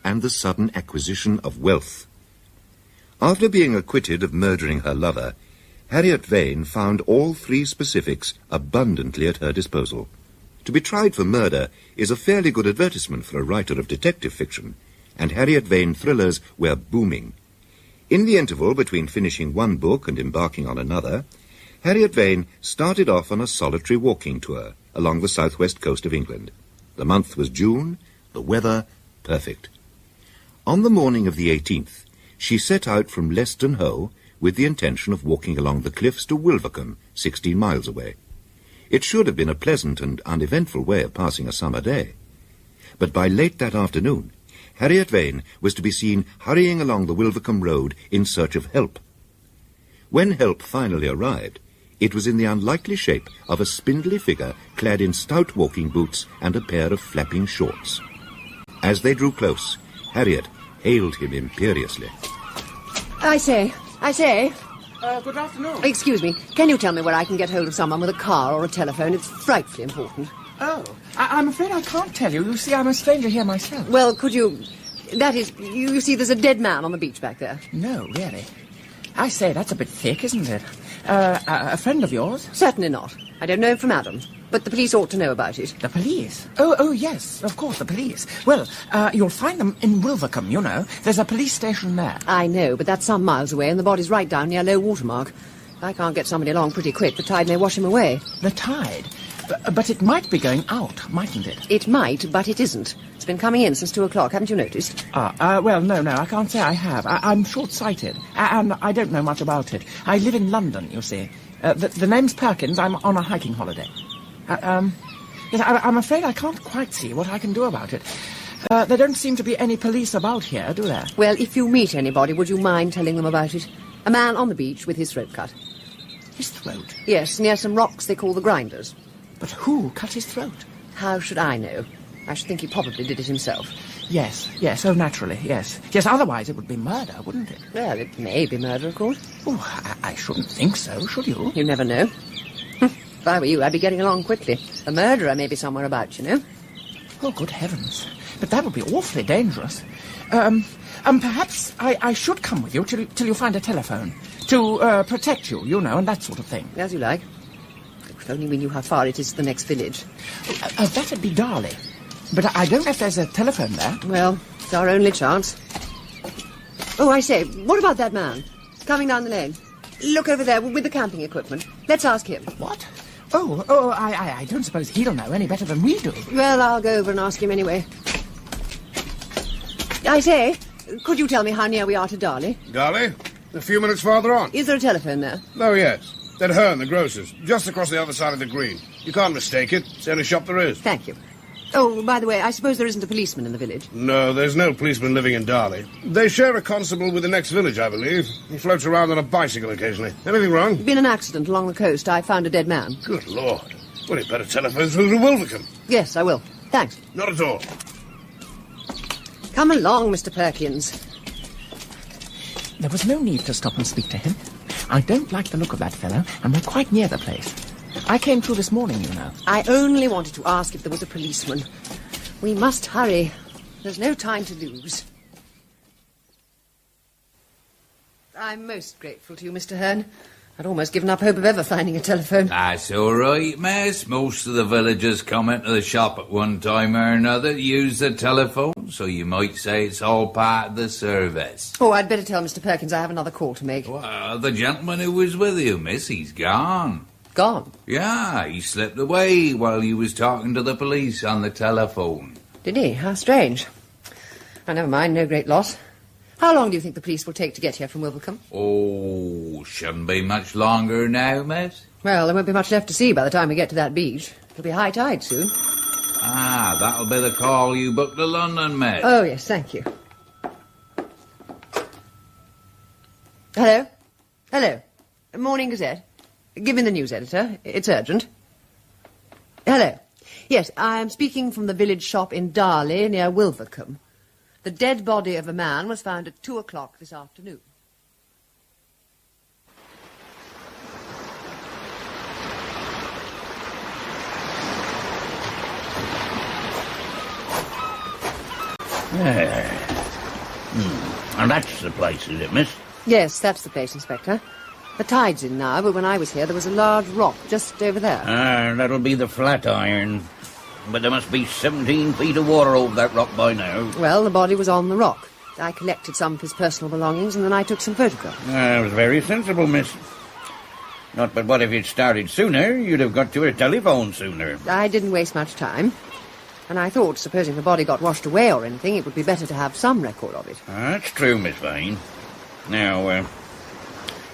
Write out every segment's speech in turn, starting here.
and the sudden acquisition of wealth. After being acquitted of murdering her lover, Harriet Vane found all three specifics abundantly at her disposal. To be tried for murder is a fairly good advertisement for a writer of detective fiction, and Harriet Vane thrillers were booming. In the interval between finishing one book and embarking on another, Harriet Vane started off on a solitary walking tour along the southwest coast of England. The month was June, the weather perfect. On the morning of the 18th, she set out from Leston Hoe with the intention of walking along the cliffs to Wilvercombe, 16 miles away. It should have been a pleasant and uneventful way of passing a summer day. But by late that afternoon, Harriet Vane was to be seen hurrying along the Wilvercombe road in search of help. When help finally arrived, it was in the unlikely shape of a spindly figure clad in stout walking boots and a pair of flapping shorts. As they drew close, Harriet hailed him imperiously. I say. Good afternoon. Excuse me, can you tell me where I can get hold of someone with a car or a telephone? It's frightfully important. Oh, I'm afraid I can't tell you. You see, I'm a stranger here myself. Well, could you... That is, you see, there's a dead man on the beach back there. No, really. I say, that's a bit thick, isn't it? A friend of yours? Certainly not. I don't know him from Adam, but the police ought to know about it. The police? Oh, yes, of course, the police. Well, you'll find them in Wilvercombe, you know. There's a police station there. I know, but that's some miles away, and the body's right down near low water mark. If I can't get somebody along pretty quick, the tide may wash him away. The tide? But it might be going out, mightn't it? It might, but it isn't. It's been coming in since 2 o'clock, haven't you noticed? Well, no, I can't say I have. I'm short-sighted, and I don't know much about it. I live in London, you see. The name's Perkins. I'm on a hiking holiday. Yes, I'm afraid I can't quite see what I can do about it. There don't seem to be any police about here, do there? Well, if you meet anybody, would you mind telling them about it? A man on the beach with his throat cut. His throat? Yes, near some rocks they call the Grinders. But who cut his throat? How should I know? I should think he probably did it himself. Yes, oh, naturally, yes. Yes, otherwise it would be murder, wouldn't it? Well, it may be murder, of course. Oh, I shouldn't think so, should you? You never know. If I were you, I'd be getting along quickly. A murderer may be somewhere about, you know. Oh, good heavens. But that would be awfully dangerous. Perhaps I should come with you till you find a telephone. To protect you, you know, and that sort of thing. As you like. If only we knew how far it is to the next village. That'd be Darley. But I don't know if there's a telephone there. Well, it's our only chance. Oh, I say, what about that man? Coming down the lane. Look over there with the camping equipment. Let's ask him. What? Oh, I don't suppose he'll know any better than we do. Well, I'll go over and ask him anyway. I say, could you tell me how near we are to Darley? Darley? A few minutes farther on. Is there a telephone there? Oh, yes. That Hearn, the grocer's, just across the other side of the green. You can't mistake it. It's the only shop there is. Thank you. Oh, by the way, I suppose there isn't a policeman in the village? No, there's no policeman living in Darley. They share a constable with the next village, I believe. He floats around on a bicycle occasionally. Anything wrong? Been an accident along the coast. I found a dead man. Good Lord. Well, you'd better telephone through to Wilvercombe. Yes, I will. Thanks. Not at all. Come along, Mr. Perkins. There was no need to stop and speak to him. I don't like the look of that fellow, and we're quite near the place. I came through this morning, you know. I only wanted to ask if there was a policeman. We must hurry. There's no time to lose. I'm most grateful to you, Mr. Hearn. I'd almost given up hope of ever finding a telephone. That's all right, miss. Most of the villagers come into the shop at one time or another to use the telephone, so you might say it's all part of the service. Oh, I'd better tell Mr. Perkins I have another call to make. Well, the gentleman who was with you, miss, he's gone. Gone? Yeah, he slipped away while you was talking to the police on the telephone. Did he? How strange. Oh, never mind, no great loss. How long do you think the police will take to get here from Wilvercombe? Oh, shouldn't be much longer now, miss. Well, there won't be much left to see by the time we get to that beach. It'll be high tide soon. Ah, that'll be the call you booked to London, miss. Oh, yes, thank you. Hello? Hello? Morning Gazette. Give me the news, editor. It's urgent. Hello. Yes, I'm speaking from the village shop in Darley near Wilvercombe. The dead body of a man was found at 2 o'clock this afternoon. And that's the place, is it, miss? Yes, that's the place, Inspector. The tide's in now, but when I was here, there was a large rock just over there. That'll be the Flatiron. But there must be 17 feet of water over that rock by now. Well, the body was on the rock. I collected some of his personal belongings, and then I took some photographs. That was very sensible, miss. Not but what if you'd started sooner, you'd have got to a telephone sooner. I didn't waste much time. And I thought, supposing the body got washed away or anything, it would be better to have some record of it. That's true, Miss Vane. Now,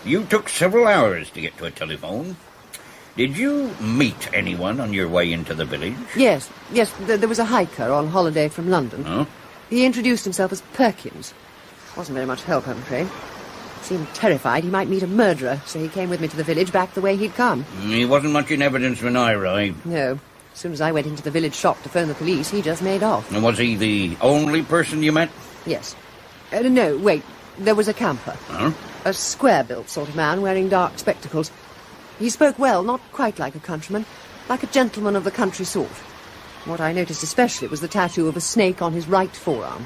you took several hours to get to a telephone. Did you meet anyone on your way into the village? Yes. There was a hiker on holiday from London. Huh? He introduced himself as Perkins. Wasn't very much help, I'm afraid. Seemed terrified he might meet a murderer, so he came with me to the village back the way he'd come. He wasn't much in evidence when I arrived. No. As soon as I went into the village shop to phone the police, he just made off. And was he the only person you met? Yes. No, wait. There was a camper. Huh? A square-built sort of man wearing dark spectacles. He spoke well, not quite like a countryman, like a gentleman of the country sort. What I noticed especially was the tattoo of a snake on his right forearm.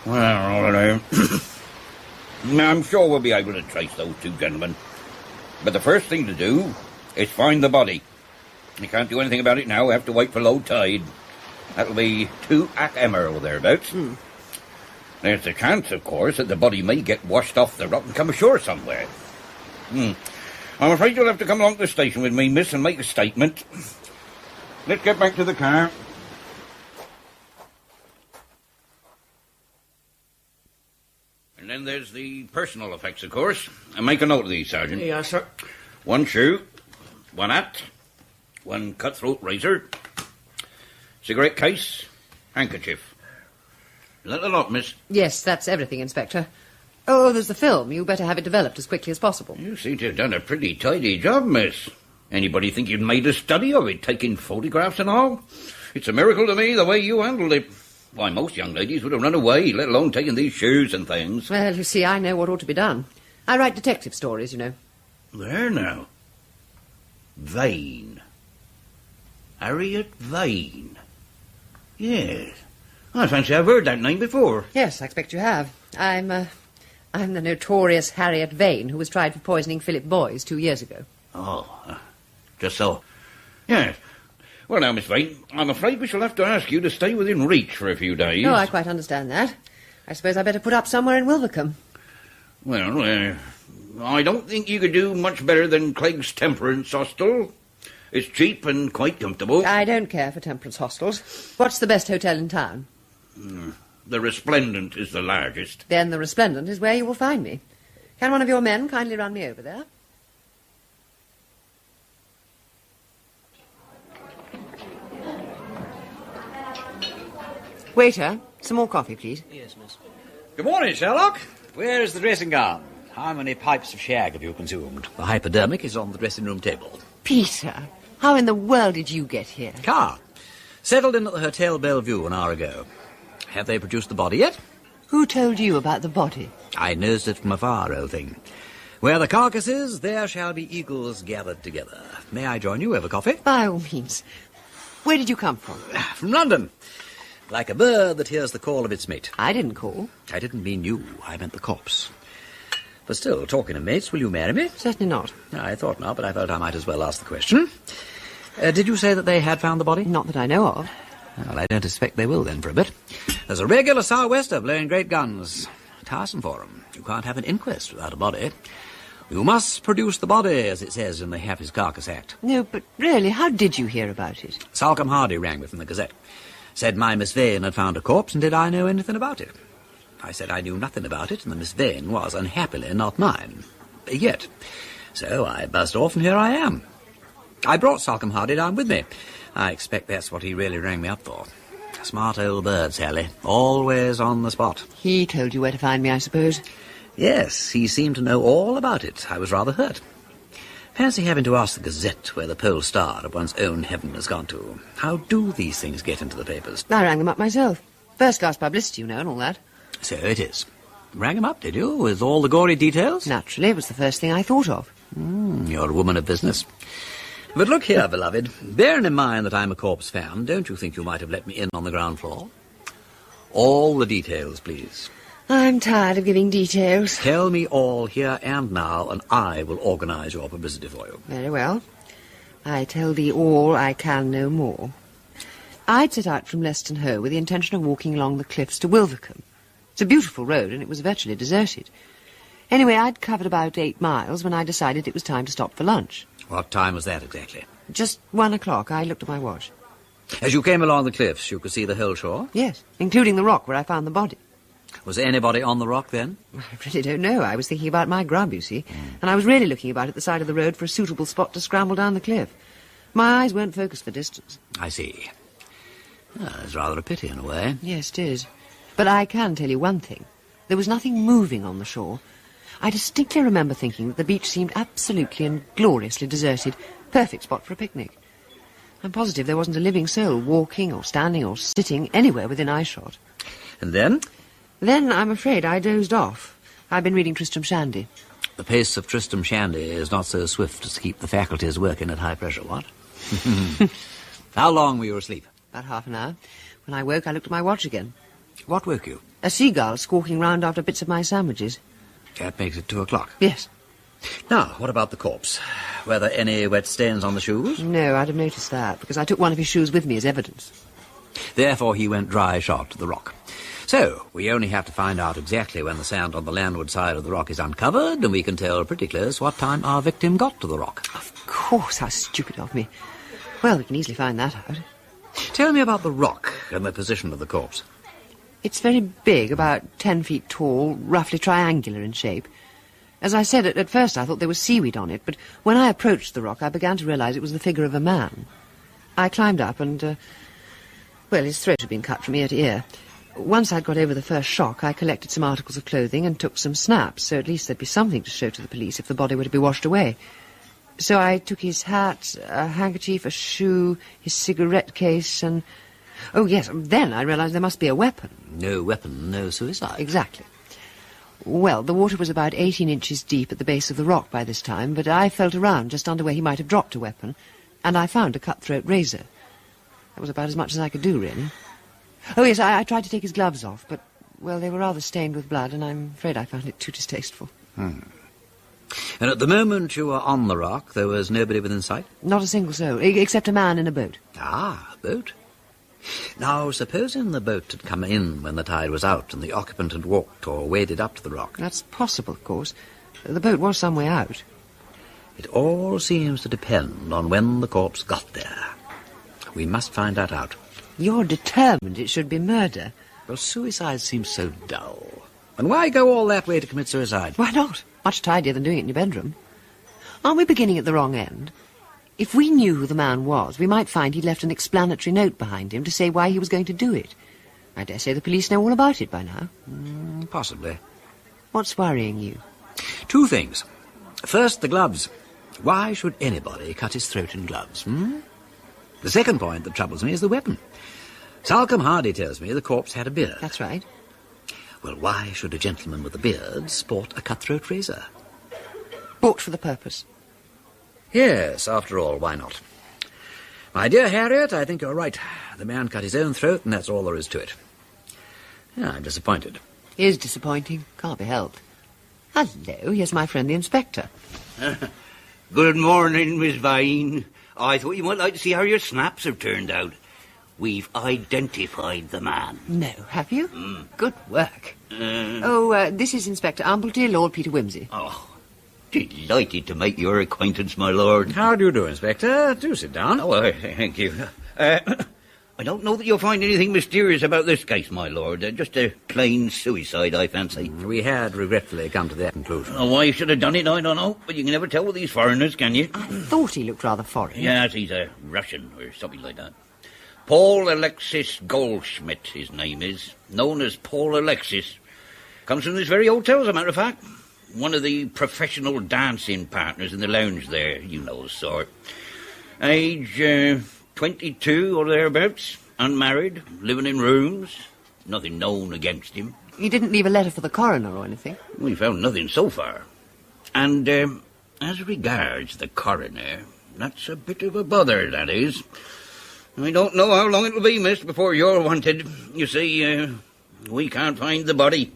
Well, I'm sure we'll be able to trace those two gentlemen. But the first thing to do is find the body. You can't do anything about it now. We have to wait for low tide. That'll be 2 Emmer or thereabouts. There's a chance, of course, that the body may get washed off the rock and come ashore somewhere. I'm afraid you'll have to come along to the station with me, miss, and make a statement. Let's get back to the car. And then there's the personal effects, of course. And make a note of these, Sergeant. Yes, sir. 1 shoe, 1 hat, 1 cutthroat razor, cigarette case, handkerchief. Is that a lot, miss? Yes, that's everything, Inspector. Oh, there's the film. You better have it developed as quickly as possible. You seem to have done a pretty tidy job, miss. Anybody think you'd made a study of it, taking photographs and all? It's a miracle to me, the way you handled it. Why, most young ladies would have run away, let alone taking these shoes and things. Well, you see, I know what ought to be done. I write detective stories, you know. There now. Vane. Harriet Vane. Yes. I fancy I've heard that name before. Yes, I expect you have. I'm the notorious Harriet Vane, who was tried for poisoning Philip Boyes 2 years ago. Oh, just so. Yes. Well, now, Miss Vane, I'm afraid we shall have to ask you to stay within reach for a few days. Oh, I quite understand that. I suppose I better put up somewhere in Wilvercombe. Well, I don't think you could do much better than Clegg's Temperance Hostel. It's cheap and quite comfortable. I don't care for temperance hostels. What's the best hotel in town? The Resplendent is the largest. Then the Resplendent is where you will find me. Can one of your men kindly run me over there? Waiter, some more coffee, please. Yes, miss. Good morning, Sherlock. Where is the dressing gown? How many pipes of shag have you consumed? The hypodermic is on the dressing-room table. Peter, how in the world did you get here? Car. Settled in at the Hotel Bellevue an hour ago. Have they produced the body yet? Who told you about the body? I nosed it from afar, old thing. Where the carcass is, there shall be eagles gathered together. May I join you over coffee? By all means. Where did you come from? From London. Like a bird that hears the call of its mate. I didn't call. I didn't mean you. I meant the corpse. But still, talking of mates, will you marry me? Certainly not. I thought not, but I felt I might as well ask the question. Did you say that they had found the body? Not that I know of. Well, I don't expect they will then for a bit. There's a regular sou'wester blowing great guns. Tiresome for 'em. You can't have an inquest without a body. You must produce the body, as it says in the Half His Carcass Act. No, but really, how did you hear about it? Salcombe Hardy rang me from the Gazette. Said my Miss Vane had found a corpse, and did I know anything about it? I said I knew nothing about it, and the Miss Vane was unhappily not mine. Yet. So I buzzed off, and here I am. I brought Salcombe Hardy down with me. I expect that's what he really rang me up for. Smart old bird, Sally. Always on the spot. He told you where to find me, I suppose. Yes, he seemed to know all about it. I was rather hurt. Fancy having to ask the Gazette where the pole star of one's own heaven has gone to. How do these things get into the papers? I rang them up myself. First-class publicity, you know, and all that. So it is. Rang them up, did you, with all the gory details? Naturally, it was the first thing I thought of. You're a woman of business. But look here, beloved. Bearing in mind that I'm a corpse fan, don't you think you might have let me in on the ground floor? All the details, please. I'm tired of giving details. Tell me all here and now, and I will organise your publicity for you. Very well. I tell thee all I can no more. I'd set out from Leston Hoe with the intention of walking along the cliffs to Wilvercombe. It's a beautiful road, and it was virtually deserted. Anyway, I'd covered about 8 miles when I decided it was time to stop for lunch. What time was that exactly? Just 1 o'clock. I looked at my watch. As you came along the cliffs, you could see the whole shore? Yes, including the rock where I found the body. Was anybody on the rock then? I really don't know. I was thinking about my grub, you see, and I was really looking about at the side of the road for a suitable spot to scramble down the cliff. My eyes weren't focused for distance. I see. Well, it's rather a pity in a way. Yes, it is. But I can tell you one thing. There was nothing moving on the shore. I distinctly remember thinking that the beach seemed absolutely and gloriously deserted. Perfect spot for a picnic. I'm positive there wasn't a living soul walking or standing or sitting anywhere within eyeshot. And then? Then, I'm afraid, I dozed off. I've been reading Tristram Shandy. The pace of Tristram Shandy is not so swift as to keep the faculties working at high pressure, what? How long were you asleep? About half an hour. When I woke, I looked at my watch again. What woke you? A seagull squawking round after bits of my sandwiches. That makes it 2 o'clock. Yes. Now, what about the corpse? Were there any wet stains on the shoes? No, I'd have noticed that, because I took one of his shoes with me as evidence. Therefore, he went dry shot to the rock. So, we only have to find out exactly when the sand on the landward side of the rock is uncovered, and we can tell pretty close what time our victim got to the rock. Of course, how stupid of me. Well, we can easily find that out. Tell me about the rock and the position of the corpse. It's very big, about 10 feet tall, roughly triangular in shape. As I said, at first I thought there was seaweed on it, but when I approached the rock, I began to realise it was the figure of a man. I climbed up and, well, his throat had been cut from ear to ear. Once I'd got over the first shock, I collected some articles of clothing and took some snaps, so at least there'd be something to show to the police if the body were to be washed away. So I took his hat, a handkerchief, a shoe, his cigarette case, and... Oh, yes, then I realised there must be a weapon. No weapon, no suicide. Exactly. Well, the water was about 18 inches deep at the base of the rock by this time, but I felt around just under where he might have dropped a weapon, and I found a cut-throat razor. That was about as much as I could do, really. Oh, yes, I tried to take his gloves off, but, well, they were rather stained with blood, and I'm afraid I found it too distasteful. And at the moment you were on the rock, there was nobody within sight? Not a single soul, except a man in a boat. Ah, a boat. Now, supposing the boat had come in when the tide was out and the occupant had walked or waded up to the rock. That's possible, of course. The boat was some way out. It all seems to depend on when the corpse got there. We must find that out. You're determined it should be murder. Well, suicide seems so dull. And why go all that way to commit suicide? Why not? Much tidier than doing it in your bedroom. Aren't we beginning at the wrong end? If we knew who the man was, we might find he'd left an explanatory note behind him to say why he was going to do it. I dare say the police know all about it by now. Possibly. What's worrying you? 2 things. First, the gloves. Why should anybody cut his throat in gloves, The second point that troubles me is the weapon. Salcombe Hardy tells me the corpse had a beard. That's right. Well, why should a gentleman with a beard sport a cut-throat razor? Bought for the purpose. Yes, after all, why not? My dear Harriet, I think you're right. The man cut his own throat, and that's all there is to it. Yeah, I'm disappointed. Is disappointing. Can't be helped. Hello, here's my friend the inspector. Good morning, Miss Vane. I thought you might like to see how your snaps have turned out. We've identified the man. No, have you? Good work. This is Inspector Amblety, Lord Peter Wimsey. Oh, delighted to make your acquaintance, my lord. How do you do, Inspector? Do sit down. Oh, thank you. I don't know that you'll find anything mysterious about this case, my lord. Just a plain suicide, I fancy. We had regretfully come to that conclusion. Oh, why you should have done it, I don't know. But you can never tell with these foreigners, can you? I thought he looked rather foreign. Yes, he's a Russian or something like that. Paul Alexis Goldschmidt, his name is. Known as Paul Alexis. Comes from this very hotel, as a matter of fact. One of the professional dancing partners in the lounge there. You know the sort. Age, 22 or thereabouts. Unmarried. Living in rooms. Nothing known against him. He didn't leave a letter for the coroner or anything? We found nothing so far. And, as regards the coroner, That's a bit of a bother, that is. I don't know how long it'll be, miss, before you're wanted. You see, we can't find the body.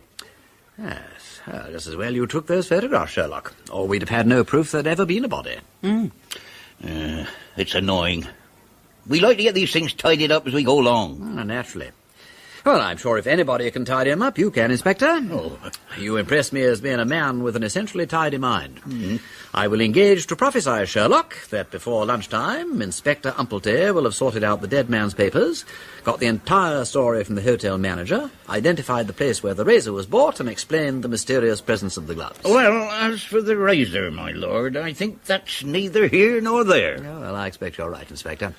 Yes, well, just as well you took those photographs, Sherlock, or we'd have had no proof there'd ever been a body. It's annoying. We like to get these things tidied up as we go along. Naturally. Well, I'm sure if anybody can tidy him up, you can, Inspector. Oh. You impress me as being a man with an essentially tidy mind. I will engage to prophesy, Sherlock, that before lunchtime, Inspector Umplety will have sorted out the dead man's papers, got the entire story from the hotel manager, identified the place where the razor was bought, and explained the mysterious presence of the gloves. Well, as for the razor, my lord, I think that's neither here nor there. Oh, well, I expect you're right, Inspector.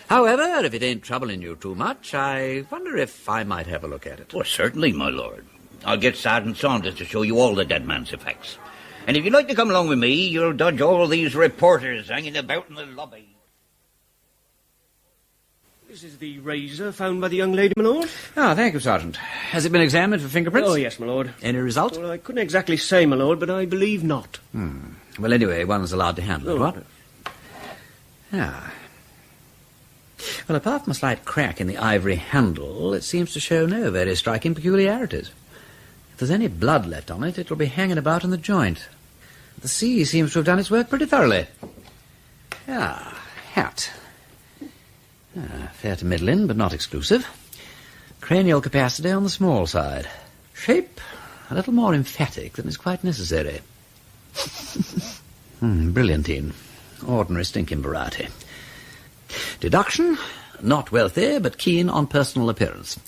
However, if it ain't troubling you too much, I wonder if I might have a look at it. Well, certainly, my lord. I'll get Sergeant Saunders to show you all the dead man's effects. And if you'd like to come along with me, you'll dodge all these reporters hanging about in the lobby. This is the razor found by the young lady, my lord. Ah, thank you, Sergeant. Has it been examined for fingerprints? Oh, yes, my lord. Any result? Well, I couldn't exactly say, my lord, but I believe not. Well, anyway, one's allowed to handle it, what? Ah. Well, apart from a slight crack in the ivory handle, it seems to show no very striking peculiarities. If there's any blood left on it, it'll be hanging about in the joint. The sea seems to have done its work pretty thoroughly. Ah, hat. Fair to middling, but not exclusive. Cranial capacity on the small side. Shape, a little more emphatic than is quite necessary. Brilliantine. Ordinary stinking variety. Deduction, not wealthy, but keen on personal appearance.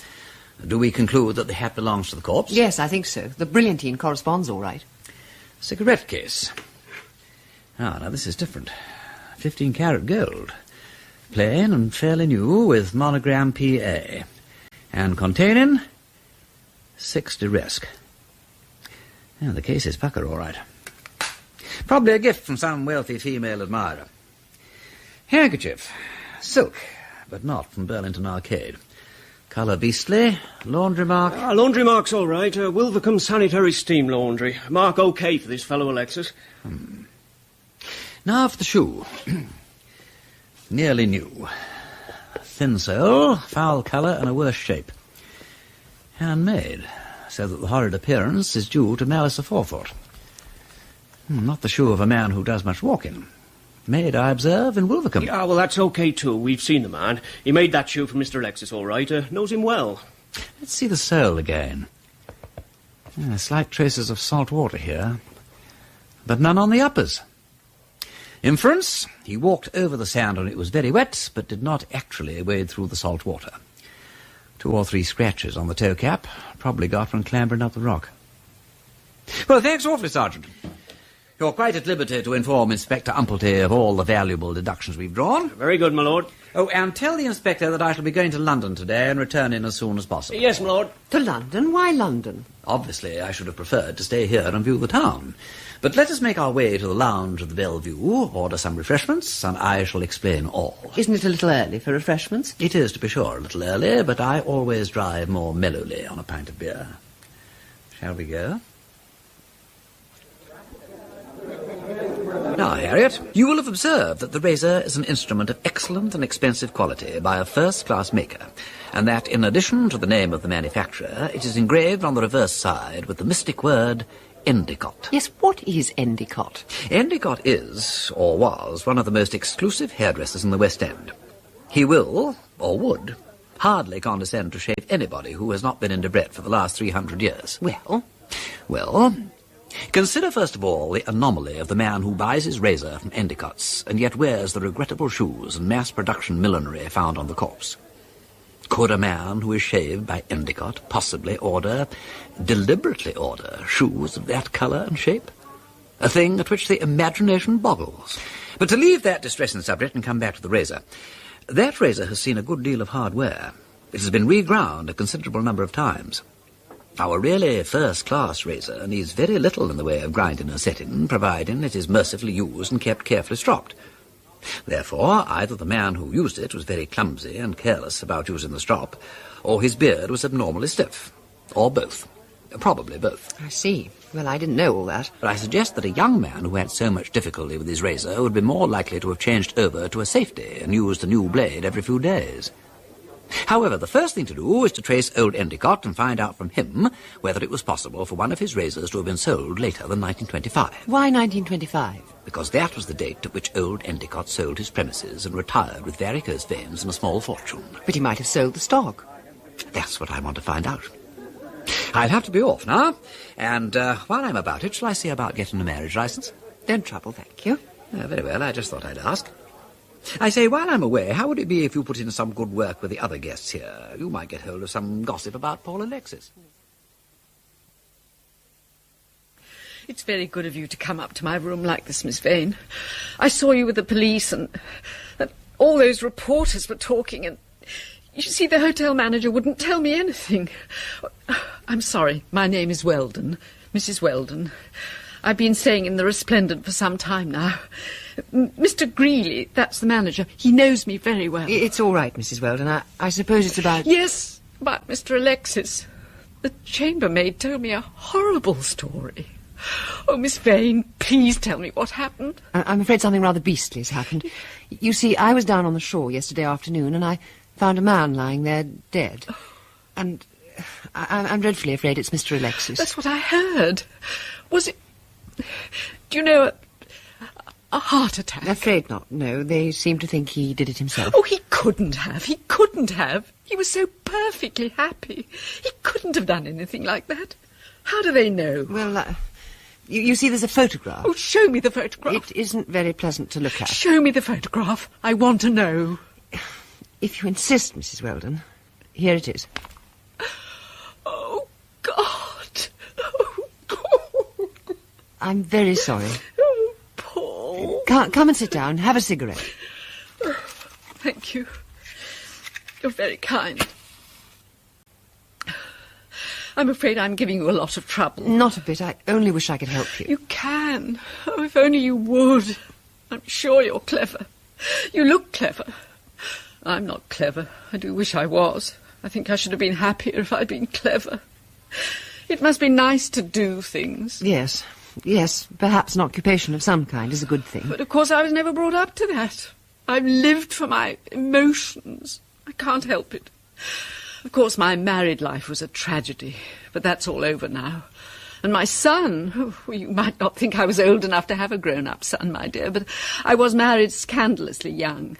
Do we conclude that the hat belongs to the corpse? Yes, I think so. The brilliantine corresponds all right. Cigarette case. Ah, now this is different. 15-carat gold. Plain and fairly new, with monogram PA. And containing 60 risk. Yeah, the case is pucker, all right. Probably a gift from some wealthy female admirer. Handkerchief. Silk, but not from Burlington Arcade. Colour beastly. Laundry mark. Laundry mark's all right. Wilvercombe Sanitary Steam Laundry. Mark OK for this fellow Alexis. Now for the shoe. Nearly new. Thin sole, foul colour, and a worse shape. Handmade, so that the horrid appearance is due to malice aforethought. Not the shoe of a man who does much walking. Made, I observe, in Wilvercombe. Yeah, well, that's OK, too. We've seen the man. He made that shoe for Mr. Alexis, all right. Knows him well. Let's see the sole again. Slight traces of salt water here, but none on the uppers. Inference, he walked over the sand when it was very wet, but did not actually wade through the salt water. 2 or 3 scratches on the toe cap, probably got from clambering up the rock. Well, thanks awfully, Sergeant. You're quite at liberty to inform Inspector Umplety of all the valuable deductions we've drawn. Very good, my lord. Oh, and tell the Inspector that I shall be going to London today and returning as soon as possible. Yes, my lord. To London? Why London? Obviously, I should have preferred to stay here and view the town. But let us make our way to the lounge of the Bellevue, order some refreshments, and I shall explain all. Isn't it a little early for refreshments? It is, to be sure, a little early, but I always drive more mellowly on a pint of beer. Shall we go? Now, Harriet, you will have observed that the razor is an instrument of excellent and expensive quality by a first-class maker, and that in addition to the name of the manufacturer, it is engraved on the reverse side with the mystic word Endicott. Yes, what is Endicott? Endicott is, or was, one of the most exclusive hairdressers in the West End. He will, or would, hardly condescend to shave anybody who has not been in Debrett for the last 300 years. Well, consider first of all the anomaly of the man who buys his razor from Endicott's and yet wears the regrettable shoes and mass-production millinery found on the corpse. Could a man who is shaved by Endicott possibly deliberately order, shoes of that colour and shape? A thing at which the imagination boggles. But to leave that distressing subject and come back to the razor, that razor has seen a good deal of hard wear. It has been reground a considerable number of times. Our really first-class razor needs very little in the way of grinding or setting, providing it is mercifully used and kept carefully stropped. Therefore, either the man who used it was very clumsy and careless about using the strop, or his beard was abnormally stiff, or both. Probably both. I see. Well, I didn't know all that. But I suggest that a young man who had so much difficulty with his razor would be more likely to have changed over to a safety and used a new blade every few days. However, the first thing to do is to trace old Endicott and find out from him whether it was possible for one of his razors to have been sold later than 1925. Why 1925? Because that was the date at which old Endicott sold his premises and retired with varicose veins and a small fortune. But he might have sold the stock. That's what I want to find out. I'll have to be off now, and while I'm about it, shall I see about getting a marriage license? Don't trouble, thank you. Very well, I just thought I'd ask. I say, while I'm away, how would it be if you put in some good work with the other guests here? You might get hold of some gossip about Paul Alexis. It's very good of you to come up to my room like this, Miss Vane. I saw you with the police and all those reporters were talking and... You see, the hotel manager wouldn't tell me anything. I'm sorry, my name is Weldon, Mrs. Weldon. I've been staying in the Resplendent for some time now. Mr. Greeley, that's the manager, he knows me very well. It's all right, Mrs. Weldon. I suppose it's about... Yes, about Mr. Alexis. The chambermaid told me a horrible story. Oh, Miss Vane, please tell me what happened. I'm afraid something rather beastly has happened. You see, I was down on the shore yesterday afternoon and I found a man lying there dead. And I'm dreadfully afraid it's Mr. Alexis. That's what I heard. Was it... Do you know, a heart attack? I'm afraid not, no. They seem to think he did it himself. Oh, he couldn't have. He couldn't have. He was so perfectly happy. He couldn't have done anything like that. How do they know? Well, you see, there's a photograph. Oh, show me the photograph. It isn't very pleasant to look at. Show me the photograph. I want to know. If you insist, Mrs. Weldon, here it is. Oh, God. Oh, God. I'm very sorry. Oh, Paul. Come and sit down. Have a cigarette. Oh, thank you. You're very kind. I'm afraid I'm giving you a lot of trouble. Not a bit. I only wish I could help you. You can. Oh, if only you would. I'm sure you're clever. You look clever. I'm not clever. I do wish I was. I think I should have been happier if I'd been clever. It must be nice to do things. Yes. Perhaps an occupation of some kind is a good thing. But of course I was never brought up to that. I've lived for my emotions. I can't help it. Of course, my married life was a tragedy, but that's all over now. And my son, you might not think I was old enough to have a grown-up son, my dear, but I was married scandalously young.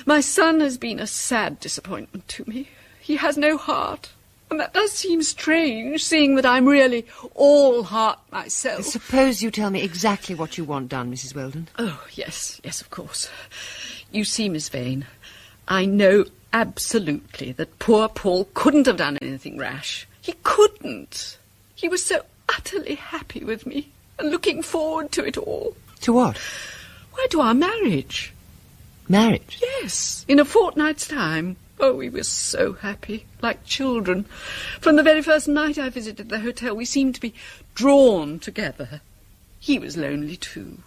My son has been a sad disappointment to me. He has no heart, and that does seem strange, seeing that I'm really all heart myself. Suppose you tell me exactly what you want done, Mrs. Weldon. Oh, yes, of course. You see, Miss Vane, I know absolutely that poor Paul couldn't have done anything rash. He couldn't. He was so utterly happy with me and looking forward to it all. To what? Why, to our marriage. Marriage? Yes, in a fortnight's time. Oh, we were so happy, like children. From the very first night I visited the hotel, we seemed to be drawn together. He was lonely too.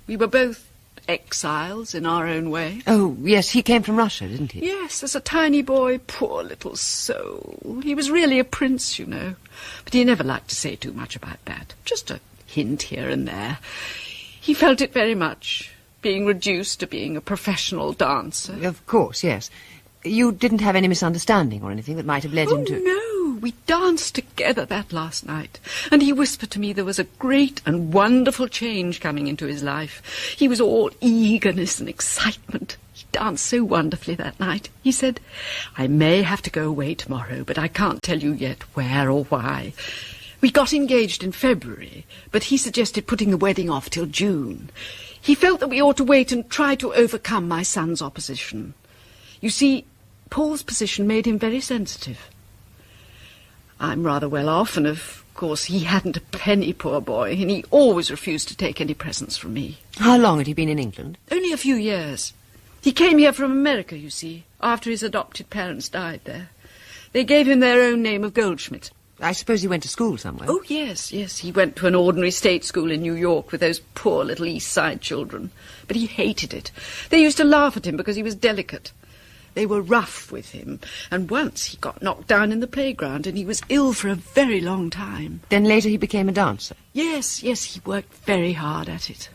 We were both exiles in our own way. Oh, yes, he came from Russia, didn't he? Yes, as a tiny boy, poor little soul. He was really a prince, you know. But he never liked to say too much about that. Just a hint here and there. He felt it very much, being reduced to being a professional dancer. Of course, yes. You didn't have any misunderstanding or anything that might have led him to... No, we danced together that last night, and he whispered to me there was a great and wonderful change coming into his life. He was all eagerness and excitement. He danced so wonderfully that night. He said, I may have to go away tomorrow, but I can't tell you yet where or why. We got engaged in February, but he suggested putting the wedding off till June. He felt that we ought to wait and try to overcome my son's opposition. You see, Paul's position made him very sensitive. I'm rather well off, and of course he hadn't a penny, poor boy, and he always refused to take any presents from me. How long had he been in England? Only a few years. He came here from America, you see, after his adopted parents died there. They gave him their own name of Goldschmidt. I suppose he went to school somewhere. Oh, yes. He went to an ordinary state school in New York with those poor little East Side children. But he hated it. They used to laugh at him because he was delicate. They were rough with him, and once he got knocked down in the playground, and he was ill for a very long time. Then later he became a dancer? Yes, he worked very hard at it.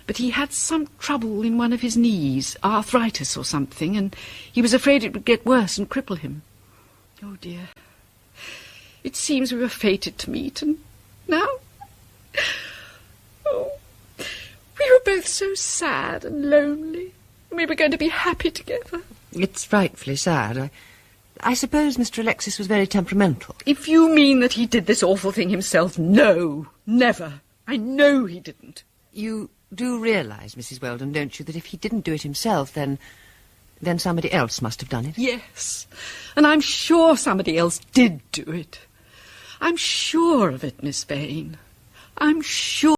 But he had some trouble in one of his knees, arthritis or something, and he was afraid it would get worse and cripple him. Oh, dear. It seems we were fated to meet, and now... Oh, we were both so sad and lonely. We were going to be happy together. It's frightfully sad. I suppose Mr. Alexis was very temperamental. If you mean that he did this awful thing himself, no, never. I know he didn't. You do realise, Mrs. Weldon, don't you, that if he didn't do it himself, then somebody else must have done it? Yes, and I'm sure somebody else did do it. I'm sure of it, Miss Vane. I'm sure.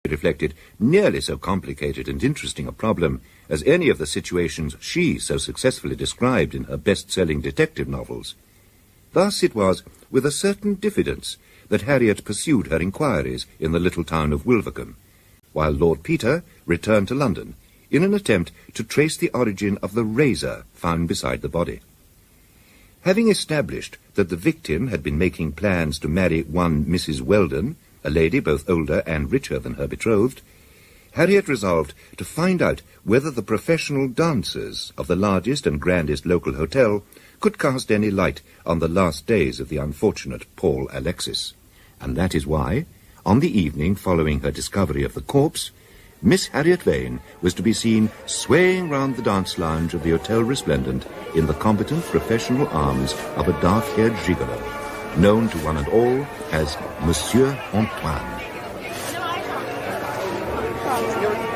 Reflected nearly so complicated and interesting a problem as any of the situations she so successfully described in her best-selling detective novels. Thus it was with a certain diffidence that Harriet pursued her inquiries in the little town of Wilvercombe, while Lord Peter returned to London in an attempt to trace the origin of the razor found beside the body. Having established that the victim had been making plans to marry one Mrs. Weldon, a lady both older and richer than her betrothed, Harriet resolved to find out whether the professional dancers of the largest and grandest local hotel could cast any light on the last days of the unfortunate Paul Alexis. And that is why, on the evening following her discovery of the corpse, Miss Harriet Vane was to be seen swaying round the dance lounge of the Hotel Resplendent in the competent professional arms of a dark-haired gigolo, known to one and all as Monsieur Antoine.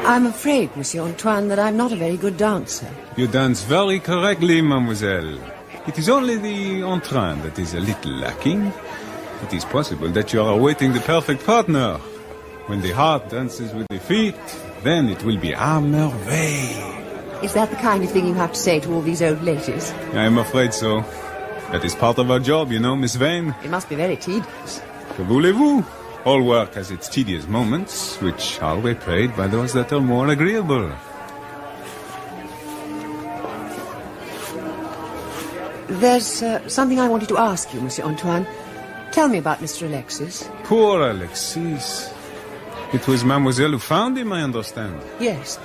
I'm afraid, Monsieur Antoine, that I'm not a very good dancer. You dance very correctly, mademoiselle. It is only the entrain that is a little lacking. It is possible that you are awaiting the perfect partner. When the heart dances with the feet, then it will be à merveille. Is that the kind of thing you have to say to all these old ladies? I am afraid so. That is part of our job, you know, Miss Vane. It must be very tedious. Que voulez-vous? All work has its tedious moments, which are repaid by those that are more agreeable. There's something I wanted to ask you, Monsieur Antoine. Tell me about Mr. Alexis. Poor Alexis. It was Mademoiselle who found him, I understand. Yes.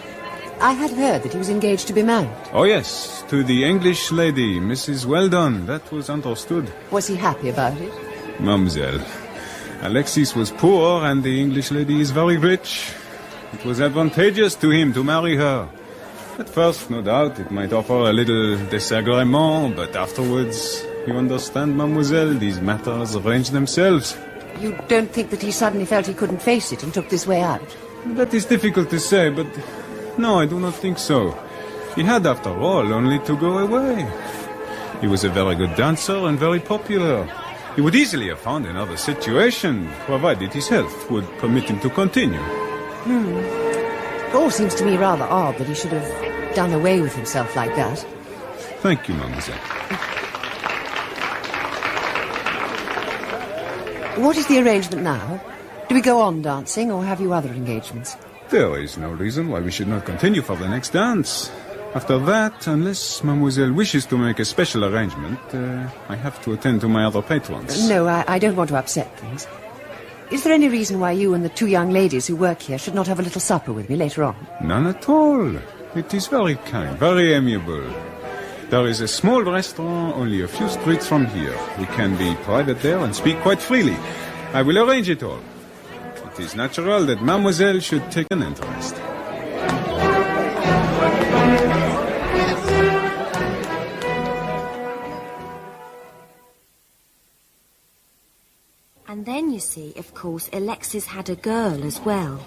I had heard that he was engaged to be married. Oh, yes, to the English lady, Mrs. Weldon. That was understood. Was he happy about it? Mademoiselle, Alexis was poor and the English lady is very rich. It was advantageous to him to marry her. At first, no doubt, it might offer a little disagreement, but afterwards, you understand, mademoiselle, these matters arrange themselves. You don't think that he suddenly felt he couldn't face it and took this way out? That is difficult to say, but no, I do not think so. He had, after all, only to go away. He was a very good dancer and very popular. He would easily have found another situation, provided his health would permit him to continue. It all seems to me rather odd that he should have done away with himself like that. Thank you, mademoiselle. What is the arrangement now? Do we go on dancing, or have you other engagements? There is no reason why we should not continue for the next dance. After that, unless mademoiselle wishes to make a special arrangement, I have to attend to my other patrons. No, I don't want to upset things. Is there any reason why you and the two young ladies who work here should not have a little supper with me later on? None at all. It is very kind, very amiable. There is a small restaurant only a few streets from here. We can be private there and speak quite freely. I will arrange it all. It is natural that mademoiselle should take an interest. And then, you see, of course, Alexis had a girl as well.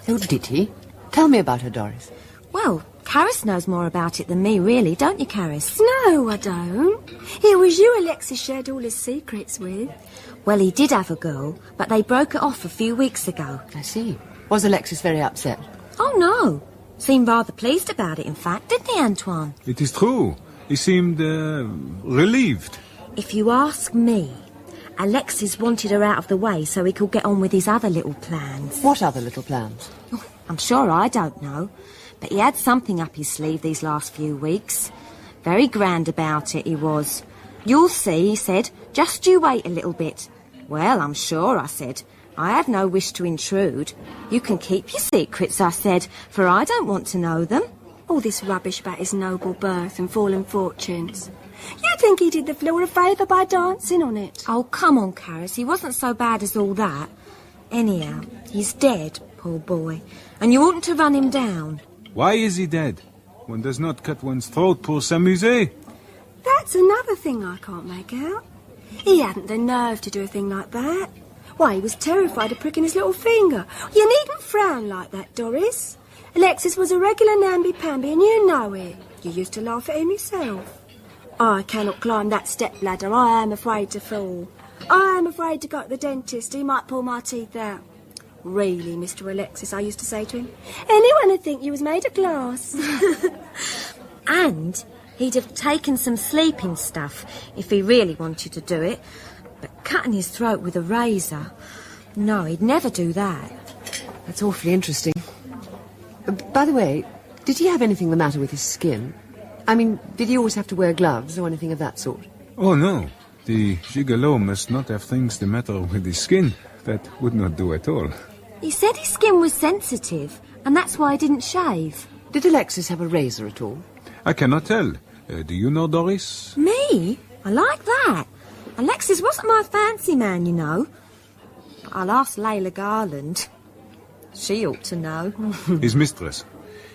Oh, did he? Tell me about her, Doris. Well, Carcase knows more about it than me, really, don't you, Carcase? No, I don't. It was you Alexis shared all his secrets with. Well, he did have a girl, but they broke it off a few weeks ago. I see. Was Alexis very upset? Oh, no. Seemed rather pleased about it, in fact, didn't he, Antoine? It is true. He seemed relieved. If you ask me, Alexis wanted her out of the way so he could get on with his other little plans. What other little plans? Oh, I'm sure I don't know. But he had something up his sleeve these last few weeks. Very grand about it, he was. You'll see, he said. Just you wait a little bit. Well, I'm sure, I said. I have no wish to intrude. You can keep your secrets, I said, for I don't want to know them. All this rubbish about his noble birth and fallen fortunes. You think he did the floor a favour by dancing on it? Oh, come on, Carcase. He wasn't so bad as all that. Anyhow, he's dead, poor boy. And you oughtn't to run him down. Why is he dead? One does not cut one's throat pour s'amuser. That's another thing I can't make out. He hadn't the nerve to do a thing like that. Why, he was terrified of pricking his little finger. You needn't frown like that, Doris. Alexis was a regular namby-pamby, and you know it. You used to laugh at him yourself. I cannot climb that step-ladder. I am afraid to fall. I am afraid to go to the dentist. He might pull my teeth out. Really, Mr. Alexis, I used to say to him, anyone would think you was made of glass. And he'd have taken some sleeping stuff if he really wanted to do it. But cutting his throat with a razor, no, he'd never do that. That's awfully interesting. By the way, did he have anything the matter with his skin? I mean, did he always have to wear gloves or anything of that sort? Oh, no. The gigolo must not have things the matter with his skin. That would not do at all. He said his skin was sensitive, and that's why he didn't shave. Did Alexis have a razor at all? I cannot tell. Do you know Doris? Me? I like that. Alexis wasn't my fancy man, you know. I'll ask Layla Garland. She ought to know. His mistress.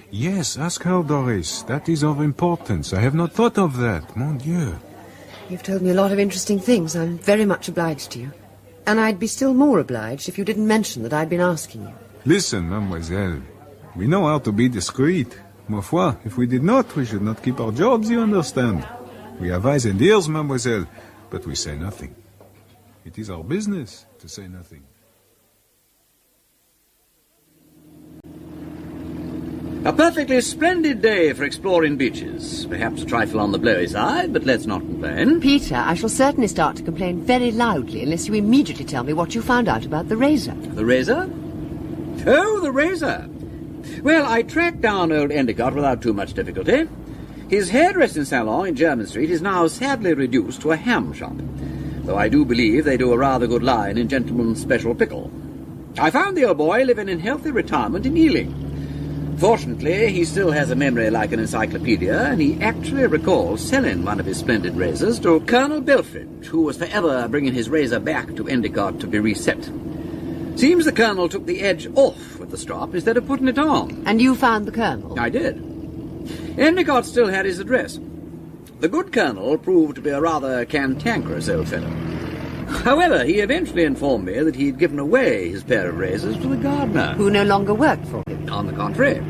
Yes, ask her, Doris. That is of importance. I have not thought of that. Mon Dieu. You've told me a lot of interesting things. I'm very much obliged to you. And I'd be still more obliged if you didn't mention that I'd been asking you. Listen, mademoiselle. We know how to be discreet. Ma foi, if we did not, we should not keep our jobs, you understand. We have eyes and ears, mademoiselle, but we say nothing. It is our business to say nothing. A perfectly splendid day for exploring beaches. Perhaps a trifle on the blowy side, but let's not complain. Peter, I shall certainly start to complain very loudly unless you immediately tell me what you found out about the razor. The razor? Oh, the razor. Well, I tracked down old Endicott without too much difficulty. His hairdressing salon in Jermyn Street is now sadly reduced to a ham shop, though I do believe they do a rather good line in Gentleman's Special Pickle. I found the old boy living in healthy retirement in Ealing. Fortunately, he still has a memory like an encyclopedia, and he actually recalls selling one of his splendid razors to Colonel Belford, who was forever bringing his razor back to Endicott to be reset. Seems the Colonel took the edge off with the strop instead of putting it on. And you found the Colonel? I did. Endicott still had his address. The good Colonel proved to be a rather cantankerous old fellow. However, he eventually informed me that he'd given away his pair of razors to the gardener. Who no longer worked for him? On the contrary.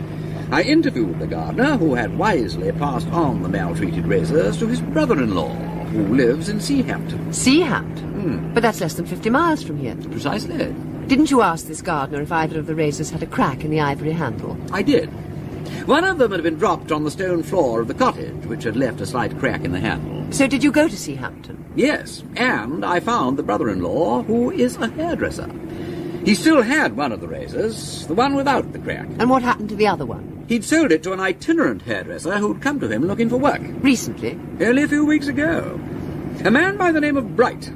I interviewed the gardener, who had wisely passed on the maltreated razors to his brother-in-law, who lives in Seahampton. Seahampton? But that's less than 50 miles from here. Precisely. Didn't you ask this gardener if either of the razors had a crack in the ivory handle? I did. One of them had been dropped on the stone floor of the cottage, which had left a slight crack in the handle. So did you go to Seahampton? Yes, and I found the brother-in-law, who is a hairdresser. He still had one of the razors, the one without the crack. And what happened to the other one? He'd sold it to an itinerant hairdresser who'd come to him looking for work. Recently? Only a few weeks ago. A man by the name of Bright,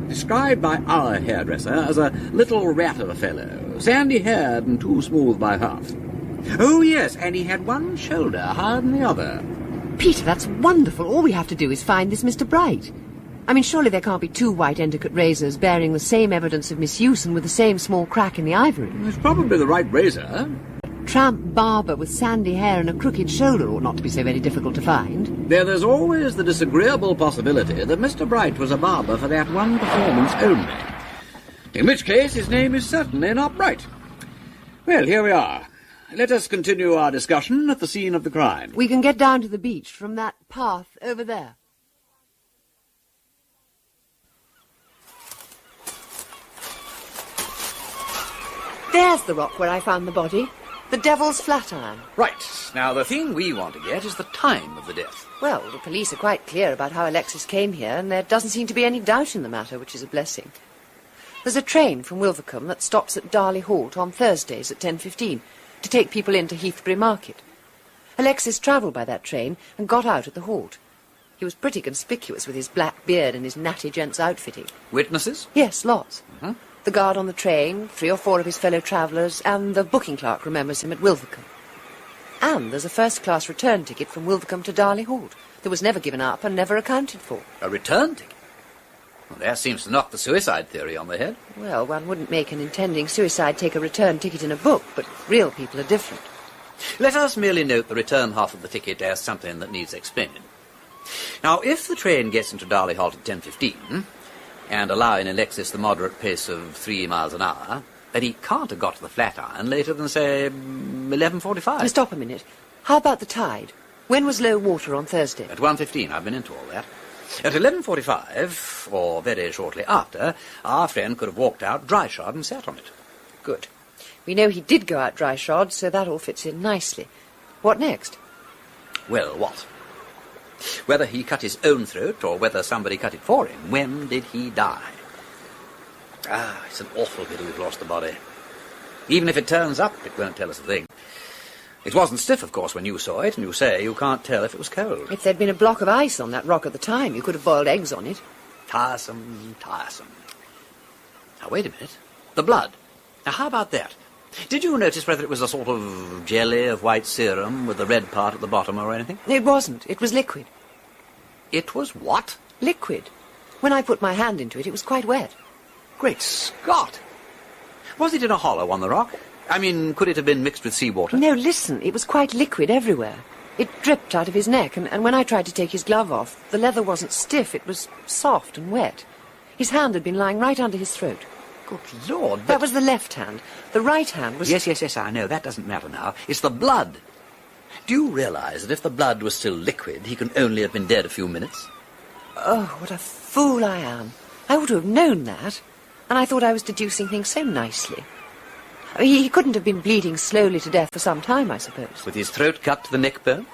described by our hairdresser as a little rat of a fellow, sandy-haired and too smooth by half. Oh, yes, and he had one shoulder higher than the other. Peter, that's wonderful. All we have to do is find this Mr. Bright. I mean, surely there can't be two white Endicott razors bearing the same evidence of misuse and with the same small crack in the ivory. It's probably the right razor. Tramp barber with sandy hair and a crooked shoulder ought not to be so very difficult to find. There's always the disagreeable possibility that Mr. Bright was a barber for that one performance only. In which case, his name is certainly not Bright. Well, here we are. Let us continue our discussion at the scene of the crime. We can get down to the beach from that path over there. There's the rock where I found the body. The Devil's Flatiron. Right. Now, the thing we want to get is the time of the death. Well, the police are quite clear about how Alexis came here, and there doesn't seem to be any doubt in the matter, which is a blessing. There's a train from Wilvercombe that stops at Darley Halt on Thursdays at 10:15 to take people into Heathbury Market. Alexis travelled by that train and got out at the halt. He was pretty conspicuous with his black beard and his natty gent's outfitting. Witnesses? Yes, lots. Uh-huh. The guard on the train, 3 or 4 of his fellow travellers, and the booking clerk remembers him at Wilvercombe. And there's a first-class return ticket from Wilvercombe to Darley Halt that was never given up and never accounted for. A return ticket? Well, that seems to knock the suicide theory on the head. Well, one wouldn't make an intending suicide take a return ticket in a book, but real people are different. Let us merely note the return half of the ticket as something that needs explaining. Now, if the train gets into Darley Halt at 10:15, and allowing Alexis the moderate pace of 3 miles an hour, then he can't have got to the Flatiron later than, say, 11:45. Now, stop a minute. How about the tide? When was low water on Thursday? At 1:15. I've been into all that. At 11:45, or very shortly after, our friend could have walked out dry-shod and sat on it. Good. We know he did go out dry-shod, so that all fits in nicely. What next? Well, what? Whether he cut his own throat or whether somebody cut it for him, when did he die? Ah, it's an awful pity we've lost the body. Even if it turns up, it won't tell us a thing. It wasn't stiff, of course, when you saw it, and you say you can't tell if it was cold. If there'd been a block of ice on that rock at the time, you could have boiled eggs on it. Tiresome, tiresome. Now, wait a minute. The blood. Now, how about that? Did you notice whether it was a sort of jelly of white serum with the red part at the bottom or anything? It wasn't. It was liquid. It was what? Liquid. When I put my hand into it, it was quite wet. Great Scott! Was it in a hollow on the rock? I mean, could it have been mixed with seawater? No, listen, it was quite liquid everywhere. It dripped out of his neck, and when I tried to take his glove off, the leather wasn't stiff, it was soft and wet. His hand had been lying right under his throat. Good Lord, but... That was the left hand. The right hand was... Yes, I know. That doesn't matter now. It's the blood. Do you realise that if the blood was still liquid, he can only have been dead a few minutes? Oh, what a fool I am. I ought to have known that. And I thought I was deducing things so nicely. He couldn't have been bleeding slowly to death for some time, I suppose. With his throat cut to the neck bone?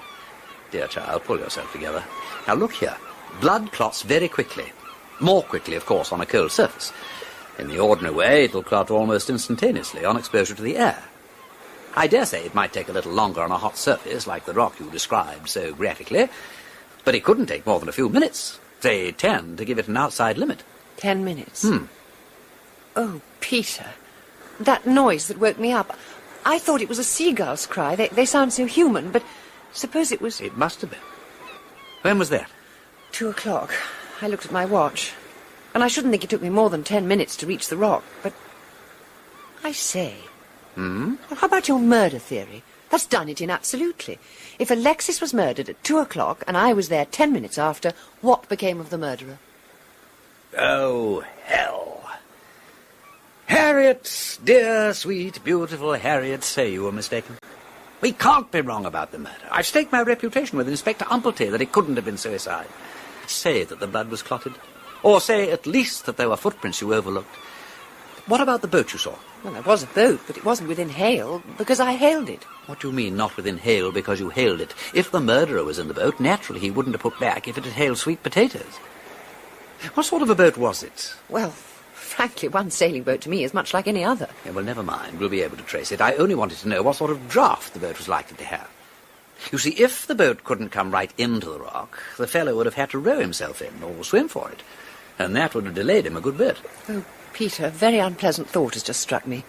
Dear child, pull yourself together. Now, look here. Blood clots very quickly. More quickly, of course, on a cold surface. In the ordinary way, it'll clot almost instantaneously on exposure to the air. I dare say it might take a little longer on a hot surface, like the rock you described so graphically, but it couldn't take more than a few minutes, say 10, to give it an outside limit. 10 minutes? Oh, Peter, that noise that woke me up, I thought it was a seagull's cry. They sound so human, but suppose it was... It must have been. When was that? 2 o'clock. I looked at my watch. And I shouldn't think it took me more than 10 minutes to reach the rock, but... I say... Well, how about your murder theory? That's done it in absolutely. If Alexis was murdered at 2 o'clock and I was there 10 minutes after, what became of the murderer? Oh, hell. Harriet, dear, sweet, beautiful Harriet, say you were mistaken. We can't be wrong about the murder. I've staked my reputation with Inspector Umplety that it couldn't have been suicide. Say that the blood was clotted. Or say at least that there were footprints you overlooked. What about the boat you saw? Well, there was a boat, but it wasn't within hail, because I hailed it. What do you mean, not within hail because you hailed it? If the murderer was in the boat, naturally he wouldn't have put back if it had hailed sweet potatoes. What sort of a boat was it? Well, frankly, one sailing boat to me is much like any other. Yeah, well, never mind. We'll be able to trace it. I only wanted to know what sort of draft the boat was likely to have. You see, if the boat couldn't come right into the rock, the fellow would have had to row himself in or swim for it. And that would have delayed him a good bit. Oh, Peter, a very unpleasant thought has just struck me.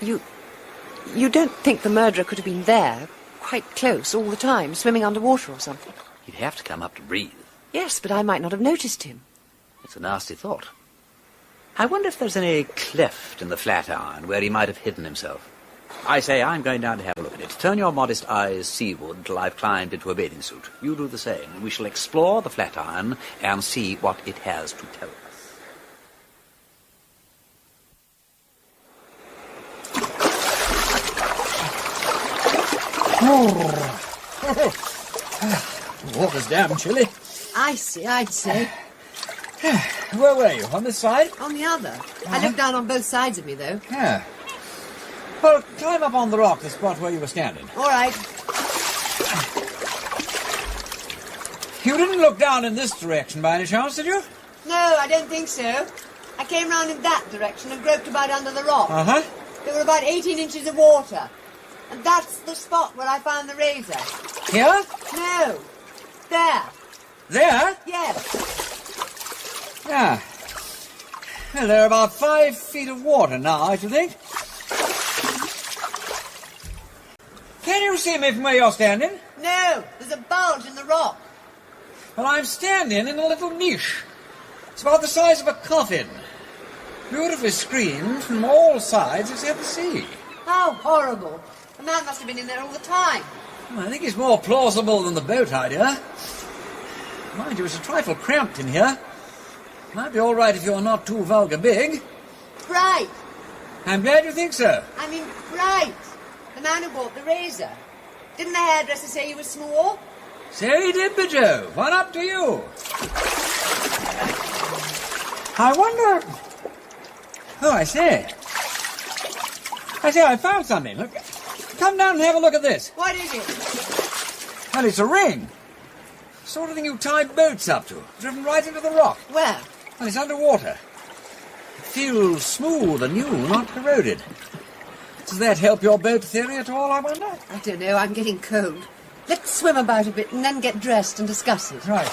You don't think the murderer could have been there, quite close, all the time, swimming underwater or something? He'd have to come up to breathe. Yes, but I might not have noticed him. It's a nasty thought. I wonder if there's any cleft in the Flatiron where he might have hidden himself. I say, I'm going down to have a look at it. Turn your modest eyes seaward till I've climbed into a bathing suit. You do the same, and we shall explore the Flatiron and see what it has to tell us. The water's damn chilly. Icy, I'd say. Where were you? On this side? On the other. I looked down on both sides of me, though. Yeah. Well, climb up on the rock, the spot where you were standing. All right. You didn't look down in this direction by any chance, did you? No, I don't think so. I came round in that direction and groped about under the rock. Uh-huh. There were about 18 inches of water. And that's the spot where I found the razor. Here? No. There. There? Yes. Yeah. Well, there are about 5 feet of water now, I should think. Can you see me from where you're standing? No, there's a bulge in the rock. Well, I'm standing in a little niche. It's about the size of a coffin. Beautifully screened from all sides except the sea. How horrible. The man must have been in there all the time. Well, I think it's more plausible than the boat idea. Mind you, it's a trifle cramped in here. Might be all right if you're not too vulgar big. Bright. I'm glad you think so. I mean, Bright. The man who bought the razor. Didn't the hairdresser say he was small? So he did, Joe. What up to you? I wonder... Oh, I say, I found something. Look, come down and have a look at this. What is it? Well, it's a ring. Sort of thing you tie boats up to, driven right into the rock. Where? Well, it's underwater. It feels smooth and new, not corroded. Does that help your boat theory at all, I wonder? I don't know, I'm getting cold. Let's swim about a bit and then get dressed and discuss it. Right.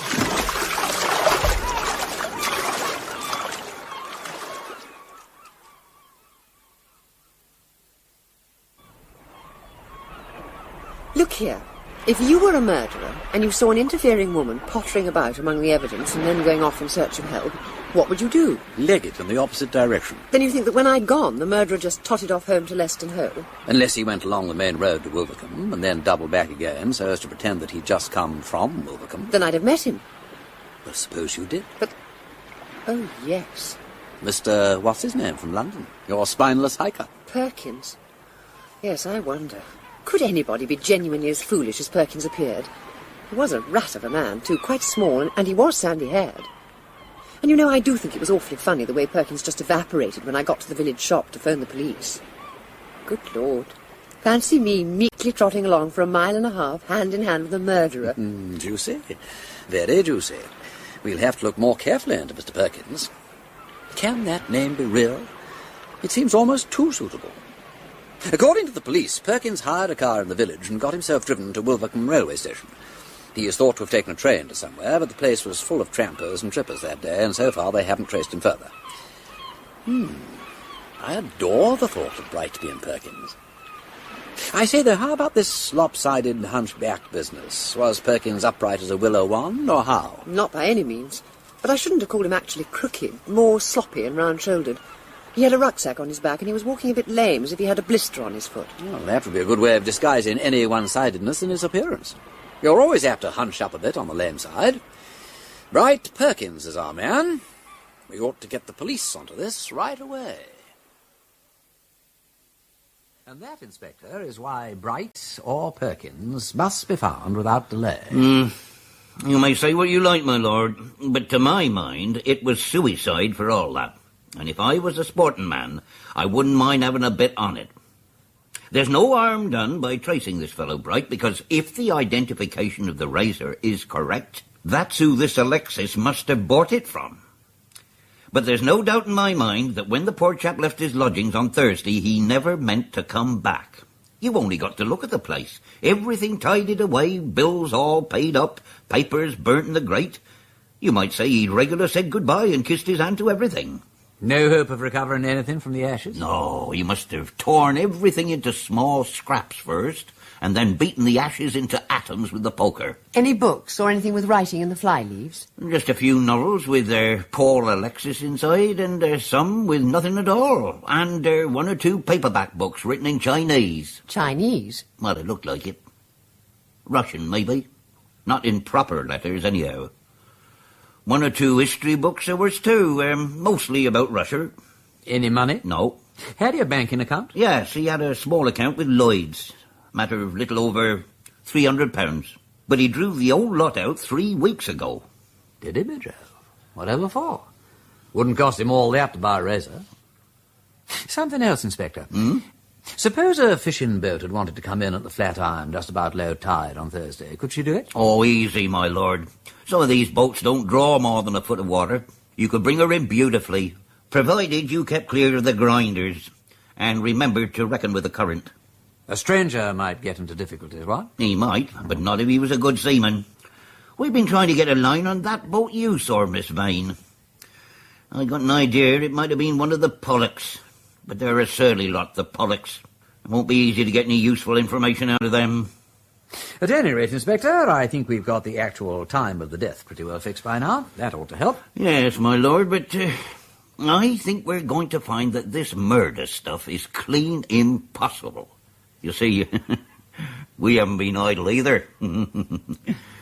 Look here. If you were a murderer and you saw an interfering woman pottering about among the evidence and then going off in search of help, what would you do? Leg it in the opposite direction. Then you think that when I'd gone, the murderer just totted off home to Leston Hoe? Unless he went along the main road to Wolvercombe and then doubled back again so as to pretend that he'd just come from Wolvercombe. Then I'd have met him. Well, suppose you did. But... Oh, yes. Mr. What's his name from London? Your spineless hiker. Perkins. Yes, I wonder. Could anybody be genuinely as foolish as Perkins appeared? He was a rat of a man, too, quite small, and he was sandy-haired. And you know, I do think it was awfully funny the way Perkins just evaporated when I got to the village shop to phone the police. Good Lord. Fancy me meekly trotting along for 1.5 miles, hand in hand with a murderer. Juicy. Very juicy. We'll have to look more carefully into Mr. Perkins. Can that name be real? It seems almost too suitable. According to the police, Perkins hired a car in the village and got himself driven to Wolvercombe railway station. He is thought to have taken a train to somewhere, but the place was full of trampers and trippers that day, and so far they haven't traced him further. I adore the thought of Bright being Perkins. I say, though, how about this lopsided hunchback business? Was Perkins upright as a willow wand, or how? Not by any means. But I shouldn't have called him actually crooked, more sloppy and round-shouldered. He had a rucksack on his back, and he was walking a bit lame, as if he had a blister on his foot. Well, that would be a good way of disguising any one-sidedness in his appearance. You're always apt to hunch up a bit on the lame side. Bright Perkins is our man. We ought to get the police onto this right away. And that, Inspector, is why Bright or Perkins must be found without delay. You may say what you like, my lord, but to my mind, it was suicide for all that. And if I was a sporting man, I wouldn't mind having a bit on it. There's no harm done by tracing this fellow Bright, because if the identification of the razor is correct, that's who this Alexis must have bought it from. But there's no doubt in my mind that when the poor chap left his lodgings on Thursday, he never meant to come back. You've only got to look at the place. Everything tidied away, bills all paid up, papers burnt in the grate. You might say he'd regular said goodbye and kissed his hand to everything. No hope of recovering anything from the ashes? No, he must have torn everything into small scraps first, and then beaten the ashes into atoms with the poker. Any books or anything with writing in the fly-leaves? Just a few novels with poor Alexis inside, and some with nothing at all, and one or two paperback books written in Chinese. Chinese? Well, it looked like it. Russian, maybe. Not in proper letters, anyhow. One or two history books there was too, mostly about Russia. Any money? No. Had he a banking account? Yes, he had a small account with Lloyd's. Matter of little over £300. But he drew the whole lot out 3 weeks ago. Did he, Major? Whatever for? Wouldn't cost him all that to buy a razor. Something else, Inspector. Suppose a fishing boat had wanted to come in at the Flatiron just about low tide on Thursday. Could she do it? Oh, easy, my lord. Some of these boats don't draw more than a foot of water. You could bring her in beautifully, provided you kept clear of the grinders, and remembered to reckon with the current. A stranger might get into difficulties, what? He might, but not if he was a good seaman. We've been trying to get a line on that boat you saw, Miss Vane. I got an idea it might have been one of the Pollocks, but they're a surly lot, the Pollocks. It won't be easy to get any useful information out of them. At any rate, Inspector, I think we've got the actual time of the death pretty well fixed by now. That ought to help. Yes, my lord, but I think we're going to find that this murder stuff is clean impossible. You see, we haven't been idle either.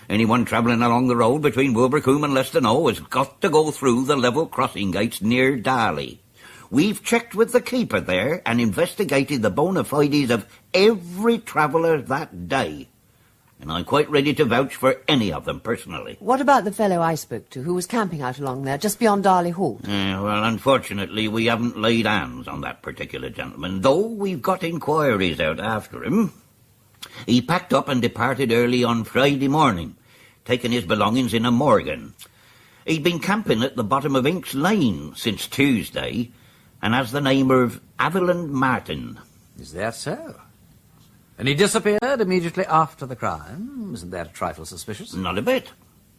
Anyone travelling along the road between Wilbraham and Leicester has got to go through the level crossing gates near Darley. We've checked with the keeper there and investigated the bona fides of every traveller that day. And I'm quite ready to vouch for any of them personally. What about the fellow I spoke to, who was camping out along there, just beyond Darley Hall? Well, unfortunately, we haven't laid hands on that particular gentleman, though we've got inquiries out after him. He packed up and departed early on Friday morning, taking his belongings in a Morgan. He'd been camping at the bottom of Inks Lane since Tuesday, and has the name of Avelland Martin. Is that so? And he disappeared immediately after the crime? Isn't that a trifle suspicious? Not a bit.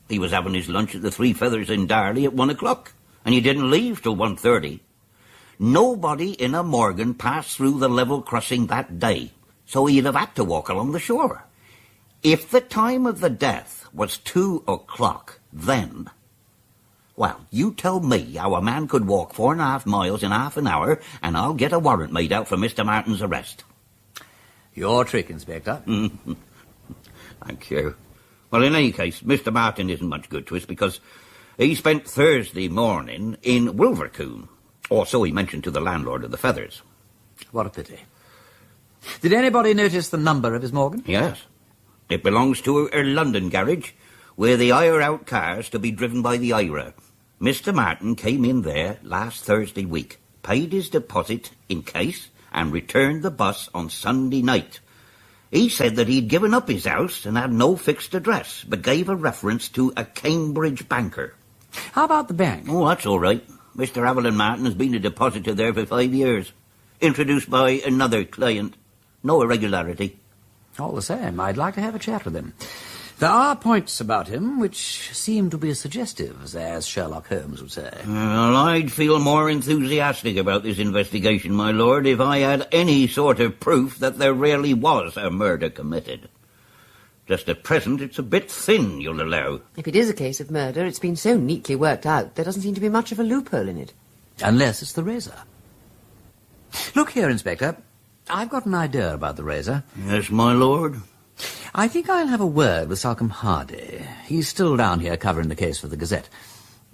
He was having his lunch at the Three Feathers in Darley at 1 o'clock, and he didn't leave till 1:30. Nobody in a Morgan passed through the level crossing that day, so he'd have had to walk along the shore. If the time of the death was 2 o'clock, then... Well, you tell me how a man could walk 4.5 miles in half an hour, and I'll get a warrant made out for Mr. Martin's arrest. Your trick, Inspector. Thank you. Well, in any case, Mr. Martin isn't much good to us, because he spent Thursday morning in Wilbraham, or so he mentioned to the landlord of the Feathers. What a pity. Did anybody notice the number of his Morgan? Yes. It belongs to a London garage, where they hire out cars to be driven by the IRA. Mr. Martin came in there last Thursday week, paid his deposit in case, and returned the bus on Sunday night. He said that he'd given up his house and had no fixed address, but gave a reference to a Cambridge banker. How about the bank? Oh, that's all right. Mr. Avelland Martin has been a depositor there for 5 years. Introduced by another client. No irregularity. All the same, I'd like to have a chat with him. There are points about him which seem to be suggestive, as Sherlock Holmes would say. Well, I'd feel more enthusiastic about this investigation, my lord, if I had any sort of proof that there really was a murder committed. Just at present, it's a bit thin, you'll allow. If it is a case of murder, it's been so neatly worked out, there doesn't seem to be much of a loophole in it. Unless it's the razor. Look here, Inspector. I've got an idea about the razor. Yes, my lord? I think I'll have a word with Salcombe Hardy. He's still down here covering the case for the Gazette.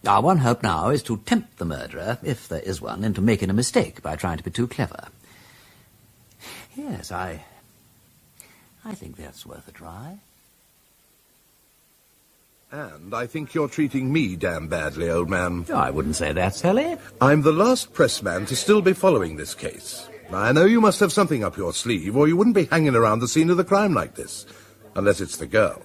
Our one hope now is to tempt the murderer, if there is one, into making a mistake by trying to be too clever. Yes, I think that's worth a try. And I think you're treating me damn badly, old man. Oh, I wouldn't say that, Sally. I'm the last pressman to still be following this case. I know you must have something up your sleeve, or you wouldn't be hanging around the scene of the crime like this. Unless it's the girl.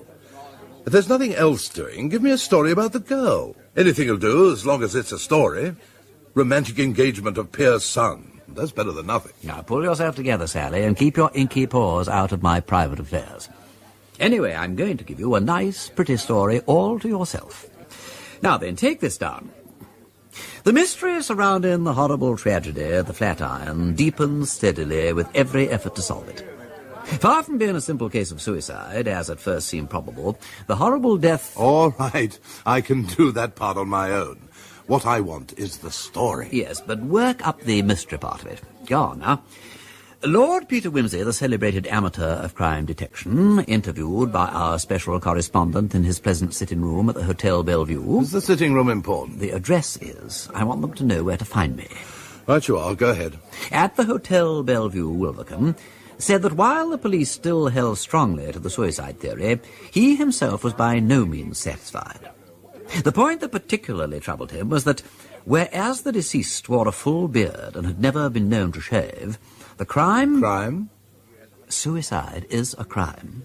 If there's nothing else doing, give me a story about the girl. Anything will do, as long as it's a story. Romantic engagement of Pierre's son. That's better than nothing. Now, pull yourself together, Sally, and keep your inky paws out of my private affairs. Anyway, I'm going to give you a nice, pretty story all to yourself. Now then, take this down. The mystery surrounding the horrible tragedy of the Flatiron deepens steadily with every effort to solve it. Far from being a simple case of suicide, as at first seemed probable, the horrible death... All right, I can do that part on my own. What I want is the story. Yes, but work up the mystery part of it. Go on now. Lord Peter Wimsey, the celebrated amateur of crime detection, interviewed by our special correspondent in his pleasant sitting room at the Hotel Bellevue. Is the sitting room important? The address is. I want them to know where to find me. Right you are, go ahead. At the Hotel Bellevue, Wilvercombe, said that while the police still held strongly to the suicide theory, he himself was by no means satisfied. The point that particularly troubled him was that, whereas the deceased wore a full beard and had never been known to shave, the crime... Crime? Suicide is a crime.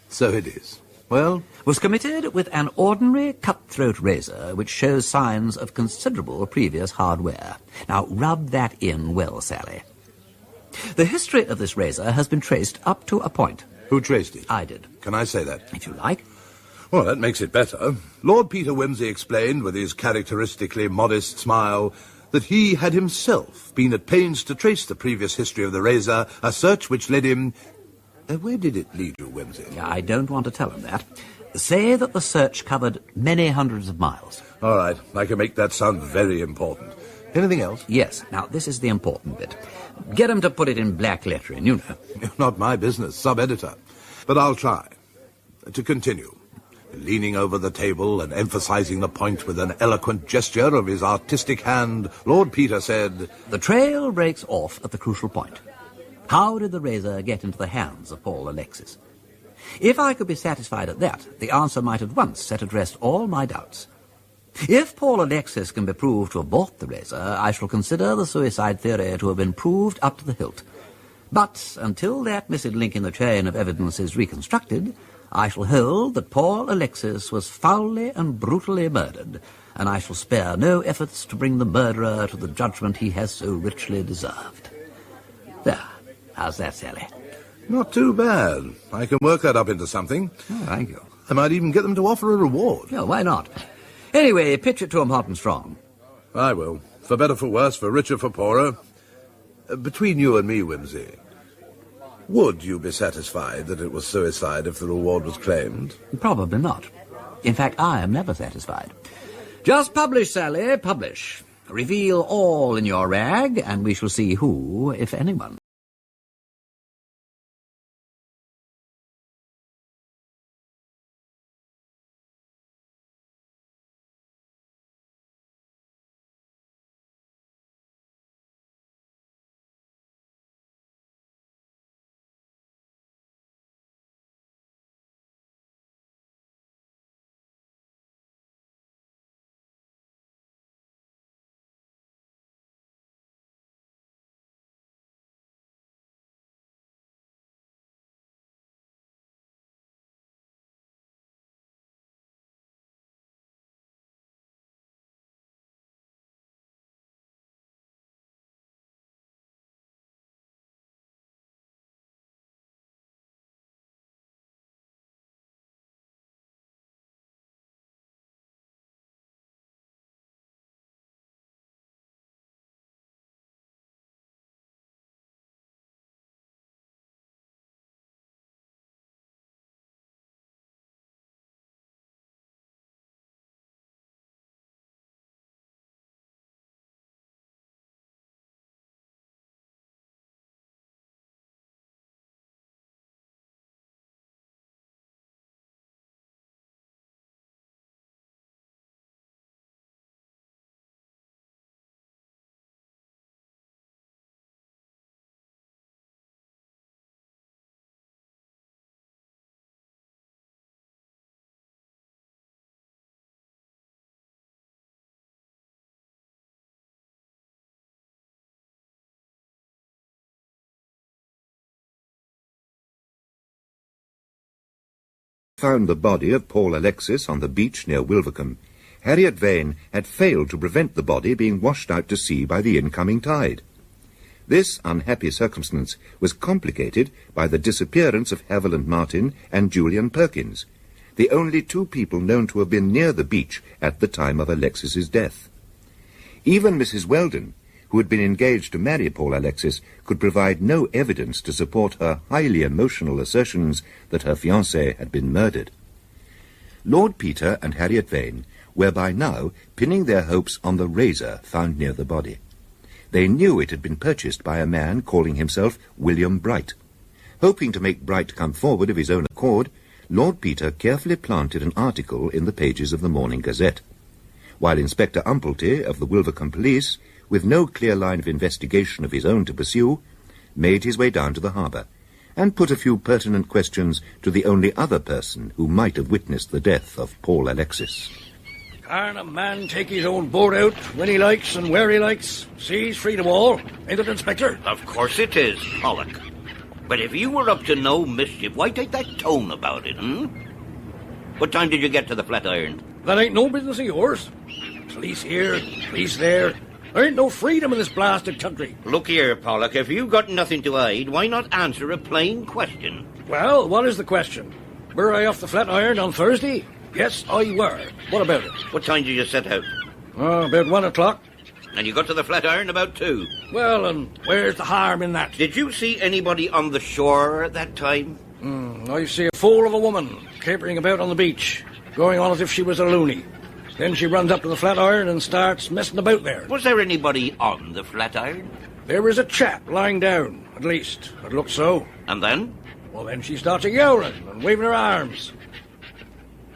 So it is. Well... Was committed with an ordinary cutthroat razor which shows signs of considerable previous hard wear. Now, rub that in well, Sally. The history of this razor has been traced up to a point. Who traced it? I did. Can I say that? If you like. Well, that makes it better. Lord Peter Wimsey explained, with his characteristically modest smile, that he had himself been at pains to trace the previous history of the razor, a search which led him... where did it lead you, Wimsey? I don't want to tell him that. Say that the search covered many hundreds of miles. All right, I can make that sound very important. Anything else? Yes. Now, this is the important bit. Get him to put it in black lettering, you know. Not my business, sub-editor. But I'll try. To continue. Leaning over the table and emphasizing the point with an eloquent gesture of his artistic hand, Lord Peter said... The trail breaks off at the crucial point. How did the razor get into the hands of Paul Alexis? If I could be satisfied at that, the answer might at once set at rest all my doubts. If Paul Alexis can be proved to have bought the razor, I shall consider the suicide theory to have been proved up to the hilt. But until that missing link in the chain of evidence is reconstructed, I shall hold that Paul Alexis was foully and brutally murdered, and I shall spare no efforts to bring the murderer to the judgment he has so richly deserved. There. How's that, Sally? Not too bad. I can work that up into something. Oh, thank you. I might even get them to offer a reward. No, why not? Anyway, pitch it to 'em hot and strong. I will. For better, for worse, for richer, for poorer. Between you and me, Wimsey, would you be satisfied that it was suicide if the reward was claimed? Probably not. In fact, I am never satisfied. Just publish, Sally, publish. Reveal all in your rag, and we shall see who, if anyone, found the body of Paul Alexis on the beach near Wilvercombe, Harriet Vane had failed to prevent the body being washed out to sea by the incoming tide. This unhappy circumstance was complicated by the disappearance of Haviland Martin and Julian Perkins, the only two people known to have been near the beach at the time of Alexis's death. Even Mrs. Weldon, who had been engaged to marry Paul Alexis, could provide no evidence to support her highly emotional assertions that her fiancé had been murdered. Lord Peter and Harriet Vane were by now pinning their hopes on the razor found near the body. They knew it had been purchased by a man calling himself William Bright. Hoping to make Bright come forward of his own accord, Lord Peter carefully planted an article in the pages of the Morning Gazette, while Inspector Umplety of the Wilvercombe Police, with no clear line of investigation of his own to pursue, made his way down to the harbour, and put a few pertinent questions to the only other person who might have witnessed the death of Paul Alexis. Can't a man take his own boat out when he likes and where he likes? Sea's freedom all, ain't it, Inspector? Of course it is, Pollock. But if you were up to no mischief, why take that tone about it, What time did you get to the Flatiron? That ain't no business of yours. Police here, police there. There ain't no freedom in this blasted country. Look here, Pollock, if you've got nothing to hide, why not answer a plain question? Well, what is the question? Were I off the Flatiron on Thursday? Yes, I were. What about it? What time did you set out? About 1 o'clock. And you got to the Flatiron about 2. Well, and where's the harm in that? Did you see anybody on the shore at that time? I see a fool of a woman capering about on the beach, going on as if she was a loony. Then she runs up to the Flatiron and starts messing about there. Was there anybody on the Flatiron? There was a chap lying down, at least. It looked so. And then? Well, then she starts a-yowling and waving her arms.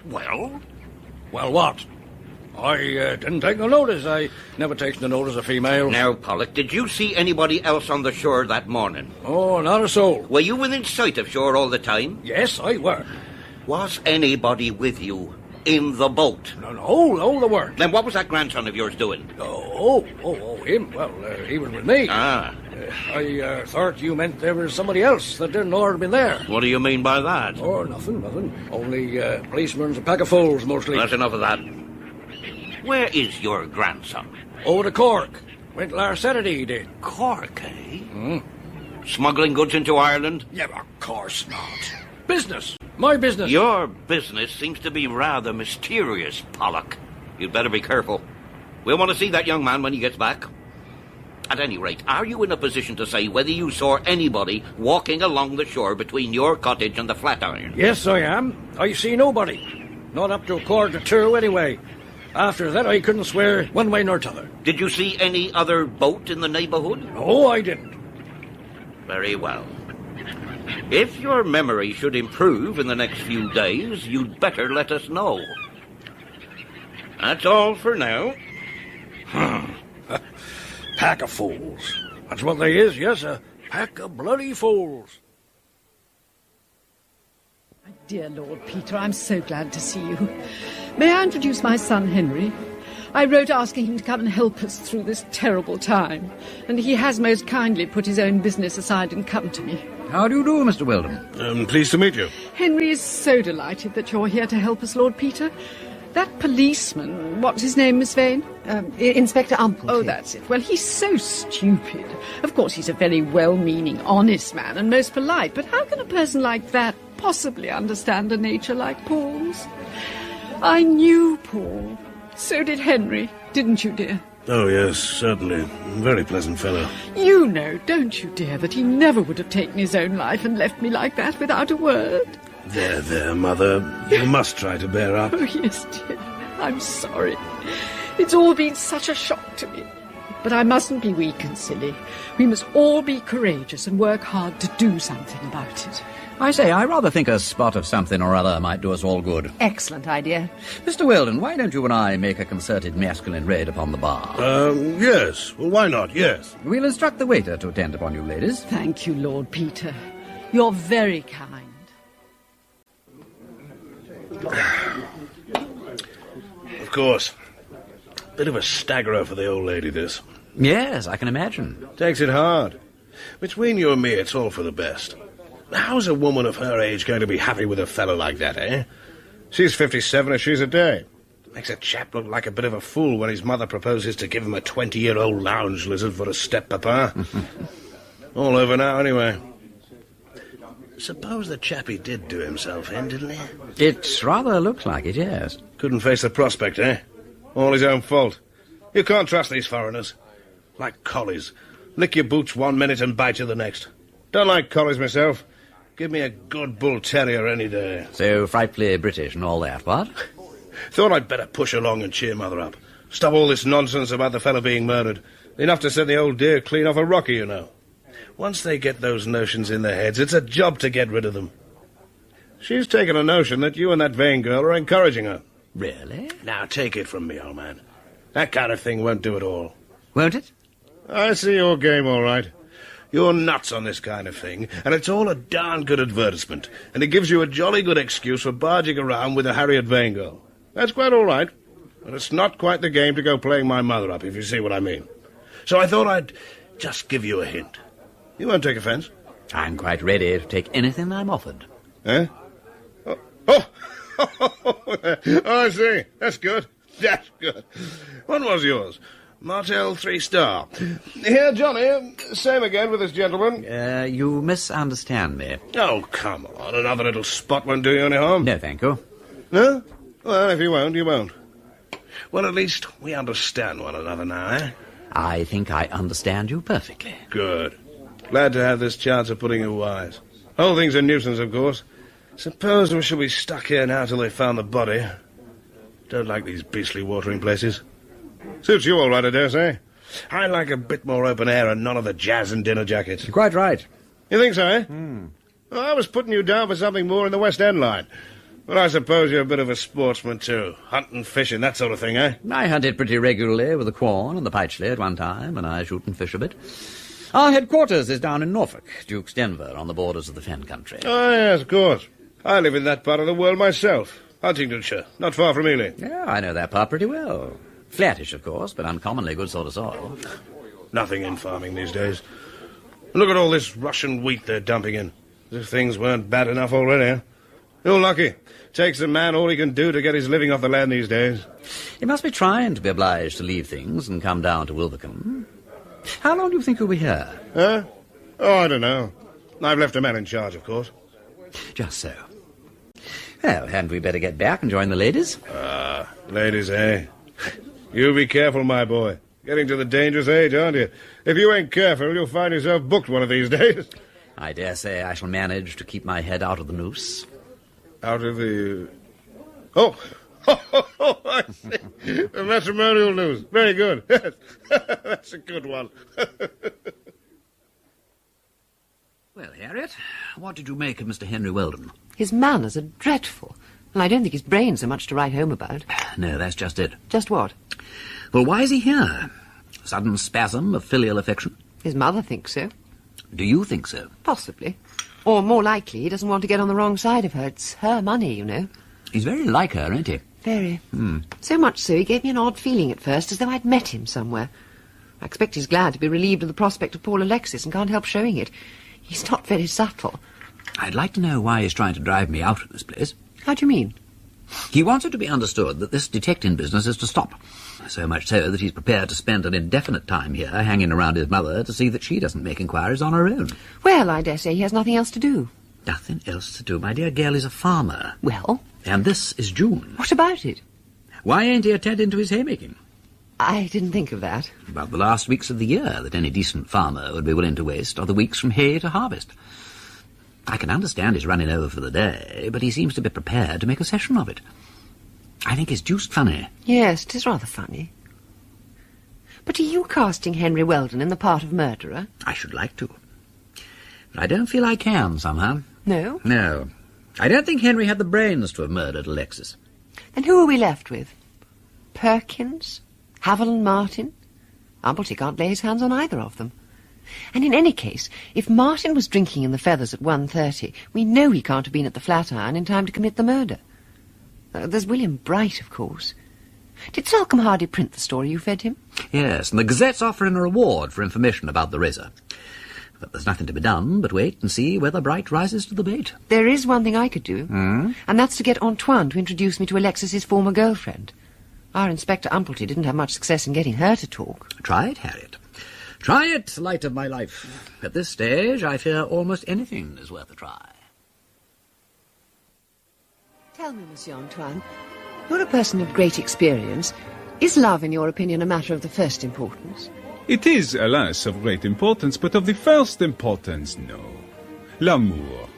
Well? Well, what? I didn't take no notice. I never takes no notice of females. Now, Pollock, did you see anybody else on the shore that morning? Oh, not a soul. Were you within sight of shore all the time? Yes, I were. Was anybody with you in the boat? No, there weren't. Then what was that grandson of yours doing? Him? Well, he was with me. Ah. I thought you meant there was somebody else that didn't know I'd been there. What do you mean by that? Oh, nothing. Only policemen's a pack of fools, mostly. That's enough of that. Where is your grandson? Over to Cork. Went last Saturday, he did. Cork, eh? Smuggling goods into Ireland? Yeah, of course not. Business. My business. Your business seems to be rather mysterious, Pollock. You'd better be careful. We'll want to see that young man when he gets back. At any rate, are you in a position to say whether you saw anybody walking along the shore between your cottage and the Flatiron? Yes, I am. I see nobody. Not up to 1:45, anyway. After that, I couldn't swear one way nor t'other. Did you see any other boat in the neighbourhood? No, I didn't. Very well. If your memory should improve in the next few days, you'd better let us know. That's all for now. Pack of fools. That's what they is, yes, a pack of bloody fools. Dear Lord Peter, I'm so glad to see you. May I introduce my son, Henry? I wrote asking him to come and help us through this terrible time, and he has most kindly put his own business aside and come to me. How do you do, Mr. Weldon? Pleased to meet you. Henry is so delighted that you're here to help us, Lord Peter. That policeman, what's his name, Miss Vane? Inspector Umplety. Oh, that's it. Well, he's so stupid. Of course, he's a very well-meaning, honest man and most polite, but how can a person like that possibly understand a nature like Paul's? I knew Paul. So did Henry, didn't you, dear? Oh, yes, certainly. Very pleasant fellow. You know, don't you, dear, that he never would have taken his own life and left me like that without a word? There, Mother. You must try to bear up. Oh, yes, dear. I'm sorry. It's all been such a shock to me. But I mustn't be weak and silly. We must all be courageous and work hard to do something about it. I say, I rather think a spot of something or other might do us all good. Excellent idea. Mr. Weldon, why don't you and I make a concerted masculine raid upon the bar? Yes. Well, why not? Yes. We'll instruct the waiter to attend upon you, ladies. Thank you, Lord Peter. You're very kind. Of course. Bit of a staggerer for the old lady, this. Yes, I can imagine. Takes it hard. Between you and me, it's all for the best. How's a woman of her age going to be happy with a fellow like that, eh? She's 57 and she's a day. Makes a chap look like a bit of a fool when his mother proposes to give him a 20-year-old lounge lizard for a step-papa. All over now, anyway. Suppose the chappie did do himself in, didn't he? It rather looks like it, yes. Couldn't face the prospect, eh? All his own fault. You can't trust these foreigners. Like collies. Lick your boots one minute and bite you the next. Don't like collies myself. Give me a good bull terrier any day. So frightfully British and all that, what? Thought I'd better push along and cheer Mother up. Stop all this nonsense about the fellow being murdered. Enough to send the old dear clean off a rocky, you know. Once they get those notions in their heads, it's a job to get rid of them. She's taken a notion that you and that Vane girl are encouraging her. Really? Now, take it from me, old man. That kind of thing won't do at all. Won't it? I see your game, all right. You're nuts on this kind of thing, and it's all a darn good advertisement, and it gives you a jolly good excuse for barging around with a Harriet Vane girl. That's quite all right, but it's not quite the game to go playing my mother up, if you see what I mean. So I thought I'd just give you a hint. You won't take offence? I'm quite ready to take anything I'm offered. Eh? Oh, I see. That's good. That's good. What was yours? Martel 3-star. Here, Johnny. Same again with this gentleman. You misunderstand me. Oh, come on. Another little spot won't do you any harm. No, thank you. No? Well, if you won't, you won't. Well, at least we understand one another now, eh? I think I understand you perfectly. Good. Glad to have this chance of putting you wise. Whole thing's a nuisance, of course. Suppose we shall be stuck here now till they found the body. Don't like these beastly watering places. Suits you all right, I dare say. I like a bit more open air and none of the jazz and dinner jackets. You're quite right. You think so, eh? Well, I was putting you down for something more in the West End line. But I suppose you're a bit of a sportsman, too. Hunting, fishing, that sort of thing, eh? I hunted pretty regularly with the Quorn and the Pytchley at one time, and I shoot and fish a bit. Our headquarters is down in Norfolk, Duke's Denver, on the borders of the Fen country. Oh, yes, of course. I live in that part of the world myself. Huntingdonshire, not far from Ely. Yeah, I know that part pretty well. Flattish, of course, but uncommonly good sort of soil. Nothing in farming these days. Look at all this Russian wheat they're dumping in. As if things weren't bad enough already. You're lucky. Takes a man all he can do to get his living off the land these days. He must be trying to be obliged to leave things and come down to Wilvercombe. How long do you think you'll be here? Huh? Oh, I don't know. I've left a man in charge, of course. Just so. Well, hadn't we better get back and join the ladies? Ladies, eh? You be careful, my boy. Getting to the dangerous age, aren't you? If you ain't careful, you'll find yourself booked one of these days. I dare say I shall manage to keep my head out of the noose. Out of the... Oh! I see. The matrimonial news. Very good. That's a good one. Well, Harriet, what did you make of Mr. Henry Weldon? His manners are dreadful, and I don't think his brains are much to write home about. No, that's just it. Just what? Well, why is he here? Sudden spasm of filial affection? His mother thinks so. Do you think so? Possibly. Or more likely, he doesn't want to get on the wrong side of her. It's her money, you know. He's very like her, isn't he? Very. So much so, he gave me an odd feeling at first, as though I'd met him somewhere. I expect he's glad to be relieved of the prospect of Paul Alexis and can't help showing it. He's not very subtle. I'd like to know why he's trying to drive me out of this place. How do you mean? He wants it to be understood that this detecting business is to stop. So much so that he's prepared to spend an indefinite time here hanging around his mother to see that she doesn't make inquiries on her own. Well, I dare say he has nothing else to do. Nothing else to do. My dear girl, he's a farmer. Well? And this is June. What about it? Why ain't he attending to his haymaking? I didn't think of that. About the last weeks of the year that any decent farmer would be willing to waste are the weeks from hay to harvest. I can understand his running over for the day, but he seems to be prepared to make a session of it. I think it's deuced funny. Yes, it is rather funny. But are you casting Henry Weldon in the part of murderer? I should like to. But I don't feel I can, somehow. No? No. I don't think Henry had the brains to have murdered Alexis. Then who are we left with? Perkins? Havel and Martin? Umblety can't lay his hands on either of them. And in any case, if Martin was drinking in the Feathers at 1:30, we know he can't have been at the Flatiron in time to commit the murder. There's William Bright, of course. Did Salcombe Hardy print the story you fed him? Yes, and the Gazette's offering a reward for information about the razor. But there's nothing to be done but wait and see whether Bright rises to the bait. There is one thing I could do, Hmm? and that's to get Antoine to introduce me to Alexis's former girlfriend. Our Inspector Umplety didn't have much success in getting her to talk. Try it, Harriet. Try it, light of my life. At this stage, I fear almost anything is worth a try. Tell me, Monsieur Antoine, you're a person of great experience. Is love, in your opinion, a matter of the first importance? It is, alas, of great importance, but of the first importance, no. L'amour.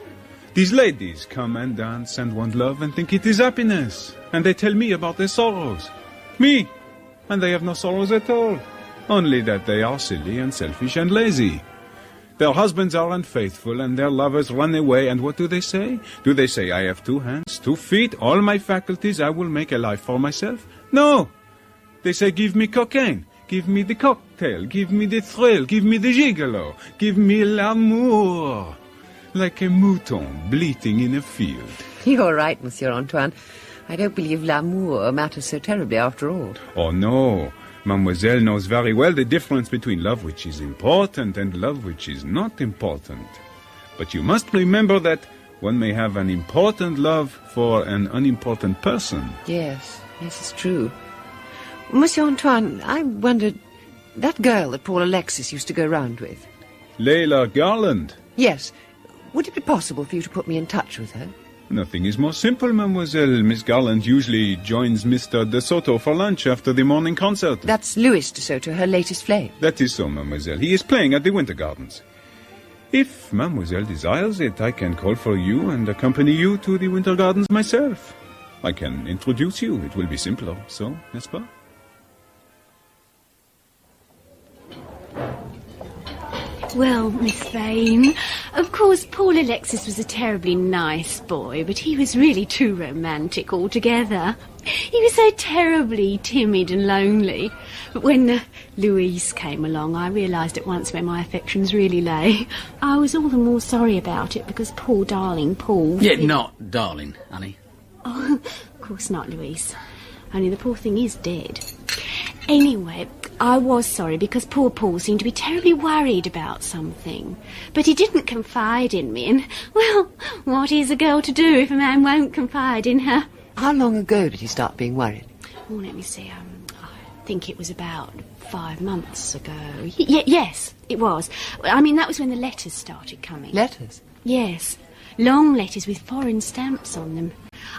These ladies come and dance and want love and think it is happiness, and they tell me about their sorrows. Me! And they have no sorrows at all, only that they are silly and selfish and lazy. Their husbands are unfaithful, and their lovers run away, and what do they say? Do they say, I have 2 hands, 2 feet, all my faculties, I will make a life for myself? No! They say, give me cocaine, give me the cocktail, give me the thrill, give me the gigolo, give me l'amour. Like a mouton bleating in a field. You're right, Monsieur Antoine. I don't believe l'amour matters so terribly after all. Oh, no. Mademoiselle knows very well the difference between love which is important and love which is not important. But you must remember that one may have an important love for an unimportant person. Yes, it's true. Monsieur Antoine, I wondered, that girl that Paul Alexis used to go round with. Layla Garland. Yes. Would it be possible for you to put me in touch with her? Nothing is more simple, mademoiselle. Miss Garland usually joins Mr. De Soto for lunch after the morning concert. That's Louis De Soto, her latest flame. That is so, mademoiselle. He is playing at the Winter Gardens. If mademoiselle desires it, I can call for you and accompany you to the Winter Gardens myself. I can introduce you. It will be simpler, so, n'est-ce pas? Well, Miss Vane, of course Paul Alexis was a terribly nice boy, but he was really too romantic altogether. He was so terribly timid and lonely. But when Louise came along, I realised at once where my affections really lay. I was all the more sorry about it because poor darling Paul... Yeah, not darling, honey. Oh, of course not, Louise. Only the poor thing is dead. Anyway, I was sorry because poor Paul seemed to be terribly worried about something. But he didn't confide in me, and, well, what is a girl to do if a man won't confide in her? How long ago did he start being worried? Oh, let me see, I think it was about 5 months ago. Yes, it was. I mean, that was when the letters started coming. Letters? Yes, long letters with foreign stamps on them.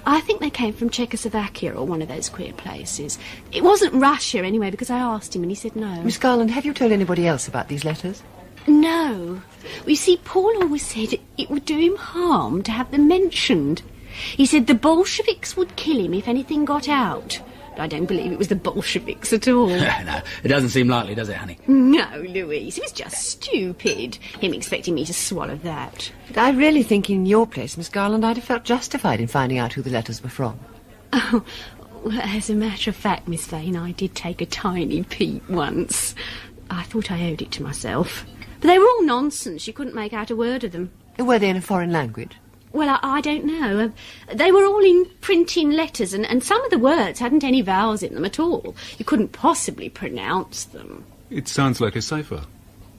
I think they came from Czechoslovakia or one of those queer places. It wasn't Russia, anyway, because I asked him and he said no. Miss Garland, have you told anybody else about these letters? No. Well, you see, Paul always said it would do him harm to have them mentioned. He said the Bolsheviks would kill him if anything got out. But I don't believe it was the Bolsheviks at all. No, it doesn't seem likely, does it, honey? No, Louise, it was just stupid, him expecting me to swallow that. But I really think in your place, Miss Garland, I'd have felt justified in finding out who the letters were from. Oh, well, as a matter of fact, Miss Vane, I did take a tiny peep once. I thought I owed it to myself. But they were all nonsense. You couldn't make out a word of them. Were they in a foreign language? Well, I don't know. They were all in printing letters, and some of the words hadn't any vowels in them at all. You couldn't possibly pronounce them. It sounds like a cipher.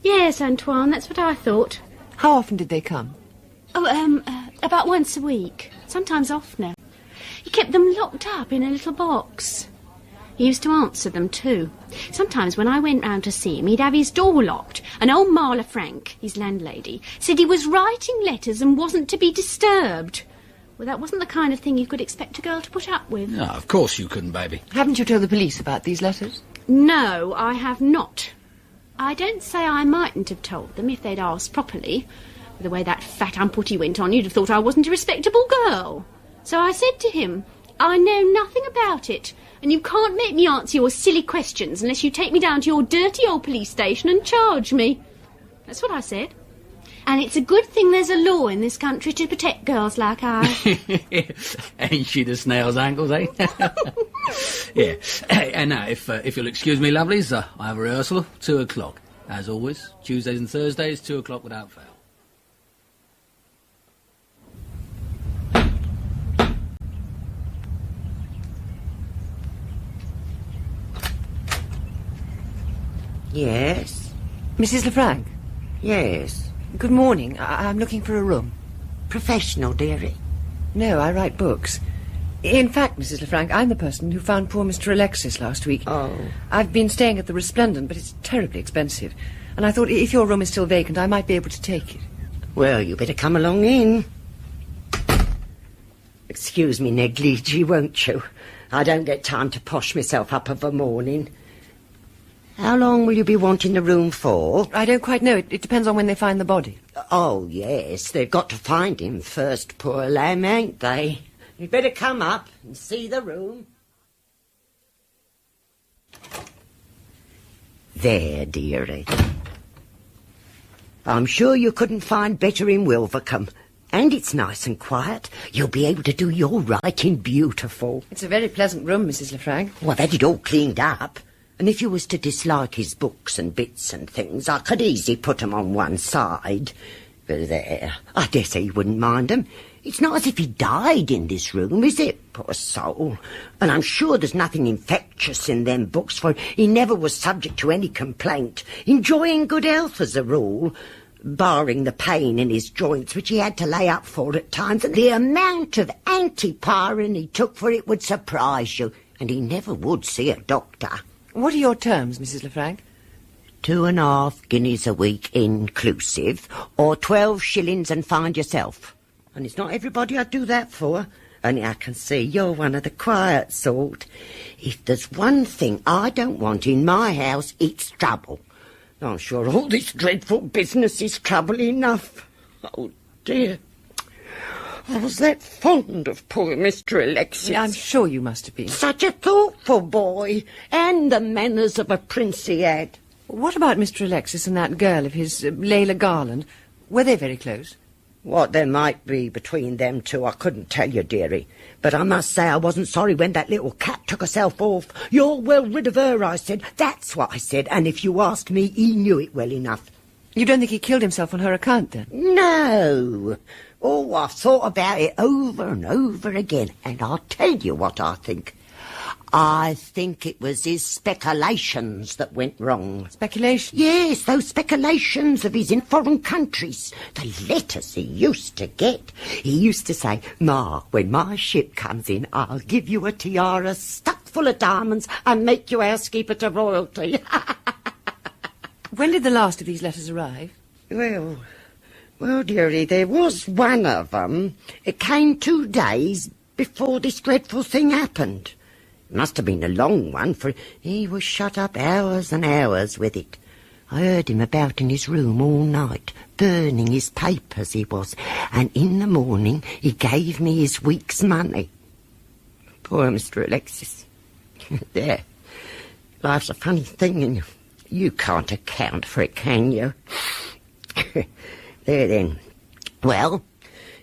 Yes, Antoine, that's what I thought. How often did they come? Oh, about once a week, sometimes oftener. He kept them locked up in a little box. He used to answer them, too. Sometimes when I went round to see him, he'd have his door locked, and old Marla Frank, his landlady, said he was writing letters and wasn't to be disturbed. Well, that wasn't the kind of thing you could expect a girl to put up with. No, of course you couldn't, baby. Haven't you told the police about these letters? No, I have not. I don't say I mightn't have told them if they'd asked properly. With the way that fat Umplety went on, you'd have thought I wasn't a respectable girl. So I said to him, I know nothing about it, and you can't make me answer your silly questions unless you take me down to your dirty old police station and charge me. That's what I said. And it's a good thing there's a law in this country to protect girls like I. Ain't she the snail's ankles, eh? Yeah. Hey, and now, if you'll excuse me, lovelies, I have a rehearsal, 2 o'clock. As always, Tuesdays and Thursdays, 2 o'clock without fail. Yes? Mrs. Lefranc? Yes. Good morning. I'm looking for a room. Professional, dearie? No, I write books. In fact, Mrs. Lefranc, I'm the person who found poor Mr. Alexis last week. Oh. I've been staying at the Resplendent, but it's terribly expensive. And I thought if your room is still vacant, I might be able to take it. Well, you better come along in. Excuse me, negligee, won't you? I don't get time to posh myself up of a morning. How long will you be wanting the room for? I don't quite know. It depends on when they find the body. Oh, yes, they've got to find him first, poor lamb, ain't they? You'd better come up and see the room. There, dearie. I'm sure you couldn't find better in Wilvercombe. And it's nice and quiet. You'll be able to do your writing beautiful. It's a very pleasant room, Mrs. Lefranc. Well, I've had it all cleaned up. And if you was to dislike his books and bits and things, I could easily put 'em on one side. But there, I dare say you wouldn't mind 'em. It's not as if he died in this room, is it, poor soul? And I'm sure there's nothing infectious in them books, for he never was subject to any complaint, enjoying good health as a rule, barring the pain in his joints, which he had to lay up for at times, and the amount of antipyrin he took for it would surprise you, and he never would see a doctor. What are your terms, Mrs. Lefranc? 2.5 guineas a week inclusive, or 12 shillings and find yourself. And it's not everybody I'd do that for. Only I can see you're one of the quiet sort. If there's one thing I don't want in my house, it's trouble. I'm sure all this dreadful business is trouble enough. Oh, dear. I was that fond of poor Mr. Alexis. I'm sure you must have been. Such a thoughtful boy, and the manners of a prince he had. What about Mr. Alexis and that girl of his, Layla Garland? Were they very close? What there might be between them two, I couldn't tell you, dearie. But I must say I wasn't sorry when that little cat took herself off. You're well rid of her, I said. That's what I said, and if you ask me, he knew it well enough. You don't think he killed himself on her account, then? No. Oh, I've thought about it over and over again, and I'll tell you what I think. I think it was his speculations that went wrong. Speculations? Yes, those speculations of his in foreign countries. The letters he used to get. He used to say, Ma, when my ship comes in, I'll give you a tiara stuck full of diamonds and make you housekeeper to royalty. When did the last of these letters arrive? Well, dearie, there was one of them. It came 2 days before this dreadful thing happened. It must have been a long one, for he was shut up hours and hours with it. I heard him about in his room all night, burning his papers he was, and in the morning he gave me his week's money. Poor Mr. Alexis. There. Life's a funny thing, and you can't account for it, can you? There then. Well,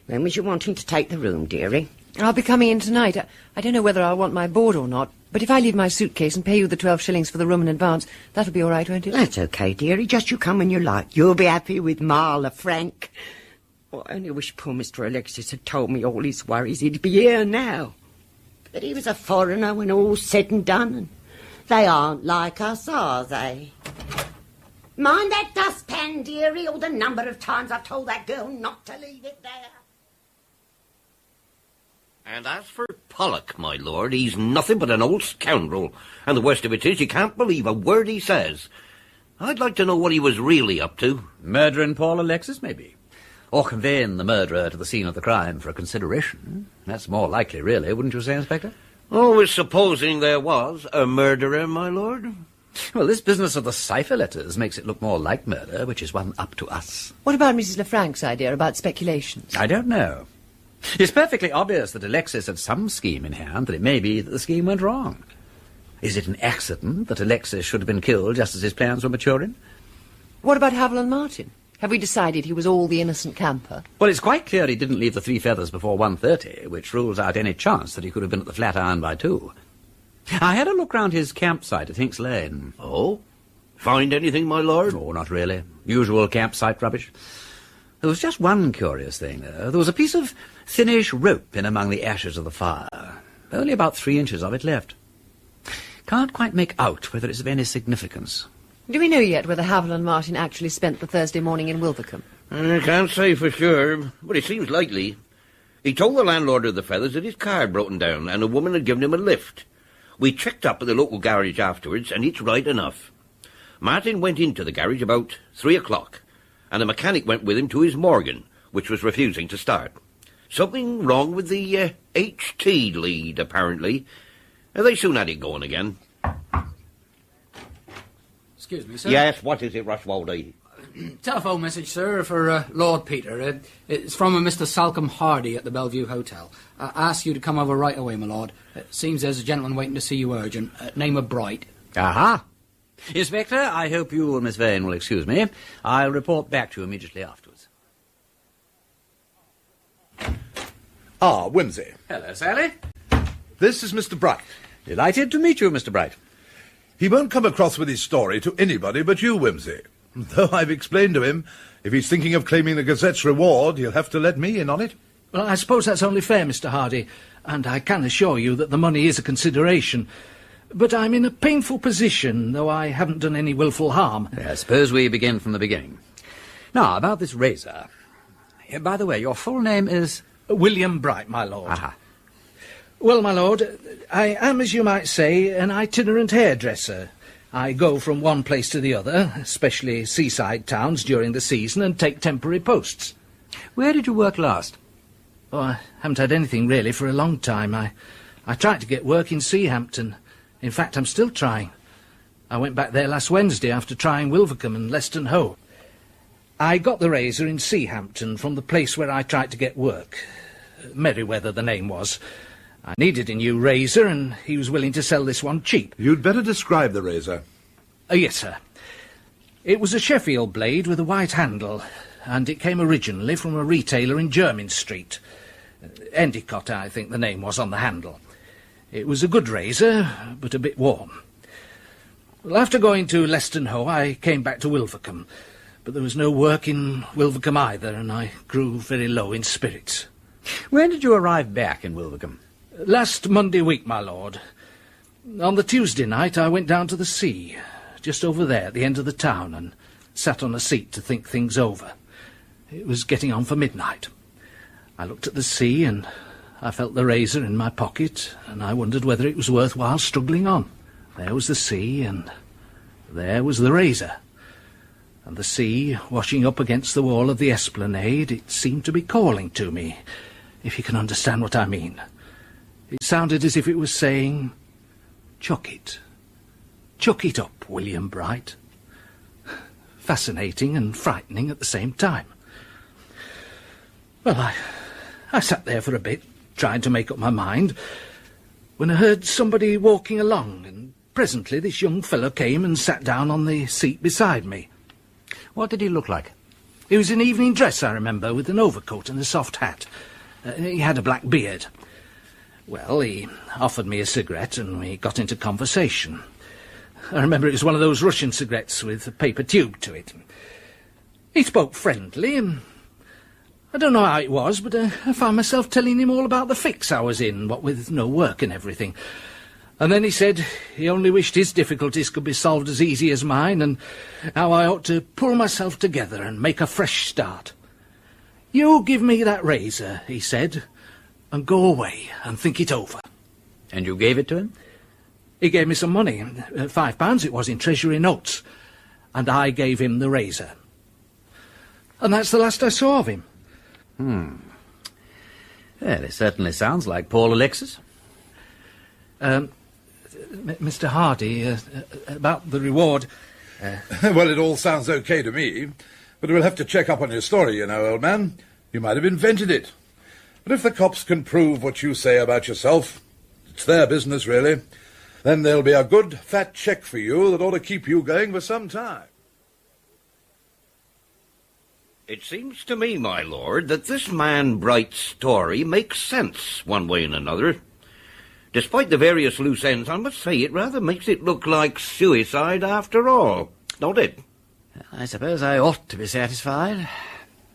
when was you wanting to take the room, dearie? I'll be coming in tonight. I don't know whether I'll want my board or not, but if I leave my suitcase and pay you the 12 shillings for the room in advance, that'll be all right, won't it? That's okay, dearie. Just you come when you like. You'll be happy with Marla, Frank. Well, I only wish poor Mr. Alexis had told me all his worries. He'd be here now. But he was a foreigner when all's said and done, and they aren't like us, are they? Mind that dustpan, dearie, or the number of times I've told that girl not to leave it there. And as for Pollock, my lord, he's nothing but an old scoundrel. And the worst of it is, you can't believe a word he says. I'd like to know what he was really up to. Murdering Paul Alexis, maybe. Or conveying the murderer to the scene of the crime for a consideration. That's more likely, really, wouldn't you say, Inspector? Always supposing there was a murderer, my lord. Well, this business of the cipher letters makes it look more like murder, which is one up to us. What about Mrs. Lefranc's idea about speculations? I don't know. It's perfectly obvious that Alexis had some scheme in hand, that it may be that the scheme went wrong. Is it an accident that Alexis should have been killed just as his plans were maturing? What about Haviland Martin? Have we decided he was all the innocent camper? Well, it's quite clear he didn't leave the Three Feathers before 1:30, which rules out any chance that he could have been at the Flatiron by 2. I had a look round his campsite at Hinks Lane. Oh? Find anything, my lord? Oh, not really. Usual campsite rubbish. There was just one curious thing, though. There was a piece of thinnish rope in among the ashes of the fire. Only about 3 inches of it left. Can't quite make out whether it's of any significance. Do we know yet whether Haviland Martin actually spent the Thursday morning in Wilvercombe? I can't say for sure, but it seems likely. He told the landlord of the Feathers that his car had broken down and a woman had given him a lift. We checked up at the local garage afterwards, and it's right enough. Martin went into the garage about 3 o'clock, and the mechanic went with him to his Morgan, which was refusing to start. Something wrong with the HT lead, apparently. They soon had it going again. Excuse me, sir. Yes, what is it, Rushwaldy? Telephone message, sir, for Lord Peter. It's from a Mr. Salcombe Hardy at the Bellevue Hotel. I ask you to come over right away, my lord. Seems there's a gentleman waiting to see you urgent. Name of Bright. Aha! Inspector, I hope you and Miss Vane will excuse me. I'll report back to you immediately afterwards. Ah, Wimsey. Hello, Sally. This is Mr. Bright. Delighted to meet you, Mr. Bright. He won't come across with his story to anybody but you, Wimsey. Though I've explained to him, if he's thinking of claiming the Gazette's reward, he'll have to let me in on it. Well, I suppose that's only fair, Mr. Hardy, and I can assure you that the money is a consideration. But I'm in a painful position, though I haven't done any willful harm. I suppose we begin from the beginning. Now, about this razor. By the way, your full name is... William Bright, my lord. Aha. Well, my lord, I am, as you might say, an itinerant hairdresser. I go from one place to the other, especially seaside towns during the season, and take temporary posts. Where did you work last? Oh, I haven't had anything really for a long time. I tried to get work in Seahampton. In fact, I'm still trying. I went back there last Wednesday after trying Wilvercombe and Leston Hoe. I got the razor in Seahampton from the place where I tried to get work. Merriweather, the name was. I needed a new razor, and he was willing to sell this one cheap. You'd better describe the razor. Yes, sir. It was a Sheffield blade with a white handle, and it came originally from a retailer in Jermyn Street. Endicott, I think the name was on the handle. It was a good razor, but a bit worn. Well, after going to Leston Hoe, I came back to Wilvercombe, but there was no work in Wilvercombe either, and I grew very low in spirits. When did you arrive back in Wilvercombe? Last Monday week, my lord. On the Tuesday night, I went down to the sea, just over there at the end of the town, and sat on a seat to think things over. It was getting on for midnight. I looked at the sea, and I felt the razor in my pocket, and I wondered whether it was worthwhile struggling on. There was the sea, and there was the razor. And the sea, washing up against the wall of the esplanade, it seemed to be calling to me, if you can understand what I mean. It sounded as if it was saying, "Chuck it. Chuck it up, William Bright." Fascinating and frightening at the same time. Well, I sat there for a bit, trying to make up my mind, when I heard somebody walking along, and presently this young fellow came and sat down on the seat beside me. What did he look like? He was in evening dress, I remember, with an overcoat and a soft hat. He had a black beard. Well, he offered me a cigarette, and we got into conversation. I remember it was one of those Russian cigarettes with a paper tube to it. He spoke friendly, and I don't know how it was, but I found myself telling him all about the fix I was in, what with no work and everything. And then he said he only wished his difficulties could be solved as easy as mine, and how I ought to pull myself together and make a fresh start. "You give me that razor," he said, "and go away and think it over." And you gave it to him? He gave me some money, £5 it was in Treasury notes, and I gave him the razor. And that's the last I saw of him. Well, it certainly sounds like Paul Alexis. Mr. Hardy, about the reward... Well, it all sounds okay to me, but we'll have to check up on your story, you know, old man. You might have invented it. But if the cops can prove what you say about yourself, it's their business, really. Then there'll be a good, fat cheque for you that ought to keep you going for some time. It seems to me, my lord, that this man Bright's story makes sense one way and another. Despite the various loose ends, I must say it rather makes it look like suicide after all, don't it? I suppose I ought to be satisfied.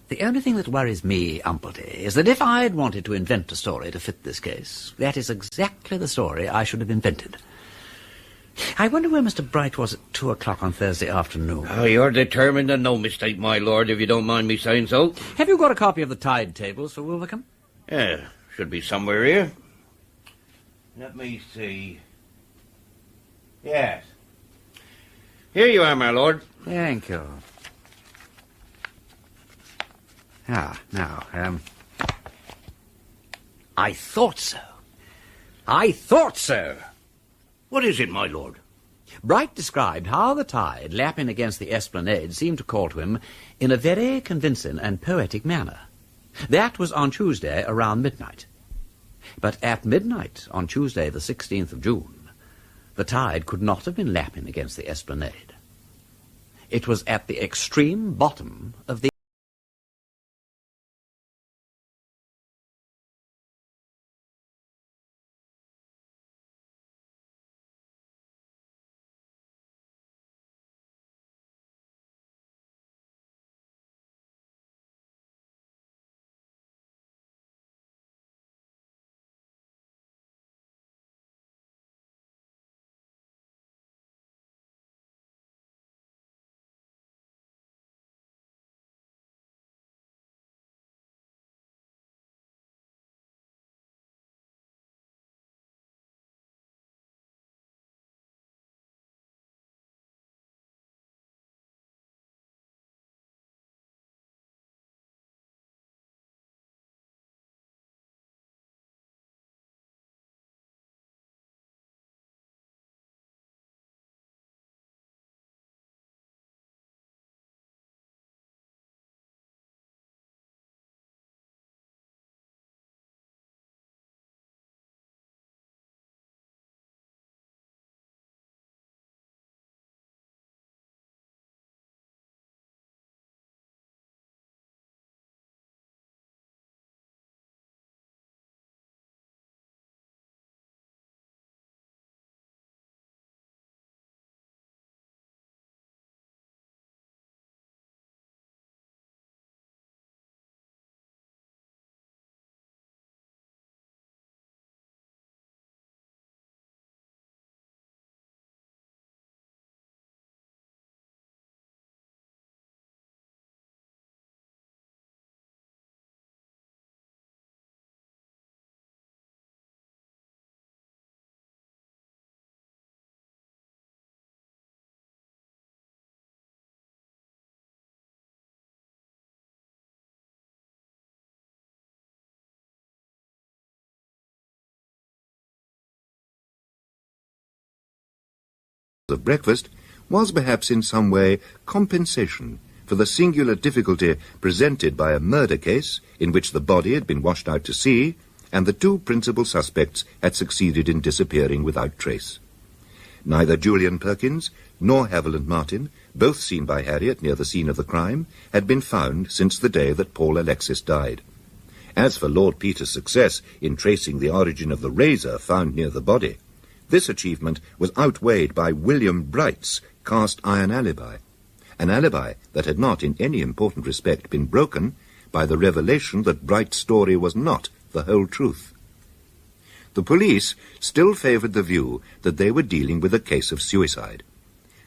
The only thing that worries me, Umplety, is that if I'd wanted to invent a story to fit this case, that is exactly the story I should have invented. I wonder where Mr. Bright was at 2 o'clock on Thursday afternoon. Oh, you're determined and no mistake, my lord, if you don't mind me saying so. Have you got a copy of the tide tables for Wolvercombe? Yeah, should be somewhere here. Let me see. Yes. Here you are, my lord. Thank you. Now, I thought so. I thought so. What is it, my lord? Bright described how the tide, lapping against the esplanade, seemed to call to him in a very convincing and poetic manner. That was on Tuesday around midnight. But at midnight on Tuesday the 16th of June, the tide could not have been lapping against the esplanade. It was at the extreme bottom of the of breakfast was perhaps in some way compensation for the singular difficulty presented by a murder case in which the body had been washed out to sea and the two principal suspects had succeeded in disappearing without trace. Neither Julian Perkins nor Haviland Martin, both seen by Harriet near the scene of the crime, had been found since the day that Paul Alexis died. As for Lord Peter's success in tracing the origin of the razor found near the body, this achievement was outweighed by William Bright's cast-iron alibi, an alibi that had not in any important respect been broken by the revelation that Bright's story was not the whole truth. The police still favoured the view that they were dealing with a case of suicide,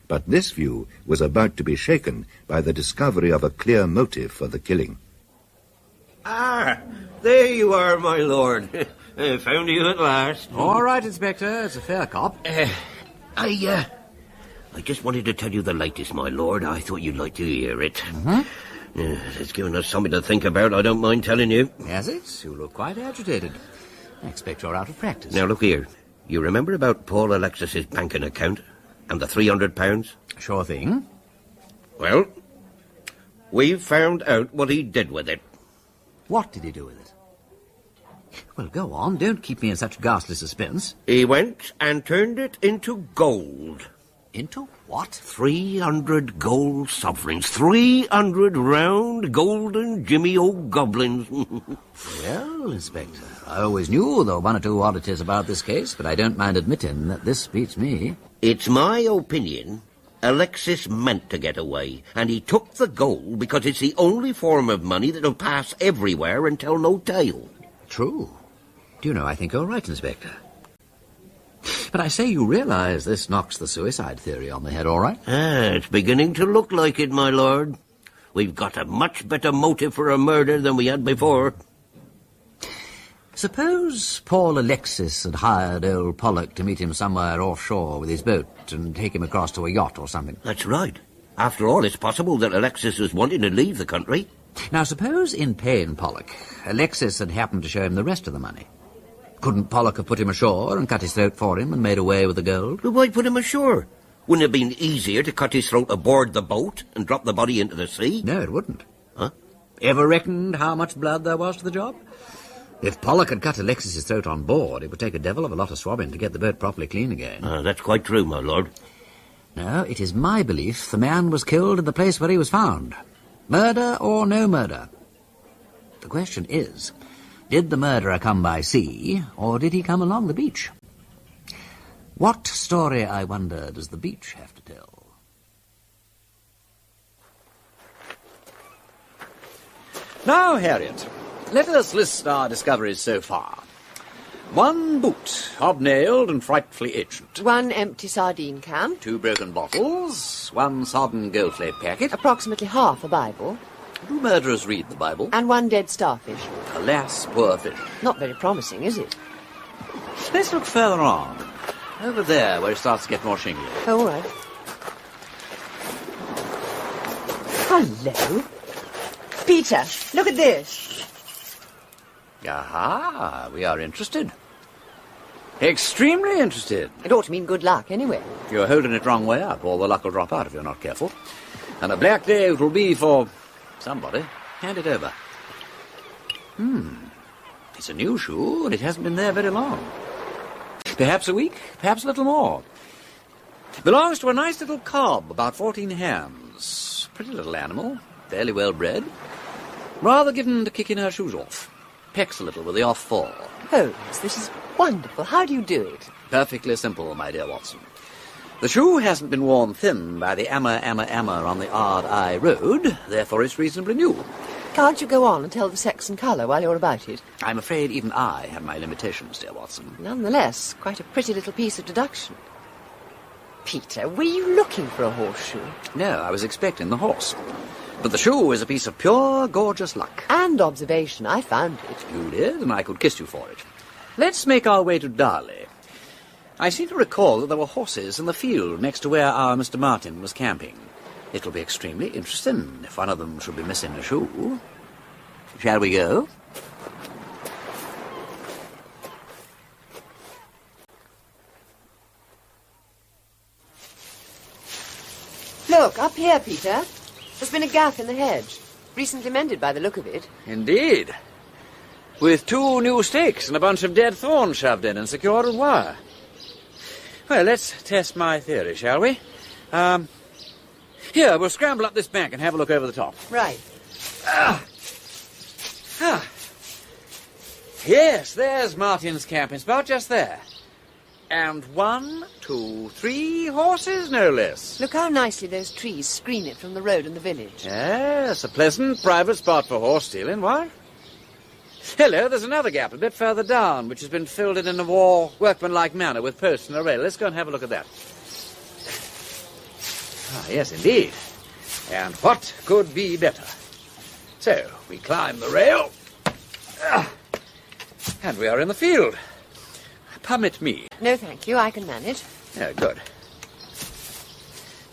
but this view was about to be shaken by the discovery of a clear motive for the killing. Ah, there you are, my lord. Found you at last. All right, Inspector. It's a fair cop. I just wanted to tell you the latest, my lord. I thought you'd like to hear it. It's given us something to think about, I don't mind telling you. Has it? You look quite agitated. I expect you're out of practice. Now, look here. You remember about Paul Alexis's banking account and the £300? Sure thing. Well, we've found out what he did with it. What did he do with it? Well, go on. Don't keep me in such ghastly suspense. He went and turned it into gold. Into what? 300 gold sovereigns. 300 round, golden, Jimmy-O goblins. Well, Inspector, I always knew there were one or two oddities about this case, but I don't mind admitting that this beats me. It's my opinion Alexis meant to get away, and he took the gold because it's the only form of money that'll pass everywhere and tell no tale. True. Do you know, I think you're right, Inspector. But I say, you realise this knocks the suicide theory on the head, all right? It's beginning to look like it, my lord. We've got a much better motive for a murder than we had before. Suppose Paul Alexis had hired old Pollock to meet him somewhere offshore with his boat and take him across to a yacht or something. That's right. After all, it's possible that Alexis was wanting to leave the country. Now, suppose in paying Pollock, Alexis had happened to show him the rest of the money. Couldn't Pollock have put him ashore and cut his throat for him and made away with the gold? But why put him ashore? Wouldn't it have been easier to cut his throat aboard the boat and drop the body into the sea? No, it wouldn't. Huh? Ever reckoned how much blood there was to the job? If Pollock had cut Alexis's throat on board, it would take a devil of a lot of swabbing to get the boat properly clean again. That's quite true, my lord. No, it is my belief the man was killed in the place where he was found. Murder or no murder? The question is, did the murderer come by sea, or did he come along the beach? What story, I wonder, does the beach have to tell? Now, Harriet, let us list our discoveries so far. 1 boot, hobnailed and frightfully ancient. 1 empty sardine can. 2 broken bottles. 1 sodden goldflake packet. Approximately half a Bible. Do murderers read the Bible? And 1 dead starfish. Alas, poor fish. Not very promising, is it? Let's look further on. Over there, where it starts to get more shingly. Oh, all right. Hello. Peter, look at this. Aha, we are interested. Extremely interested. It ought to mean good luck, anyway. If you're holding it wrong way up, all the luck will drop out if you're not careful. And a black day it will be for somebody. Hand it over. It's a new shoe, and it hasn't been there very long. Perhaps a week, perhaps a little more. Belongs to a nice little cob, about 14 hands. Pretty little animal, fairly well bred. Rather given to kicking her shoes off. Pecks a little with the off-fall. Holmes, this is wonderful. How do you do it? Perfectly simple, my dear Watson. The shoe hasn't been worn thin by the ammer on the Ard-Eye Road, therefore it's reasonably new. Can't you go on and tell the sex and colour while you're about it? I'm afraid even I have my limitations, dear Watson. Nonetheless, quite a pretty little piece of deduction. Peter, were you looking for a horseshoe? No, I was expecting the horse. But the shoe is a piece of pure, gorgeous luck. And observation. I found it. You did, and I could kiss you for it. Let's make our way to Darley. I seem to recall that there were horses in the field next to where our Mr. Martin was camping. It'll be extremely interesting if one of them should be missing a shoe. Shall we go? Look, up here, Peter. There's been a gap in the hedge. Recently mended by the look of it. Indeed. With 2 new stakes and a bunch of dead thorns shoved in and secured with wire. Well, let's test my theory, shall we? Here, we'll scramble up this bank and have a look over the top. Right. Yes, there's Martin's camp. It's about just there. And 1, 2, 3 horses, no less. Look how nicely those trees screen it from the road and the village. Yes, a pleasant private spot for horse stealing, what? Hello, there's another gap a bit further down, which has been filled in a workmanlike manner with posts and a rail. Let's go and have a look at that. Ah, yes, indeed. And what could be better? So, we climb the rail. And we are in the field. Permit me. No, thank you. I can manage. Oh, good.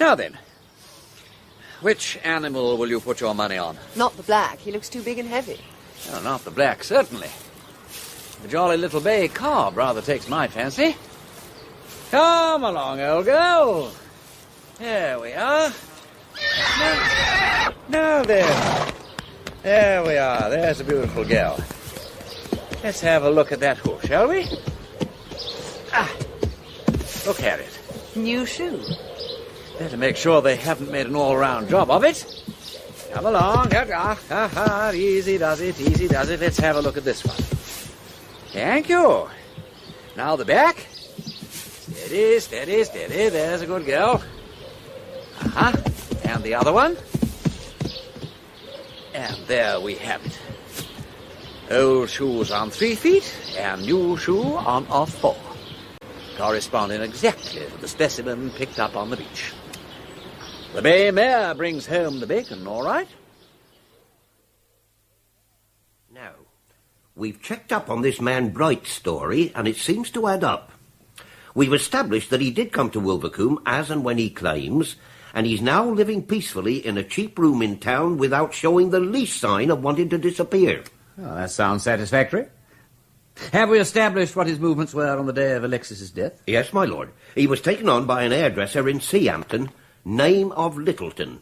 Now then, which animal will you put your money on? Not the black. He looks too big and heavy. Oh, not the black, certainly. The jolly little bay cob rather takes my fancy. Come along, old girl. There we are. Now there. There we are. There's a beautiful girl. Let's have a look at that hoof, shall we? Look, Harriet. New shoe. Better make sure they haven't made an all-round job of it. Come along. Easy does it, easy does it. Let's have a look at this one. Thank you. Now the back. Steady, steady, steady. There's a good girl. And the other one. And there we have it. Old shoes on 3 feet and new shoe on all 4. corresponding exactly to the specimen picked up on the beach. The bay mare brings home the bacon, all right? Now, we've checked up on this man Bright's story, and it seems to add up. We've established that he did come to Wilvercombe as and when he claims, and he's now living peacefully in a cheap room in town without showing the least sign of wanting to disappear. Well, that sounds satisfactory. Have we established what his movements were on the day of Alexis's death? Yes, my lord. He was taken on by an hairdresser in Seahampton, name of Littleton.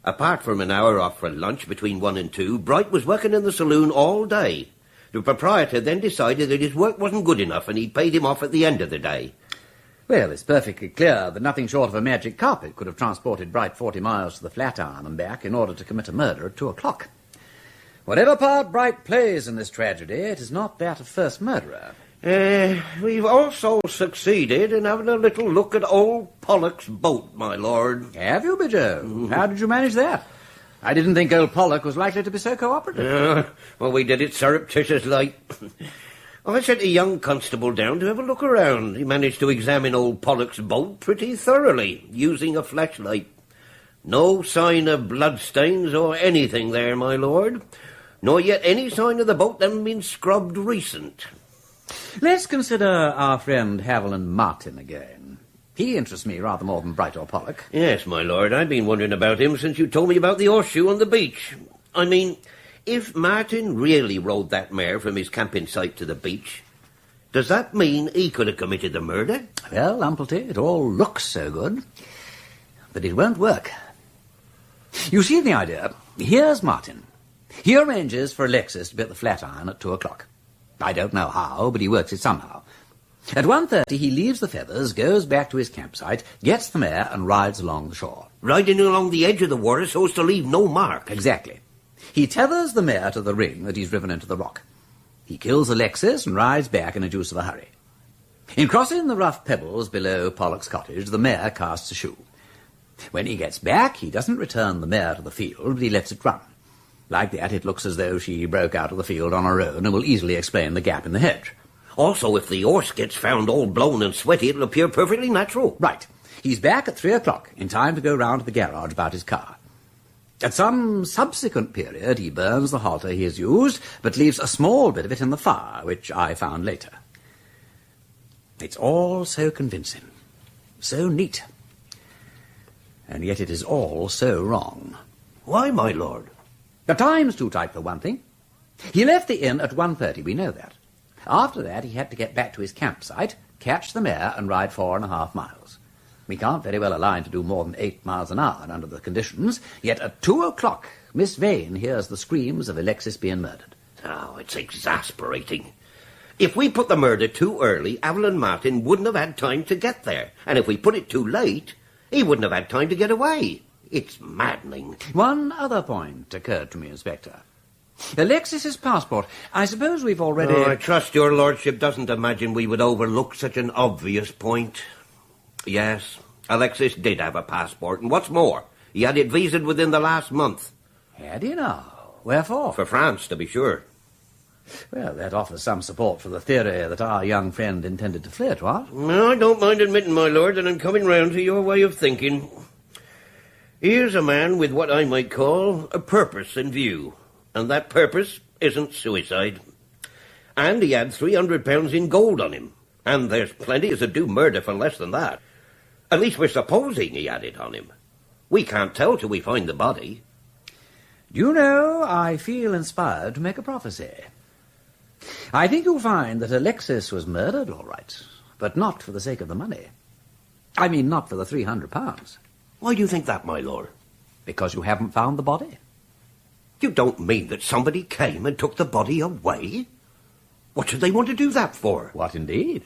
Apart from an hour off for lunch between 1 and 2, Bright was working in the saloon all day. The proprietor then decided that his work wasn't good enough and he paid him off at the end of the day. Well, it's perfectly clear that nothing short of a magic carpet could have transported Bright 40 miles to the Flatiron and back in order to commit a murder at 2 o'clock. Whatever part Bright plays in this tragedy, it is not that of first murderer. We've also succeeded in having a little look at old Pollock's boat, my lord. Have you, Bijo? How did you manage that? I didn't think old Pollock was likely to be so cooperative. Well, we did it surreptitious-like. I sent a young constable down to have a look around. He managed to examine old Pollock's boat pretty thoroughly, using a flashlight. No sign of bloodstains or anything there, my lord. Nor yet any sign of the boat having been scrubbed recent. Let's consider our friend Haviland Martin again. He interests me rather more than Bright or Pollock. Yes, my lord, I've been wondering about him since you told me about the horseshoe on the beach. I mean, if Martin really rode that mare from his camping site to the beach, does that mean he could have committed the murder? Well, Umplety, it all looks so good, but it won't work. You see the idea? Here's Martin. He arranges for Alexis to be at the Flatiron at 2 o'clock. I don't know how, but he works it somehow. At 1:30 he leaves the Feathers, goes back to his campsite, gets the mare and rides along the shore. Riding along the edge of the water so as to leave no mark. Exactly. He tethers the mare to the ring that he's driven into the rock. He kills Alexis and rides back in a deuce of a hurry. In crossing the rough pebbles below Pollock's cottage, the mare casts a shoe. When he gets back, he doesn't return the mare to the field, but he lets it run. Like that, it looks as though she broke out of the field on her own and will easily explain the gap in the hedge. Also, if the horse gets found all blown and sweaty, it'll appear perfectly natural. Right. He's back at 3 o'clock, in time to go round to the garage about his car. At some subsequent period, he burns the halter he has used, but leaves a small bit of it in the fire, which I found later. It's all so convincing, so neat. And yet it is all so wrong. Why, my lord? The time's too tight, for one thing. He left the inn at 1:30, we know that. After that, he had to get back to his campsite, catch the mare, and ride 4.5 miles. We can't very well align to do more than 8 miles an hour under the conditions, yet at 2 o'clock, Miss Vane hears the screams of Alexis being murdered. Oh, it's exasperating. If we put the murder too early, Haviland Martin wouldn't have had time to get there. And if we put it too late, he wouldn't have had time to get away. It's maddening. One other point occurred to me, Inspector. Alexis's passport. I suppose we've already... Oh, I trust your lordship doesn't imagine we would overlook such an obvious point. Yes, Alexis did have a passport, and what's more, he had it visaed within the last month. Had he now? Wherefore? For France, to be sure. Well, that offers some support for the theory that our young friend intended to flit, what? No, I don't mind admitting, my lord, that I'm coming round to your way of thinking. Here's a man with what I might call a purpose in view, and that purpose isn't suicide. And he had £300 in gold on him, and there's plenty as would do murder for less than that. At least we're supposing he had it on him. We can't tell till we find the body. Do you know, I feel inspired to make a prophecy. I think you'll find that Alexis was murdered, all right, but not for the sake of the money. I mean, not for the £300. Why do you think that, my lord? Because you haven't found the body. You don't mean that somebody came and took the body away? What should they want to do that for? What indeed?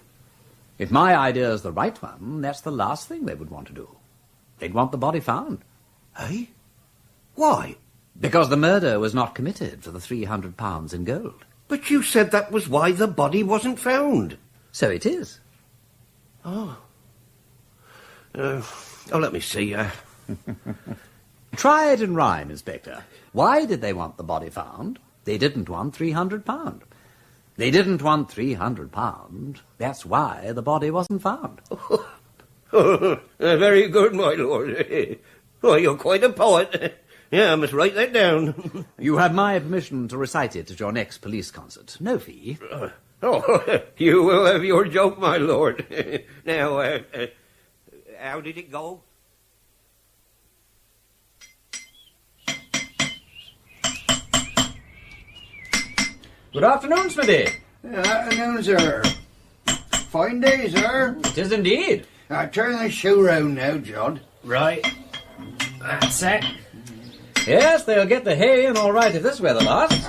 If my idea is the right one, that's the last thing they would want to do. They'd want the body found. Eh? Why? Because the murder was not committed for the £300 in gold. But you said that was why the body wasn't found. So it is. Oh. Let me see. Try it in rhyme, Inspector. Why did they want the body found? They didn't want £300. They didn't want £300. That's why the body wasn't found. Very good, my lord. Oh, you're quite a poet. Yeah, I must write that down. You have my permission to recite it at your next police concert. No fee. You will have your joke, my lord. Now, how did it go? Good afternoon, Smithy. Good afternoon, sir. Fine day, sir. It is indeed. Turn the show round now, Jod. Right. That's it. Yes, they'll get the hay in all right if this weather lasts.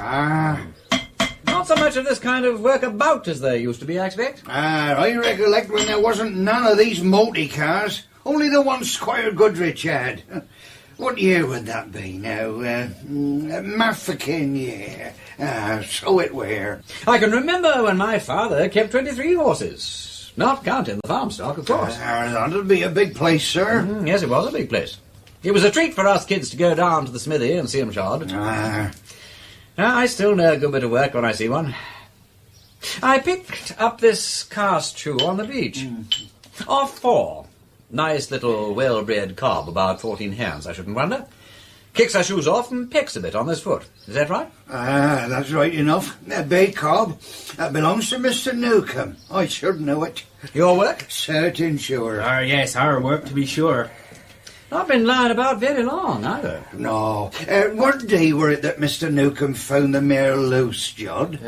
Not so much of this kind of work about as there used to be, I expect. I recollect when there wasn't none of these multi-cars. Only the one Squire Goodrich had. What year would that be now? Maffican year. So it were. I can remember when my father kept 23 horses. Not counting the farm stock, of course. That'd be a big place, sir. Yes, it was a big place. It was a treat for us kids to go down to the smithy and see 'em shod. I still know a good bit of work when I see one. I picked up this cast shoe on the beach. Off 4. Nice little well-bred cob, about 14 hands, I shouldn't wonder. Kicks her shoes off and pecks a bit on this foot. Is that right? That's right enough. That bay cob, that belongs to Mr. Newcombe. I should know it. Your work? Certain sure. Yes, our work, to be sure. Not been lying about very long, either. No. What day were it that Mr. Newcombe found the mare loose, Jod?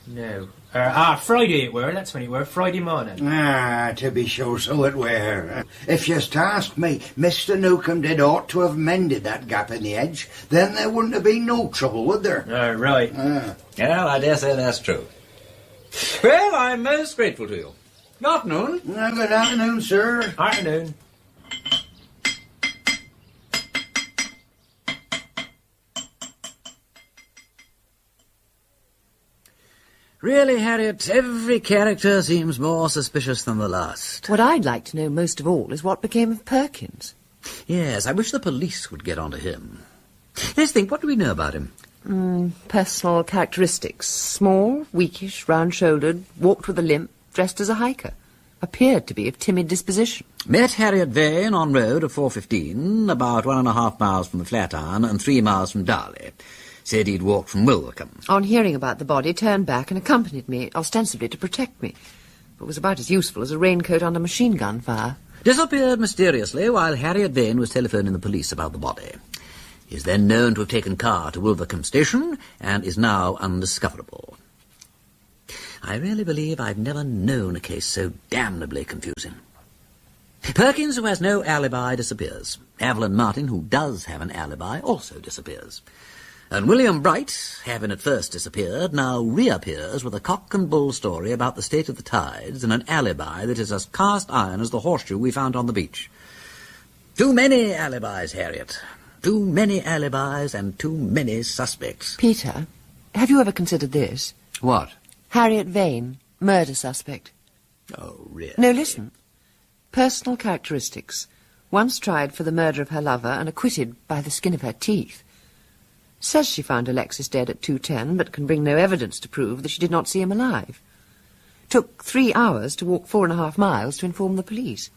No. Friday it were, that's when it were, Friday morning. To be sure, so it were. If you'st asked me, Mr. Newcombe did ought to have mended that gap in the edge, then there wouldn't have been no trouble, would there? Right. Well, I dare say that's true. Well, I'm most grateful to you. Good afternoon. Good afternoon, sir. Afternoon. Really, Harriet, every character seems more suspicious than the last. What I'd like to know most of all is what became of Perkins. Yes, I wish the police would get onto him. Let's think, what do we know about him? Personal characteristics. Small, weakish, round-shouldered, walked with a limp, dressed as a hiker. Appeared to be of timid disposition. Met Harriet Vane on road at 4:15, about 1.5 miles from the Flatiron and 3 miles from Darley. Said he'd walked from Wilvercombe. On hearing about the body, turned back and accompanied me, ostensibly to protect me. But was about as useful as a raincoat under machine-gun fire. Disappeared mysteriously while Harriet Vane was telephoning the police about the body. Is then known to have taken car to Wilvercombe Station and is now undiscoverable. I really believe I've never known a case so damnably confusing. Perkins, who has no alibi, disappears. Evelyn Martin, who does have an alibi, also disappears. And William Bright, having at first disappeared, now reappears with a cock and bull story about the state of the tides and an alibi that is as cast iron as the horseshoe we found on the beach. Too many alibis, Harriet. Too many alibis and too many suspects. Peter, have you ever considered this? What? Harriet Vane, murder suspect. Oh, really? No, listen. Personal characteristics. Once tried for the murder of her lover and acquitted by the skin of her teeth. Says she found Alexis dead at 2:10, but can bring no evidence to prove that she did not see him alive. Took 3 hours to walk 4.5 miles to inform the police.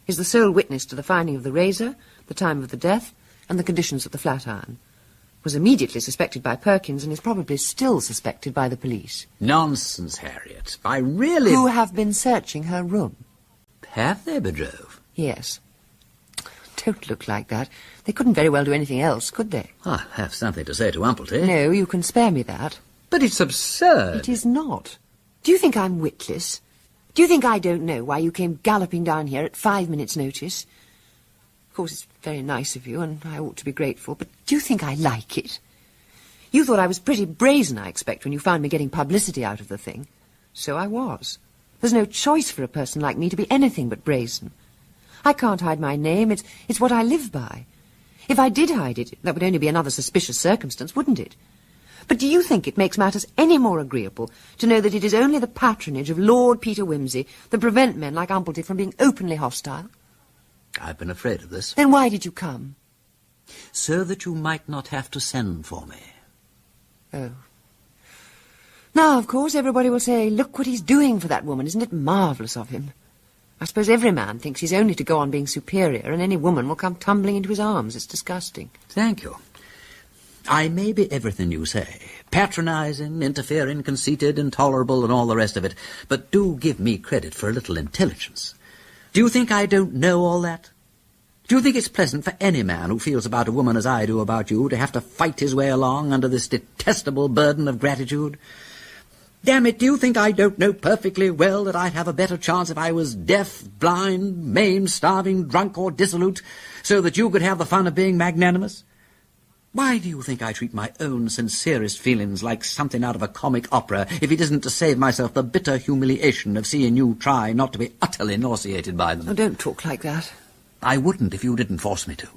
Is the sole witness to the finding of the razor, the time of the death, and the conditions at the Flatiron. Was immediately suspected by Perkins and is probably still suspected by the police. Nonsense, Harriet. I really... Who have been searching her room. Have they, Bedrove? Yes. Don't look like that. They couldn't very well do anything else, could they? I have something to say to Umplety. No, you can spare me that. But it's absurd. It is not. Do you think I'm witless? Do you think I don't know why you came galloping down here at 5 minutes' notice? Of course, it's very nice of you, and I ought to be grateful, but do you think I like it? You thought I was pretty brazen, I expect, when you found me getting publicity out of the thing. So I was. There's no choice for a person like me to be anything but brazen. I can't hide my name. It's what I live by. If I did hide it, that would only be another suspicious circumstance, wouldn't it? But do you think it makes matters any more agreeable to know that it is only the patronage of Lord Peter Wimsey that prevent men like Umplety from being openly hostile? I've been afraid of this. Then why did you come? So that you might not have to send for me. Oh. Now, of course, everybody will say, look what he's doing for that woman. Isn't it marvellous of him? I suppose every man thinks he's only to go on being superior, and any woman will come tumbling into his arms. It's disgusting. Thank you. I may be everything you say. Patronising, interfering, conceited, intolerable, and all the rest of it. But do give me credit for a little intelligence. Do you think I don't know all that? Do you think it's pleasant for any man who feels about a woman as I do about you to have to fight his way along under this detestable burden of gratitude? Damn it, do you think I don't know perfectly well that I'd have a better chance if I was deaf, blind, maimed, starving, drunk, or dissolute, so that you could have the fun of being magnanimous? Why do you think I treat my own sincerest feelings like something out of a comic opera, if it isn't to save myself the bitter humiliation of seeing you try not to be utterly nauseated by them? Oh, don't talk like that. I wouldn't if you didn't force me to.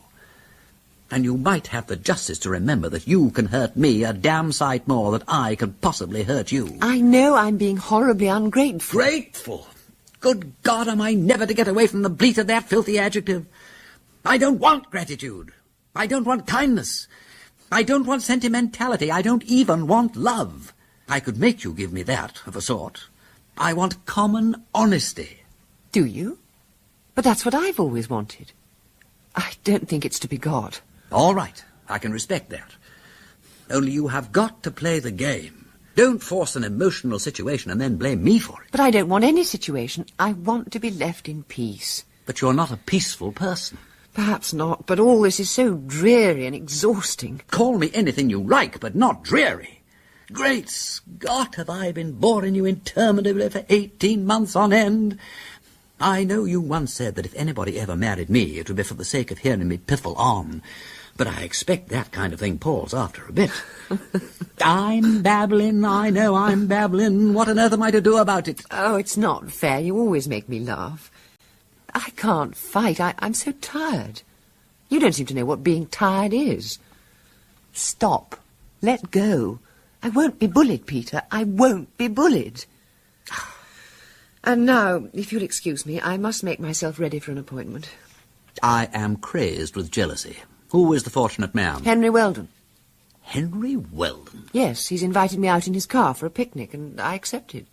And you might have the justice to remember that you can hurt me a damn sight more than I can possibly hurt you. I know I'm being horribly ungrateful. Grateful? Good God, am I never to get away from the bleat of that filthy adjective? I don't want gratitude. I don't want kindness. I don't want sentimentality. I don't even want love. I could make you give me that, of a sort. I want common honesty. Do you? But that's what I've always wanted. I don't think it's to be got. All right, I can respect that. Only you have got to play the game. Don't force an emotional situation and then blame me for it. But I don't want any situation. I want to be left in peace. But you're not a peaceful person. Perhaps not, but all this is so dreary and exhausting. Call me anything you like, but not dreary. Great Scott, have I been boring you interminably for 18 months on end? I know you once said that if anybody ever married me, it would be for the sake of hearing me piffle on. But I expect that kind of thing palls after a bit. I'm babbling, I know I'm babbling. What on earth am I to do about it? Oh, it's not fair. You always make me laugh. I can't fight. I'm so tired. You don't seem to know what being tired is. Stop. Let go. I won't be bullied, Peter. I won't be bullied. And now, if you'll excuse me, I must make myself ready for an appointment. I am crazed with jealousy. Who is the fortunate man? Henry Weldon. Henry Weldon? Yes, he's invited me out in his car for a picnic, and I accepted.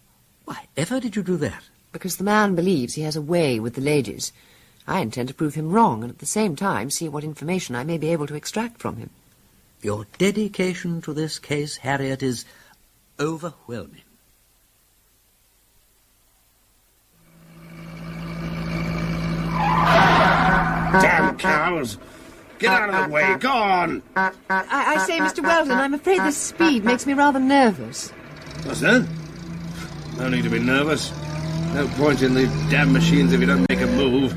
Why ever did you do that? Because the man believes he has a way with the ladies. I intend to prove him wrong, and at the same time see what information I may be able to extract from him. Your dedication to this case, Harriet, is overwhelming. Damn cows! Get out of the way, go on! I say, Mr. Weldon, I'm afraid this speed makes me rather nervous. What's that? No need to be nervous. No point in these damn machines if you don't make a move.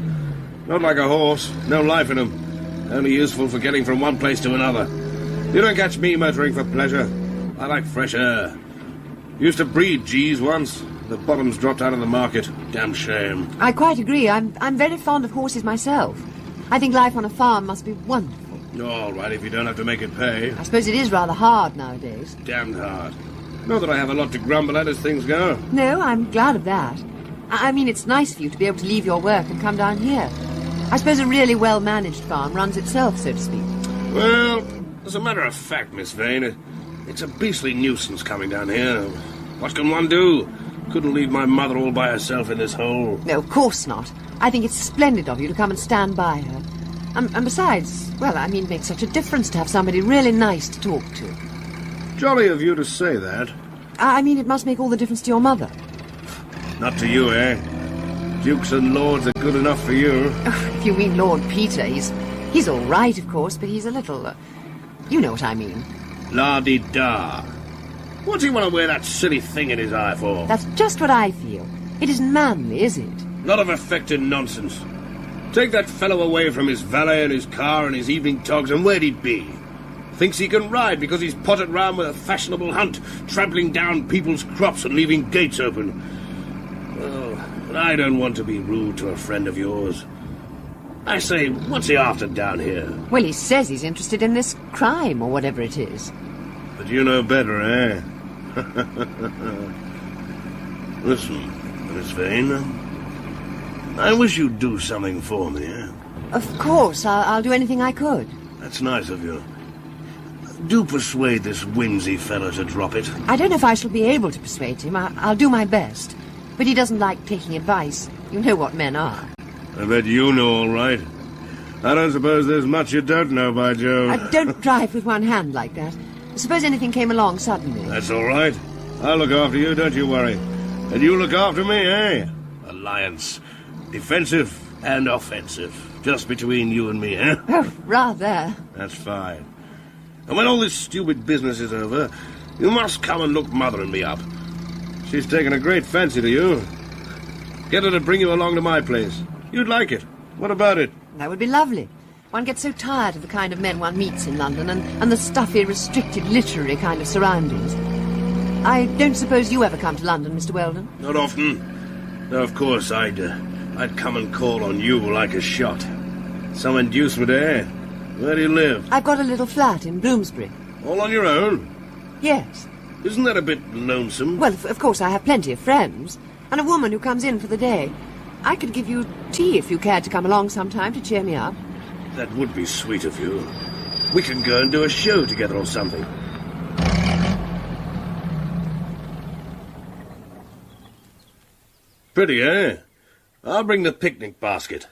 Not like a horse, no life in them. Only useful for getting from one place to another. You don't catch me motoring for pleasure. I like fresh air. Used to breed G's once. The bottom's dropped out of the market. Damn shame. I quite agree. I'm very fond of horses myself. I think life on a farm must be wonderful. All right, if you don't have to make it pay. I suppose it is rather hard nowadays. Damned hard. Not that I have a lot to grumble at as things go. No, I'm glad of that. I mean, it's nice for you to be able to leave your work and come down here. I suppose a really well-managed farm runs itself, so to speak. Well, as a matter of fact, Miss Vane, it's a beastly nuisance coming down here. What can one do? Couldn't leave my mother all by herself in this hole. No, of course not. I think it's splendid of you to come and stand by her. And besides, well, I mean, it makes such a difference to have somebody really nice to talk to. Jolly of you to say that. I mean, it must make all the difference to your mother. Not to you, eh? Dukes and lords are good enough for you. Oh, if you mean Lord Peter, he's all right, of course, but he's a little... you know what I mean. La-di-da. What do you want to wear that silly thing in his eye for? That's just what I feel. It isn't manly, is it? Lot of affected nonsense. Take that fellow away from his valet and his car and his evening togs, and where'd he be? Thinks he can ride because he's potted round with a fashionable hunt, trampling down people's crops and leaving gates open. Oh, but I don't want to be rude to a friend of yours. I say, what's he after down here? Well, he says he's interested in this crime, or whatever it is. But you know better, eh? Listen, Miss Vane, I wish you'd do something for me, eh? Of course, I'll do anything I could. That's nice of you. Do persuade this Wimsey fellow to drop it. I don't know if I shall be able to persuade him. I'll do my best. But he doesn't like taking advice. You know what men are. I bet you know all right. I don't suppose there's much you don't know, by Jove. Don't drive with one hand like that. Suppose anything came along suddenly. That's all right. I'll look after you, don't you worry. And you look after me, eh? Alliance. Defensive and offensive. Just between you and me, eh? Oh, rather. That's fine. And when all this stupid business is over, you must come and look Mother and me up. She's taken a great fancy to you. Get her to bring you along to my place. You'd like it. What about it? That would be lovely. One gets so tired of the kind of men one meets in London and the stuffy, restricted, literary kind of surroundings. I don't suppose you ever come to London, Mr. Weldon? Not often. Though, of course, I'd come and call on you like a shot. Some inducement, eh? Where do you live? I've got a little flat in Bloomsbury. All on your own? Yes. Isn't that a bit lonesome? Well, of course, I have plenty of friends. And a woman who comes in for the day. I could give you tea if you cared to come along sometime to cheer me up. That would be sweet of you. We can go and do a show together or something. Pretty, eh? I'll bring the picnic basket.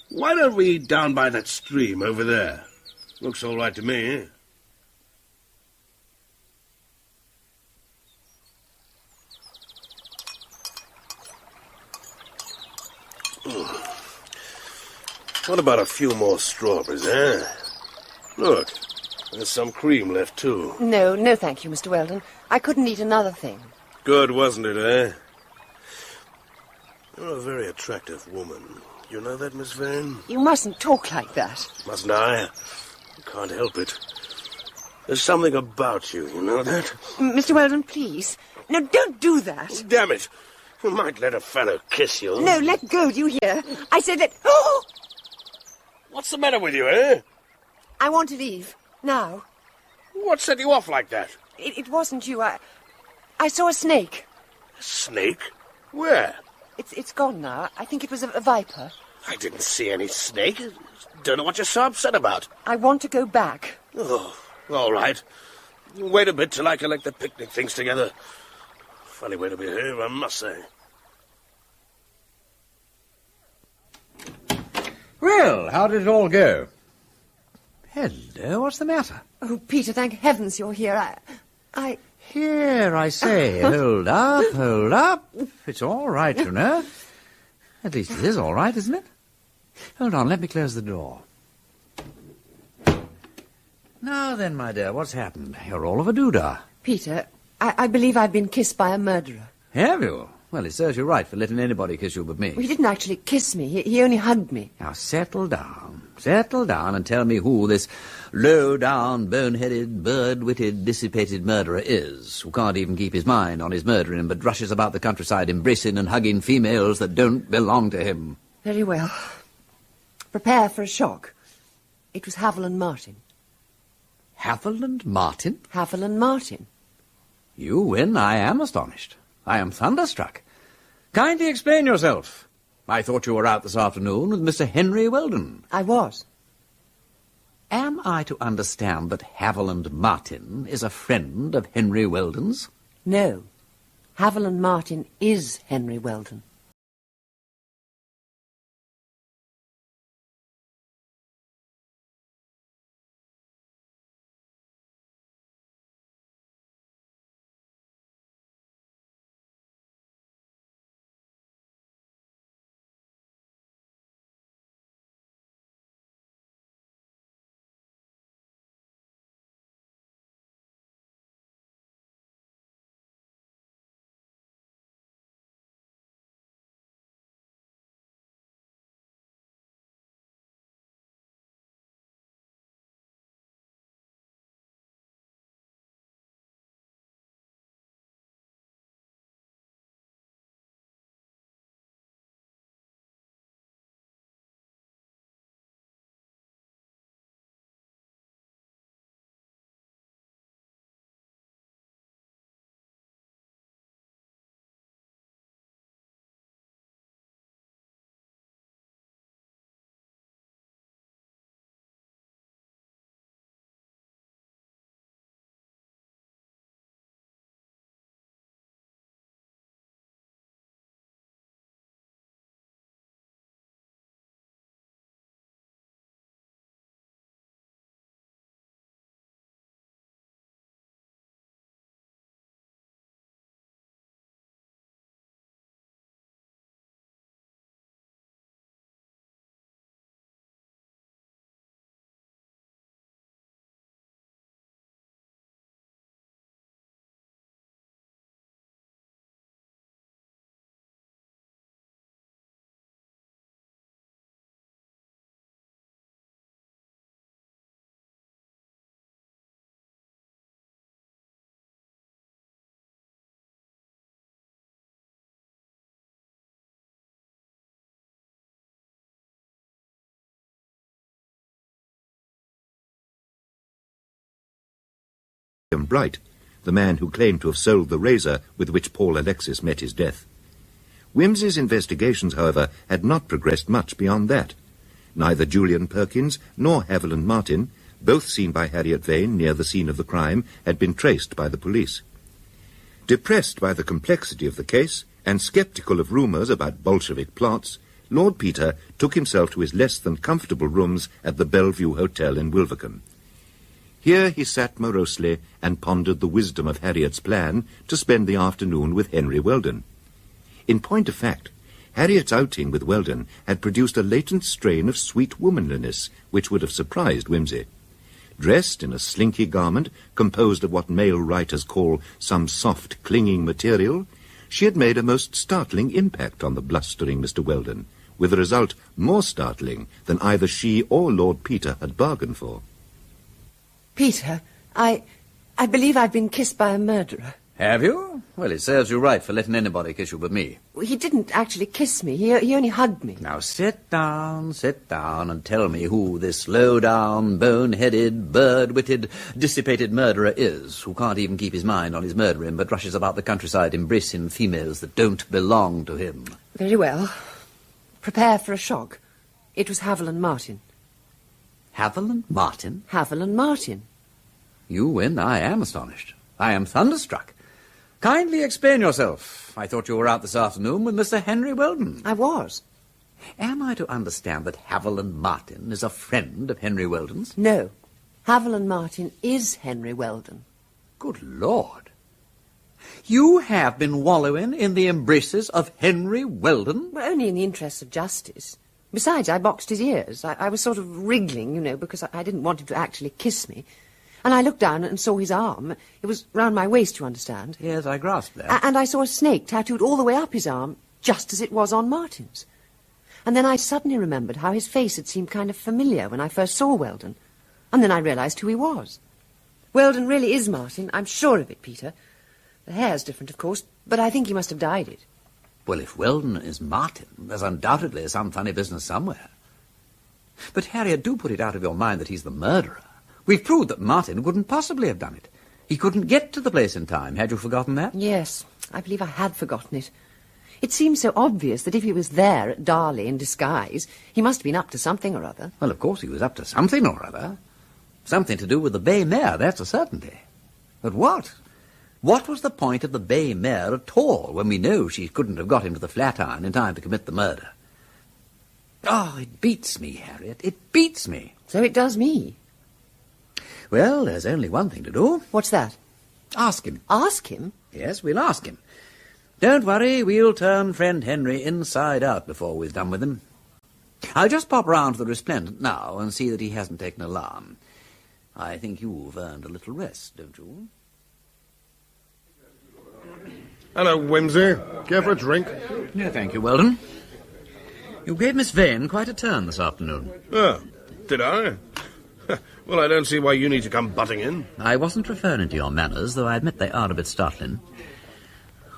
Why don't we eat down by that stream over there? Looks all right to me, eh? What about a few more strawberries, eh? Look, there's some cream left, too. No, thank you, Mr. Weldon. I couldn't eat another thing. Good, wasn't it, eh? You're a very attractive woman. You know that, Miss Vane? You mustn't talk like that. Mustn't I? Can't help it. There's something about you, you know that? Mr. Weldon, please. No, don't do that. Damn it. You might let a fellow kiss you. No, let go, do you hear? I said let... Oh! What's the matter with you, eh? I want to leave. Now. What set you off like that? It wasn't you. I saw a snake. A snake? Where? It's gone now. I think it was a viper. I didn't see any snake. Don't know what you're so upset about. I want to go back. Oh, all right. Wait a bit till I collect the picnic things together. Funny way to behave, I must say. Well, how did it all go? Hello, what's the matter? Oh, Peter, thank heavens you're here. Here, I say, hold up. It's all right, you know. At least it is all right, isn't it? Hold on, let me close the door. Now then, my dear, what's happened? You're all of a doodah. Peter, I believe I've been kissed by a murderer. Have you? Well, it serves you right for letting anybody kiss you but me. Well, he didn't actually kiss me. He only hugged me. Now, settle down, and tell me who this low-down, bone-headed, bird-witted, dissipated murderer is, who can't even keep his mind on his murdering, but rushes about the countryside embracing and hugging females that don't belong to him. Very well. Prepare for a shock. It was Haviland Martin. Haviland Martin? Haviland Martin. You win. I am astonished. I am thunderstruck. Kindly explain yourself. I thought you were out this afternoon with Mr. Henry Weldon. I was. Am I to understand that Haviland Martin is a friend of Henry Weldon's? No. Haviland Martin is Henry Weldon. Bright, the man who claimed to have sold the razor with which Paul Alexis met his death. Wimsey's investigations, however, had not progressed much beyond that. Neither Julian Perkins nor Haviland Martin, both seen by Harriet Vane near the scene of the crime, had been traced by the police. Depressed by the complexity of the case and sceptical of rumours about Bolshevik plots, Lord Peter took himself to his less than comfortable rooms at the Bellevue Hotel in Wilvercombe. Here he sat morosely and pondered the wisdom of Harriet's plan to spend the afternoon with Henry Weldon. In point of fact, Harriet's outing with Weldon had produced a latent strain of sweet womanliness which would have surprised Wimsey. Dressed in a slinky garment composed of what male writers call some soft, clinging material, she had made a most startling impact on the blustering Mr. Weldon, with a result more startling than either she or Lord Peter had bargained for. Peter, I believe I've been kissed by a murderer. Have you? Well, it serves you right for letting anybody kiss you but me. He didn't actually kiss me. He only hugged me. Now sit down, and tell me who this low-down, bone-headed, bird-witted, dissipated murderer is, who can't even keep his mind on his murdering, but rushes about the countryside embracing females that don't belong to him. Very well. Prepare for a shock. It was Haviland Martin. Haviland Martin? Haviland Martin. You win. I am astonished. I am thunderstruck. Kindly explain yourself. I thought you were out this afternoon with Mr. Henry Weldon. I was. Am I to understand that Haviland Martin is a friend of Henry Weldon's? No. Haviland Martin is Henry Weldon. Good Lord. You have been wallowing in the embraces of Henry Weldon? Well, only in the interests of justice. Besides, I boxed his ears. I was sort of wriggling, because I didn't want him to actually kiss me. And I looked down and saw his arm. It was round my waist, you understand. Yes, I grasped that. And I saw a snake tattooed all the way up his arm, just as it was on Martin's. And then I suddenly remembered how his face had seemed kind of familiar when I first saw Weldon. And then I realised who he was. Weldon really is Martin. I'm sure of it, Peter. The hair's different, of course, but I think he must have dyed it. Well, if Weldon is Martin, there's undoubtedly some funny business somewhere. But, Harriet, do put it out of your mind that he's the murderer. We've proved that Martin couldn't possibly have done it. He couldn't get to the place in time. Had you forgotten that? Yes, I believe I had forgotten it. It seems so obvious that if he was there at Darley in disguise, he must have been up to something or other. Well, of course he was up to something or other. Something to do with the bay mare, that's a certainty. But what? What was the point of the bay mare at all, when we know she couldn't have got him to the Flatiron in time to commit the murder? Oh, it beats me, Harriet. It beats me. So it does me. Well, there's only one thing to do. What's that? Ask him. Ask him? Yes, we'll ask him. Don't worry, we'll turn friend Henry inside out before we've done with him. I'll just pop round to the Resplendent now and see that he hasn't taken alarm. I think you've earned a little rest, don't you? Hello, Wimsey. Care for a drink? No, thank you, Weldon. You gave Miss Vane quite a turn this afternoon. Oh, did I? Well, I don't see why you need to come butting in. I wasn't referring to your manners, though I admit they are a bit startling.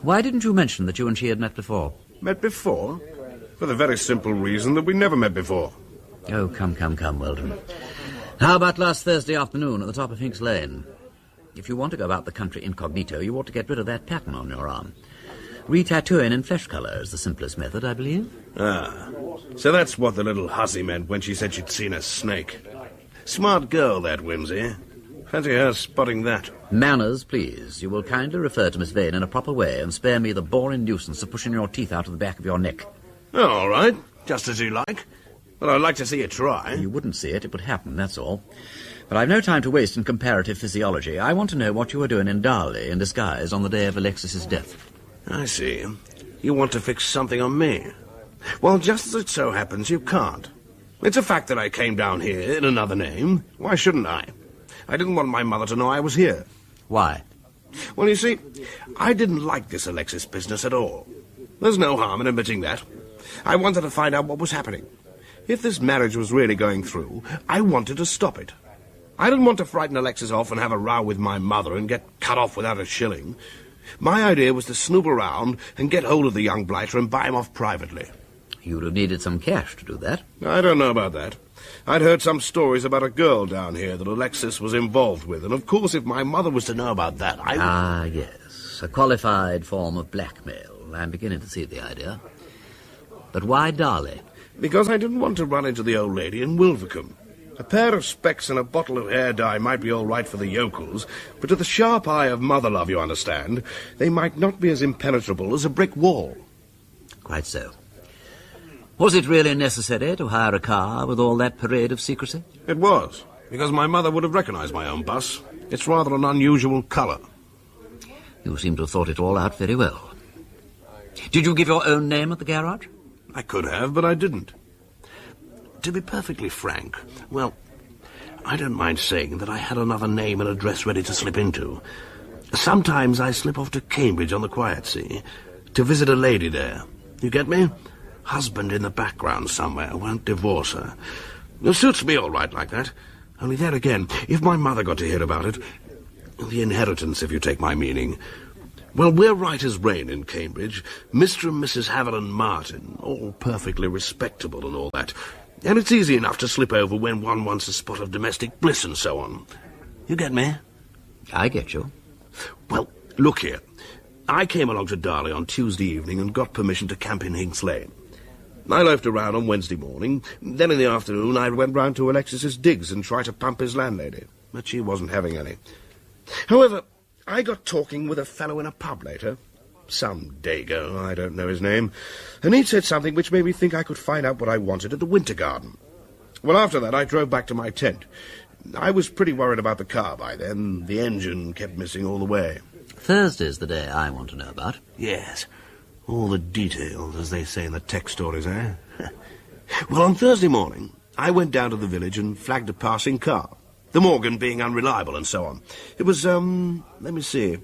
Why didn't you mention that you and she had met before? Met before? For the very simple reason that we never met before. Oh, come, Weldon. How about last Thursday afternoon at the top of Hinks Lane? If you want to go about the country incognito, you ought to get rid of that pattern on your arm. Re-tattooing in flesh colour is the simplest method, I believe. Ah, so that's what the little hussy meant when she said she'd seen a snake. Smart girl, that Wimsey. Fancy her spotting that. Manners, please. You will kindly refer to Miss Vane in a proper way and spare me the boring nuisance of pushing your teeth out of the back of your neck. Oh, all right. Just as you like. But I'd like to see you try. You wouldn't see it. It would happen, that's all. But I've no time to waste in comparative physiology. I want to know what you were doing in Darley in disguise on the day of Alexis's death. I see. You want to fix something on me. Well, just as it so happens, you can't. It's a fact that I came down here in another name. Why shouldn't I? I didn't want my mother to know I was here. Why? Well, you see, I didn't like this Alexis business at all. There's no harm in admitting that. I wanted to find out what was happening. If this marriage was really going through, I wanted to stop it. I didn't want to frighten Alexis off and have a row with my mother and get cut off without a shilling. My idea was to snoop around and get hold of the young blighter and buy him off privately. You would have needed some cash to do that. I don't know about that. I'd heard some stories about a girl down here that Alexis was involved with, and of course if my mother was to know about that, I would... Ah, yes. A qualified form of blackmail. I'm beginning to see the idea. But why Darley? Because I didn't want to run into the old lady in Wilvercombe. A pair of specs and a bottle of hair dye might be all right for the yokels, but to the sharp eye of mother love, you understand, they might not be as impenetrable as a brick wall. Quite so. Was it really necessary to hire a car with all that parade of secrecy? It was, because my mother would have recognized my own bus. It's rather an unusual colour. You seem to have thought it all out very well. Did you give your own name at the garage? I could have, but I didn't. To be perfectly frank, well, I don't mind saying that I had another name and address ready to slip into. Sometimes I slip off to Cambridge on the quiet sea to visit a lady there. You get me? Husband in the background somewhere, won't divorce her. It suits me all right like that. Only there again, if my mother got to hear about it, the inheritance, if you take my meaning. Well, we're right as rain in Cambridge. Mr. and Mrs. Haviland Martin, all perfectly respectable and all that. And it's easy enough to slip over when one wants a spot of domestic bliss and so on. You get me? I get you. Well, look here. I came along to Darley on Tuesday evening and got permission to camp in Hinks Lane. I loafed around on Wednesday morning. Then in the afternoon I went round to Alexis's digs and tried to pump his landlady. But she wasn't having any. However, I got talking with a fellow in a pub later. Some dago, I don't know his name, and he'd said something which made me think I could find out what I wanted at the Winter Garden. Well, after that, I drove back to my tent. I was pretty worried about the car by then. The engine kept missing all the way. Thursday's the day I want to know about. Yes. All the details, as they say in the tech stories, eh? Well, on Thursday morning, I went down to the village and flagged a passing car. The Morgan being unreliable and so on. It was, let me see,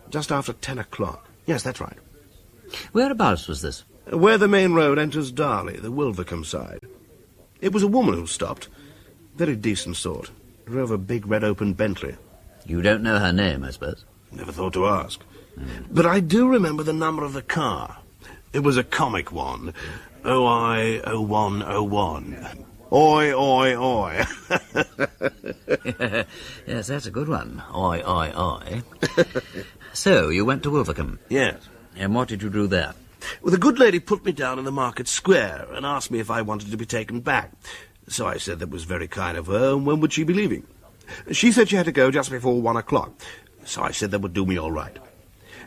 just after 10 o'clock. Yes, that's right. Whereabouts was this? Where the main road enters Darley, the Wilvercombe side. It was a woman who stopped. Very decent sort. Drove a big red open Bentley. You don't know her name, I suppose? Never thought to ask. But I do remember the number of the car. It was a comic one. OI 0101. Oi, oi, oi. Yes, that's a good one. Oi, oi, oi. So, you went to Wilvercombe? Yes. And what did you do there? Well, the good lady put me down in the market square and asked me if I wanted to be taken back. So I said that was very kind of her, and when would she be leaving? She said she had to go just before 1 o'clock, so I said that would do me all right.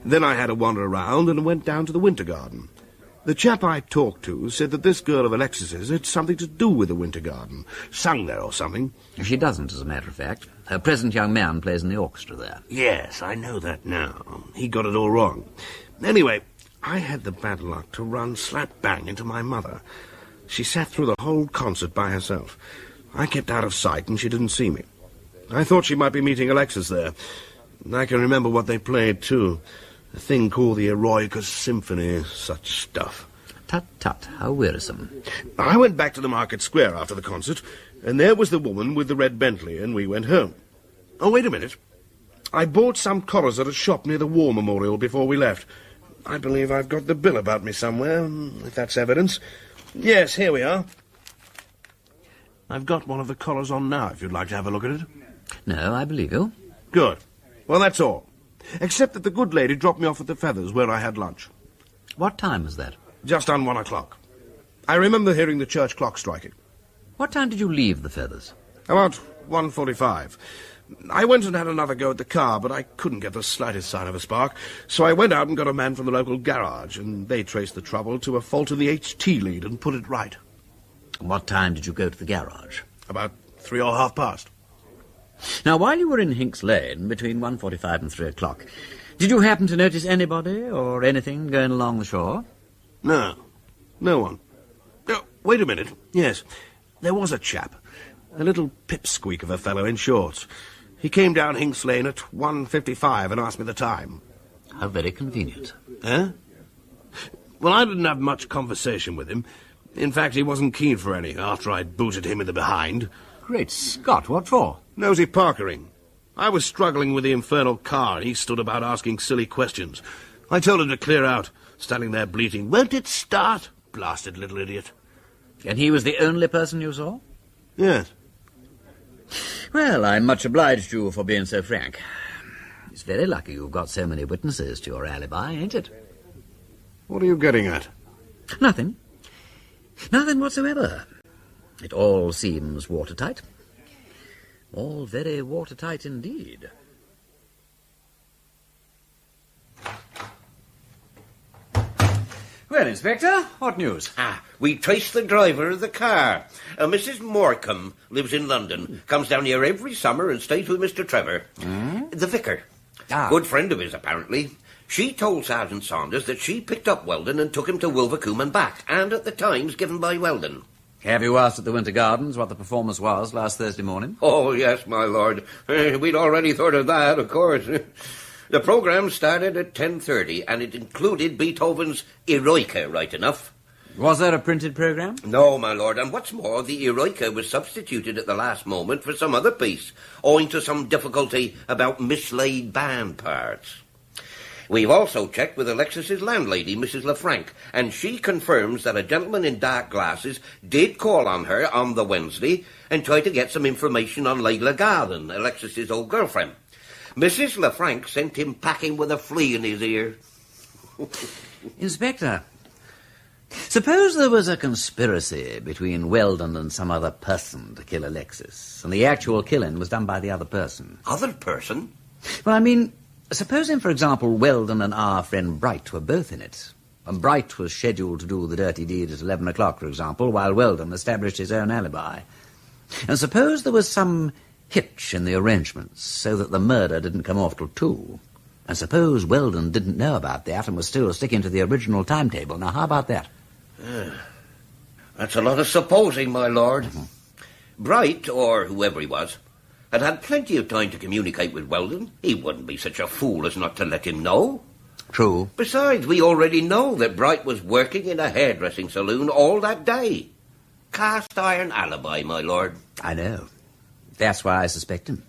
Then I had a wander around and went down to the Winter Garden. The chap I talked to said that this girl of Alexis's had something to do with the Winter Garden, sung there or something. She doesn't, as a matter of fact. Her present young man plays in the orchestra there. Yes, I know that now. He got it all wrong. Anyway, I had the bad luck to run slap bang into my mother. She sat through the whole concert by herself. I kept out of sight and she didn't see me. I thought she might be meeting Alexis there. I can remember what they played, too. A thing called the Eroicus Symphony, such stuff. Tut, tut, how wearisome. I went back to the market square after the concert, and there was the woman with the red Bentley, and we went home. Oh, wait a minute. I bought some collars at a shop near the War Memorial before we left. I believe I've got the bill about me somewhere, if that's evidence. Yes, here we are. I've got one of the collars on now, if you'd like to have a look at it. No, I believe you. Good. Well, that's all. Except that the good lady dropped me off at the Feathers, where I had lunch. What time was that? Just on 1 o'clock. I remember hearing the church clock striking. What time did you leave the Feathers? About 1:45. I went and had another go at the car, but I couldn't get the slightest sign of a spark, so I went out and got a man from the local garage, and they traced the trouble to a fault in the HT lead and put it right. What time did you go to the garage? About 3 or half past. Now, while you were in Hinks Lane, between 1:45 and 3 o'clock, did you happen to notice anybody or anything going along the shore? No. No one. Oh, wait a minute. Yes, there was a chap. A little pipsqueak of a fellow in shorts. He came down Hinks Lane at 1:55 and asked me the time. How very convenient. Eh? Well, I didn't have much conversation with him. In fact, he wasn't keen for any after I'd booted him in the behind. Great Scott, what for? Nosy Parkering. I was struggling with the infernal car, and he stood about asking silly questions. I told him to clear out, standing there bleating, "Won't it start?" Blasted little idiot. And he was the only person you saw? Yes. Well, I'm much obliged to you for being so frank. It's very lucky you've got so many witnesses to your alibi, ain't it? What are you getting at? Nothing. Nothing whatsoever. It all seems watertight. All very watertight indeed. Well, Inspector, what news? We traced the driver of the car. Mrs. Morecambe lives in London, comes down here every summer and stays with Mr. Trevor. The vicar. Good friend of his, apparently. She told Sergeant Saunders that she picked up Weldon and took him to Wolvercombe and back, and at the times given by Weldon. Have you asked at the Winter Gardens what the performance was last Thursday morning? Oh, yes, my lord. We'd already thought of that, of course. The programme started at 10:30, and it included Beethoven's Eroica, right enough. Was there a printed programme? No, my lord, and what's more, the Eroica was substituted at the last moment for some other piece, owing to some difficulty about mislaid band parts. We've also checked with Alexis's landlady, Mrs. Lefranc, and she confirms that a gentleman in dark glasses did call on her on the Wednesday and try to get some information on Layla Garden, Alexis's old girlfriend. Mrs. Lefranc sent him packing with a flea in his ear. Inspector, suppose there was a conspiracy between Weldon and some other person to kill Alexis, and the actual killing was done by the other person. Other person? Well, I mean, supposing, for example, Weldon and our friend Bright were both in it, and Bright was scheduled to do the dirty deed at 11 o'clock, for example, while Weldon established his own alibi. And suppose there was some hitch in the arrangements so that the murder didn't come off till 2. And suppose Weldon didn't know about that and was still sticking to the original timetable. Now, how about that? That's a lot of supposing, my lord. Bright, or whoever he was, had plenty of time to communicate with Weldon. He wouldn't be such a fool as not to let him know. True. Besides, we already know that Bright was working in a hairdressing saloon all that day. Cast iron alibi, my lord. I know. That's why I suspect him.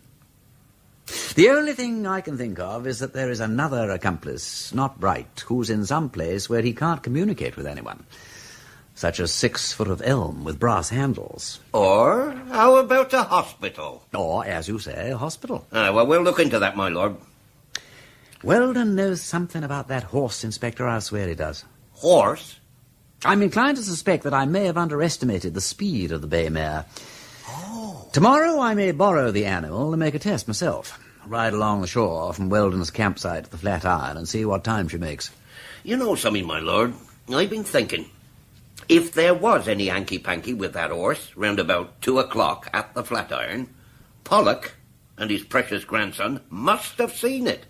The only thing I can think of is that there is another accomplice, not Bright, who's in some place where he can't communicate with anyone. Such as 6 foot of elm with brass handles. Or how about a hospital? Or, as you say, a hospital. Well, we'll look into that, my lord. Weldon knows something about that horse, Inspector. I swear he does. Horse? I'm inclined to suspect that I may have underestimated the speed of the bay mare. Tomorrow I may borrow the animal and make a test myself. Ride along the shore from Weldon's campsite to the Flatiron and see what time she makes. You know something, my lord? I've been thinking. If there was any hanky-panky with that horse round about 2 o'clock at the Flatiron, Pollock and his precious grandson must have seen it.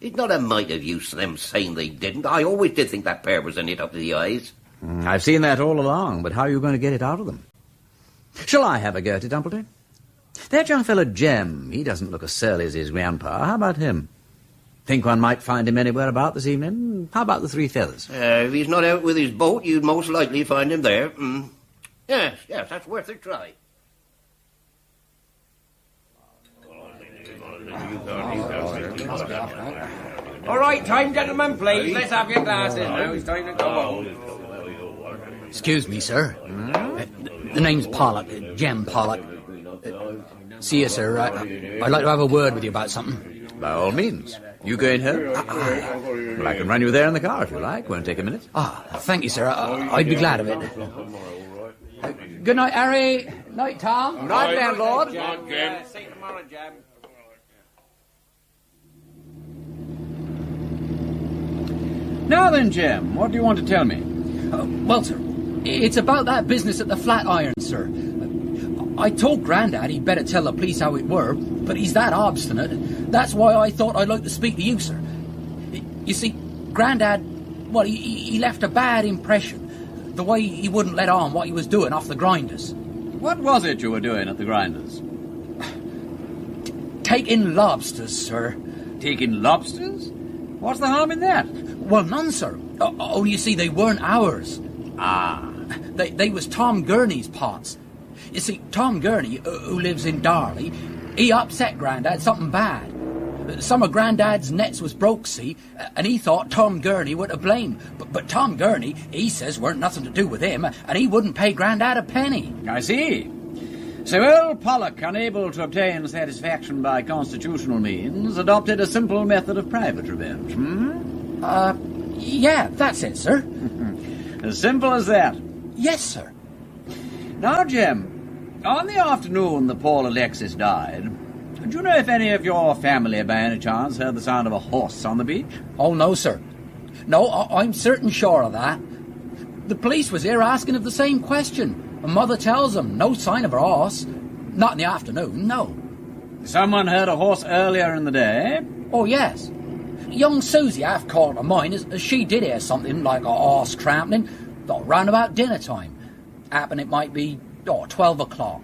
It's not a mite of use them saying they didn't. I always did think that pair was in it up to the eyes. I've seen that all along, but how are you going to get it out of them? Shall I have a go at it, Dumpleton? That young fellow Jem, he doesn't look as surly as his grandpa. How about him? Think one might find him anywhere about this evening? How about the 3 Feathers? If he's not out with his boat, you'd most likely find him there. Yes, that's worth a try. All right, time, gentlemen, please. Let's have your glasses now. It's time to go home. Excuse me, sir. The name's Pollock, Jem Pollock. See you, sir. I'd like to have a word with you about something. By all means. You going home? Well, I can run you there in the car if you like. Won't take a minute. Thank you, sir. I'd be glad of it. Good night, Harry. Night, Tom. Night, landlord. See you tomorrow, Jem. Now then, Jem, what do you want to tell me? Well, sir, it's about that business at the Flatiron, sir. I told Grandad he'd better tell the police how it were, but he's that obstinate. That's why I thought I'd like to speak to you, sir. You see, Grandad, well, he left a bad impression. The way he wouldn't let on what he was doing off the grinders. What was it you were doing at the grinders? Taking lobsters, sir. Taking lobsters? What's the harm in that? Well, none, sir. Only you see, they weren't ours. They was Tom Gurney's pots. You see, Tom Gurney, who lives in Darley, he upset Grandad something bad. Some of Grandad's nets was broke, see, and he thought Tom Gurney were to blame. But Tom Gurney, he says weren't nothing to do with him, and he wouldn't pay Grandad a penny. I see. So old Pollock, unable to obtain satisfaction by constitutional means, adopted a simple method of private revenge, Yeah, that's it, sir. As simple as that? Yes, sir. Now, Jim, on the afternoon that Paul Alexis died, do you know if any of your family, by any chance, heard the sound of a horse on the beach? Oh, no, sir. No, I'm certain sure of that. The police was here asking of the same question, and Mother tells them no sign of her horse. Not in the afternoon, no. Someone heard a horse earlier in the day? Oh, yes. Young Susie half called to mind as she did hear something like a horse trampling, round about dinner time. Happen it might be 12 o'clock.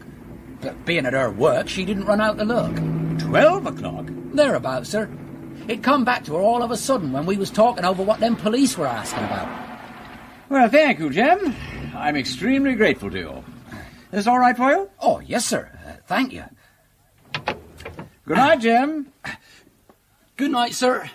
But being at her work, she didn't run out to look. 12 o'clock? Thereabouts, sir. It come back to her all of a sudden when we was talking over what them police were asking about. Well, thank you, Jim. I'm extremely grateful to you. Is this all right for you? Oh, yes, sir. Thank you. Good night, Jim. Good night, sir.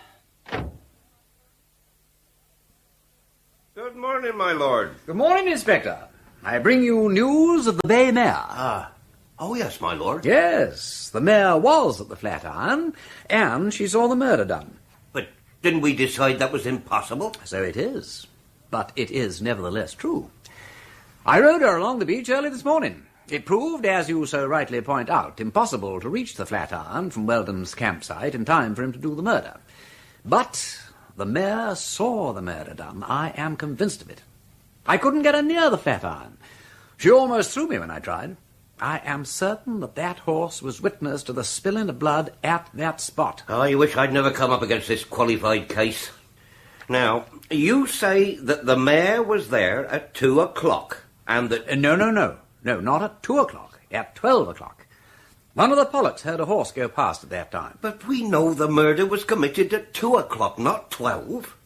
Good morning, my lord. Good morning, Inspector. I bring you news of the Bay Mare. Oh, yes, my lord. Yes, the mare was at the Flatiron, and she saw the murder done. But didn't we decide that was impossible? So it is. But it is nevertheless true. I rode her along the beach early this morning. It proved, as you so rightly point out, impossible to reach the Flatiron from Weldon's campsite in time for him to do the murder. But the mare saw the murder done. I am convinced of it. I couldn't get her near the Flatiron. She almost threw me when I tried. I am certain that that horse was witness to the spilling of blood at that spot. I wish I'd never come up against this qualified case. Now, you say that the mare was there at 2 o'clock, and that... No, not at 2 o'clock, at 12 o'clock. One of the Pollocks heard a horse go past at that time. But we know the murder was committed at 2 o'clock, not 12.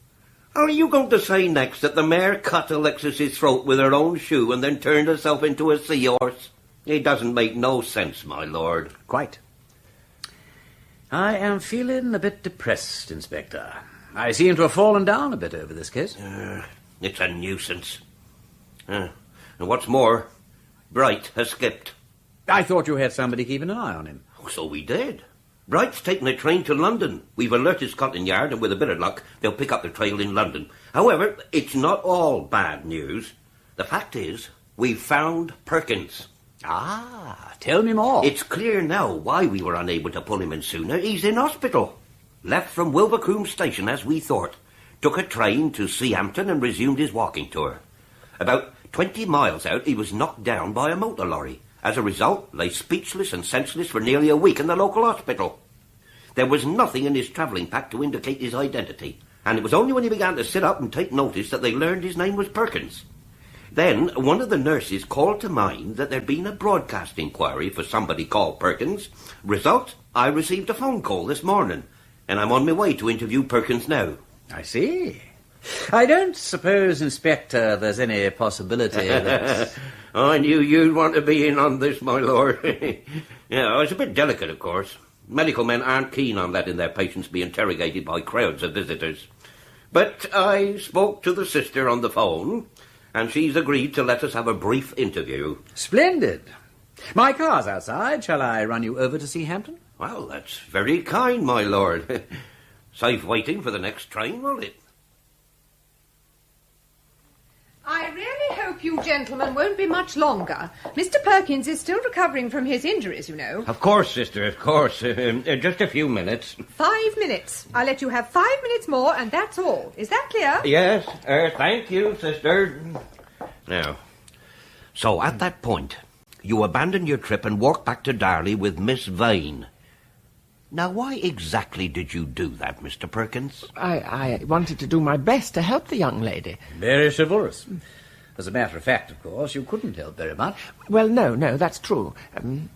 Are you going to say next that the mare cut Alexis's throat with her own shoe and then turned herself into a seahorse? It doesn't make no sense, my lord. Quite. I am feeling a bit depressed, Inspector. I seem to have fallen down a bit over this case. It's a nuisance. And what's more, Bright has skipped. I thought you had somebody keeping an eye on him. Oh, so we did. Bright's taken a train to London. We've alerted Scotland Yard, and with a bit of luck, they'll pick up the trail in London. However, it's not all bad news. The fact is, we've found Perkins. Tell me more. It's clear now why we were unable to pull him in sooner. He's in hospital. Left from Wilvercombe Station, as we thought. Took a train to Seahampton and resumed his walking tour. About 20 miles out, he was knocked down by a motor lorry. As a result, lay speechless and senseless for nearly a week in the local hospital. There was nothing in his travelling pack to indicate his identity, and it was only when he began to sit up and take notice that they learned his name was Perkins. Then one of the nurses called to mind that there'd been a broadcast inquiry for somebody called Perkins. Result, I received a phone call this morning, and I'm on my way to interview Perkins now. I see. I don't suppose, Inspector, there's any possibility that... I knew you'd want to be in on this, my lord. Yeah, it's a bit delicate, of course. Medical men aren't keen on letting their patients be interrogated by crowds of visitors. But I spoke to the sister on the phone, and she's agreed to let us have a brief interview. Splendid. My car's outside. Shall I run you over to Seahampton? Well, that's very kind, my lord. Safe waiting for the next train, won't it? I really hope you gentlemen won't be much longer. Mr. Perkins is still recovering from his injuries, you know. Of course, sister, of course. Just a few minutes. 5 minutes. I'll let you have 5 minutes more, and that's all. Is that clear? Yes, thank you, sister. Now, so at that point, you abandoned your trip and walked back to Darley with Miss Vane. Now, why exactly did you do that, Mr. Perkins? I wanted to do my best to help the young lady. Very chivalrous. As a matter of fact, of course, you couldn't help very much. Well, no, that's true.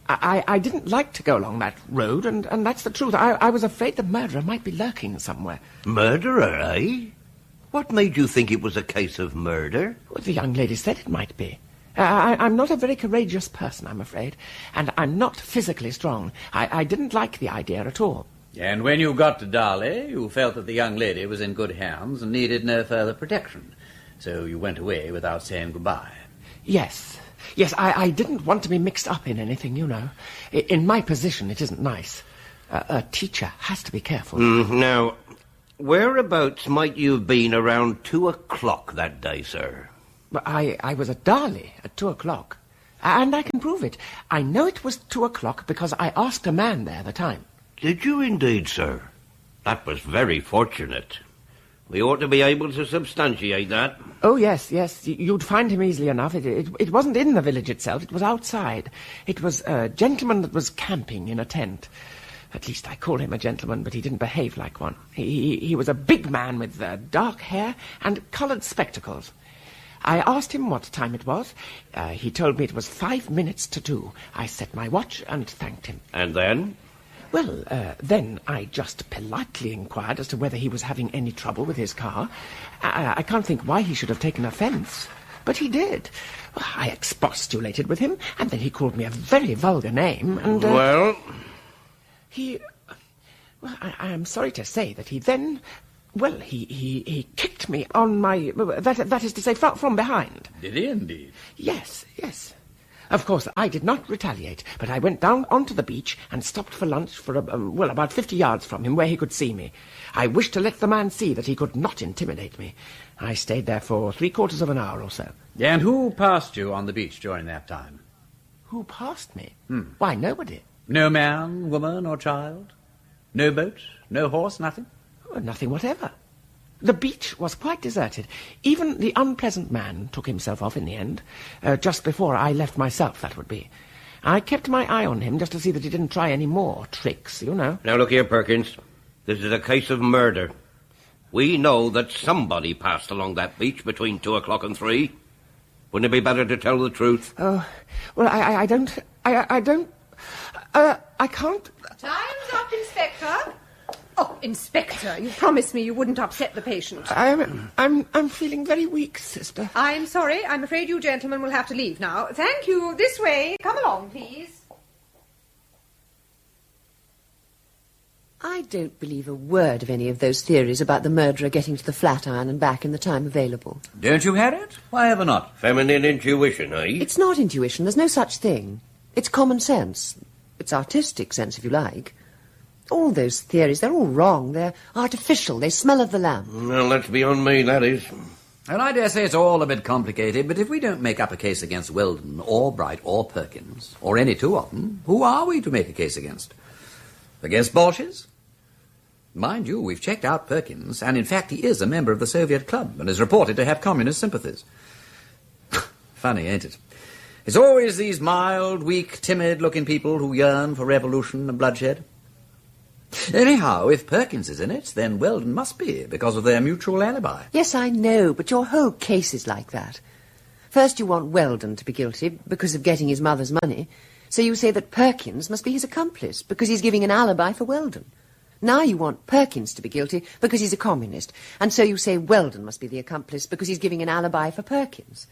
I didn't like to go along that road, and that's the truth. I was afraid the murderer might be lurking somewhere. Murderer, eh? What made you think it was a case of murder? Well, the young lady said it might be. I'm not a very courageous person, I'm afraid, and I'm not physically strong. I didn't like the idea at all. And when you got to Darley, you felt that the young lady was in good hands and needed no further protection. So you went away without saying goodbye. Yes. Yes, I didn't want to be mixed up in anything, you know. In my position, it isn't nice. A teacher has to be careful. Now, whereabouts might you have been around 2 o'clock that day, sir? I was at Darley at 2 o'clock. And I can prove it. I know it was 2 o'clock because I asked a man there the time. Did you indeed, sir? That was very fortunate. We ought to be able to substantiate that. Oh, yes. You'd find him easily enough. It wasn't in the village itself. It was outside. It was a gentleman that was camping in a tent. At least I call him a gentleman, but he didn't behave like one. He was a big man with dark hair and coloured spectacles. I asked him what time it was. He told me it was 5 minutes to 2. I set my watch and thanked him. And then? Well, then I just politely inquired as to whether he was having any trouble with his car. I can't think why he should have taken offence, but he did. I expostulated with him, and then he called me a very vulgar name, and... Well? I am sorry to say that he then... Well, he kicked me on my... That is to say, from behind. Did he indeed? Yes. Of course, I did not retaliate, but I went down onto the beach and stopped for lunch for, about 50 yards from him where he could see me. I wished to let the man see that he could not intimidate me. I stayed there for 3/4 of an hour or so. And who passed you on the beach during that time? Who passed me? Why, nobody. No man, woman, or child? No boat, no horse, nothing? Nothing whatever. The beach was quite deserted. Even the unpleasant man took himself off in the end. Just before I left myself, that would be. I kept my eye on him just to see that he didn't try any more tricks, you know. Now look here, Perkins. This is a case of murder. We know that somebody passed along that beach between 2 o'clock and 3. Wouldn't it be better to tell the truth? Oh, well, I can't... Time's up, Inspector. Oh, Inspector, you promised me you wouldn't upset the patient. I'm feeling very weak, sister. I'm sorry. I'm afraid you gentlemen will have to leave now. Thank you. This way. Come along, please. I don't believe a word of any of those theories about the murderer getting to the Flatiron and back in the time available. Don't you, Harriet? Why ever not? Feminine intuition, eh? It's not intuition. There's no such thing. It's common sense. It's artistic sense, if you like. All those theories, they're all wrong. They're artificial. They smell of the lamp. Well, that's beyond me, that is. And I dare say it's all a bit complicated, but if we don't make up a case against Weldon, or Bright, or Perkins, or any two of them, who are we to make a case against? Against Bolshes? Mind you, we've checked out Perkins, and in fact he is a member of the Soviet Club, and is reported to have communist sympathies. Funny, ain't it? It's always these mild, weak, timid-looking people who yearn for revolution and bloodshed. Anyhow, if Perkins is in it, then Weldon must be, because of their mutual alibi. Yes, I know, but your whole case is like that. First you want Weldon to be guilty because of getting his mother's money, so you say that Perkins must be his accomplice because he's giving an alibi for Weldon. Now you want Perkins to be guilty because he's a communist, and so you say Weldon must be the accomplice because he's giving an alibi for Perkins.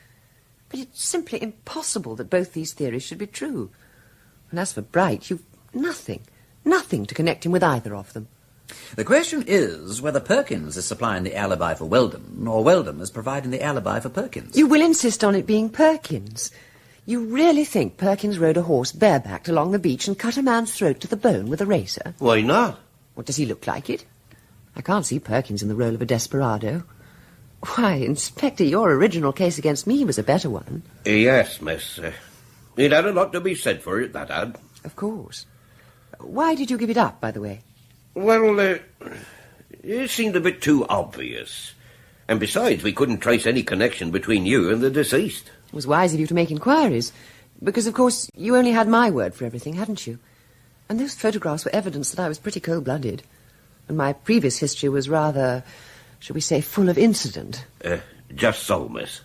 But it's simply impossible that both these theories should be true. And as for Bright, you've nothing to connect him with either of them. The question is whether Perkins is supplying the alibi for Weldon, or Weldon is providing the alibi for Perkins. You will insist on it being Perkins. You really think Perkins rode a horse barebacked along the beach and cut a man's throat to the bone with a razor? Why not? What, does he look like it? I can't see Perkins in the role of a desperado. Why, Inspector, your original case against me was a better one. Yes, miss. It had a lot to be said for it, that had. Of course. Why did you give it up, by the way? Well, it seemed a bit too obvious. And besides, we couldn't trace any connection between you and the deceased. It was wise of you to make inquiries, because, of course, you only had my word for everything, hadn't you? And those photographs were evidence that I was pretty cold-blooded. And my previous history was rather, shall we say, full of incident. Just so, miss.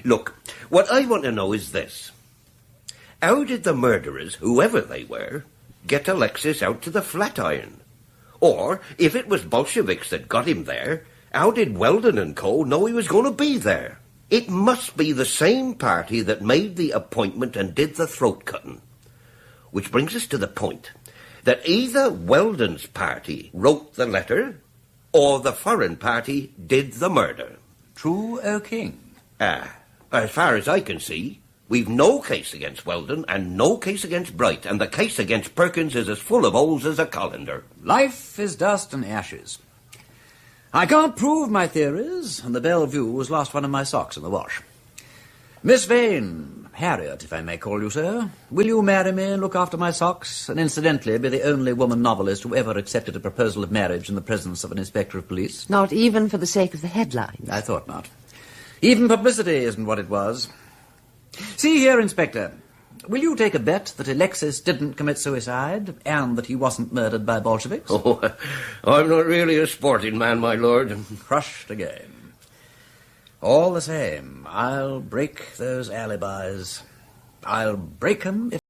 Look, what I want to know is this. How did the murderers, whoever they were, get Alexis out to the Flatiron? Or, if it was Bolsheviks that got him there, how did Weldon and co. know he was going to be there? It must be the same party that made the appointment and did the throat-cutting. Which brings us to the point. that either Weldon's party wrote the letter or the foreign party did the murder. True, O King? As far as I can see, we've no case against Weldon and no case against Bright, and the case against Perkins is as full of holes as a colander. Life is dust and ashes. I can't prove my theories, and the Bellevue has lost one of my socks in the wash. Miss Vane, Harriet, if I may call you so, will you marry me and look after my socks, and incidentally be the only woman novelist who ever accepted a proposal of marriage in the presence of an inspector of police? Not even for the sake of the headline. I thought not. Even publicity isn't what it was. See here, Inspector, will you take a bet that Alexis didn't commit suicide and that he wasn't murdered by Bolsheviks? Oh, I'm not really a sporting man, my lord. Crushed again. All the same, I'll break those alibis. I'll break 'em if...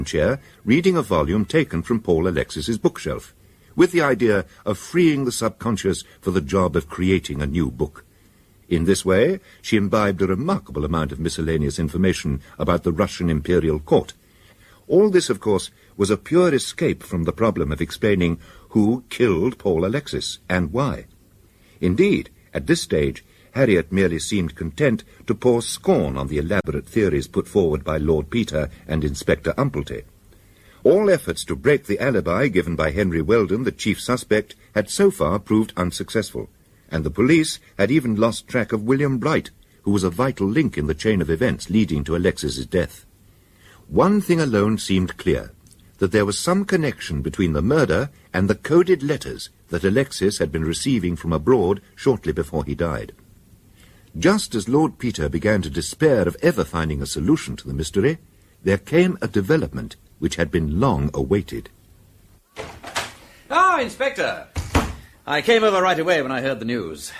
chair, reading a volume taken from Paul Alexis's bookshelf, with the idea of freeing the subconscious for the job of creating a new book. In this way, she imbibed a remarkable amount of miscellaneous information about the Russian imperial court. All this, of course, was a pure escape from the problem of explaining who killed Paul Alexis and why. Indeed, at this stage, Harriet merely seemed content to pour scorn on the elaborate theories put forward by Lord Peter and Inspector Umplety. All efforts to break the alibi given by Henry Weldon, the chief suspect, had so far proved unsuccessful, and the police had even lost track of William Bright, who was a vital link in the chain of events leading to Alexis's death. One thing alone seemed clear, that there was some connection between the murder and the coded letters that Alexis had been receiving from abroad shortly before he died. Just as Lord Peter began to despair of ever finding a solution to the mystery, there came a development which had been long awaited. Ah, Inspector! I came over right away when I heard the news.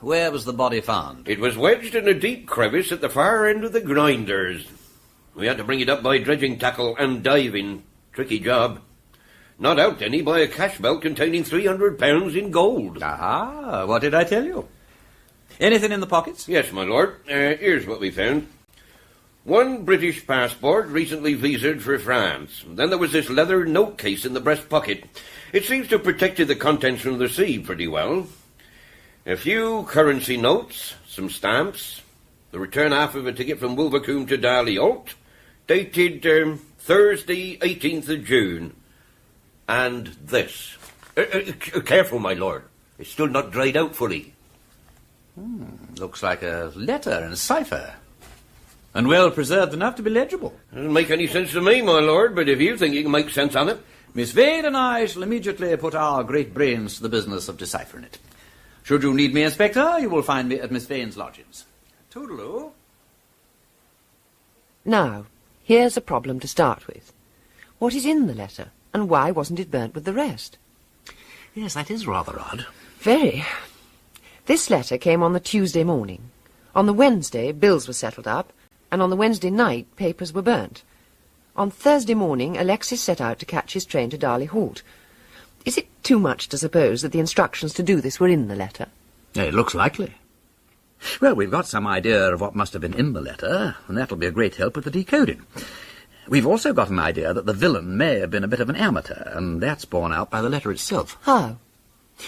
Where was the body found? It was wedged in a deep crevice at the far end of the grinders. We had to bring it up by dredging tackle and diving. Tricky job. Not out any by a cash belt containing £300 in gold. Aha! What did I tell you? Anything in the pockets? Yes, my lord. Here's what we found. One British passport recently visaed for France. Then there was this leather note case in the breast pocket. It seems to have protected the contents from the sea pretty well. A few currency notes, some stamps, the return half of a ticket from Wolvercombe to Darley-Holt, dated Thursday, 18th of June. And this. Careful, my lord. It's still not dried out fully. Looks like a letter in cipher. And well preserved enough to be legible. Doesn't make any sense to me, my lord, but if you think you can make sense of it... Miss Vane and I shall immediately put our great brains to the business of deciphering it. Should you need me, Inspector, you will find me at Miss Vane's lodgings. Toodaloo. Now, here's a problem to start with. What is in the letter, and why wasn't it burnt with the rest? Yes, that is rather odd. Very. This letter came on the Tuesday morning. On the Wednesday, bills were settled up, and on the Wednesday night, papers were burnt. On Thursday morning, Alexis set out to catch his train to Darley Halt. Is it too much to suppose that the instructions to do this were in the letter? It looks likely. Well, we've got some idea of what must have been in the letter, and that'll be a great help with the decoding. We've also got an idea that the villain may have been a bit of an amateur, and that's borne out by the letter itself. How?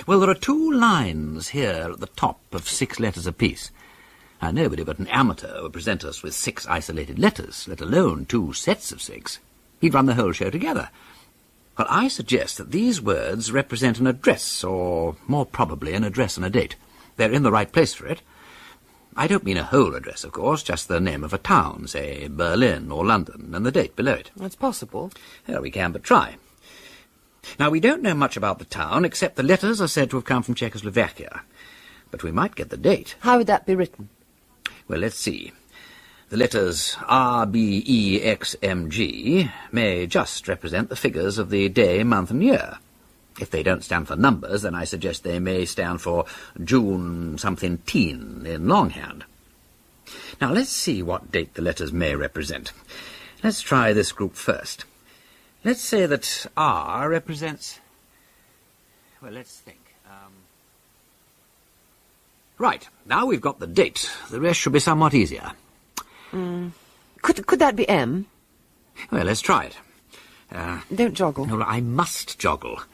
Well, there are 2 lines here at the top of 6 letters apiece. Now, nobody but an amateur would present us with 6 isolated letters, let alone 2 sets of 6. He'd run the whole show together. Well, I suggest that these words represent an address, or more probably an address and a date. They're in the right place for it. I don't mean a whole address, of course, just the name of a town, say Berlin or London, and the date below it. That's possible. Well, we can but try. Now, we don't know much about the town, except the letters are said to have come from Czechoslovakia. But we might get the date. How would that be written? Well, let's see. The letters R, B, E, X, M, G may just represent the figures of the day, month, and year. If they don't stand for numbers, then I suggest they may stand for June something teen in longhand. Now, let's see what date the letters may represent. Let's try this group first. Let's say that R represents... Well, let's think. Right, now we've got the date. The rest should be somewhat easier. Could that be M? Well, let's try it. Don't joggle. No, I must joggle.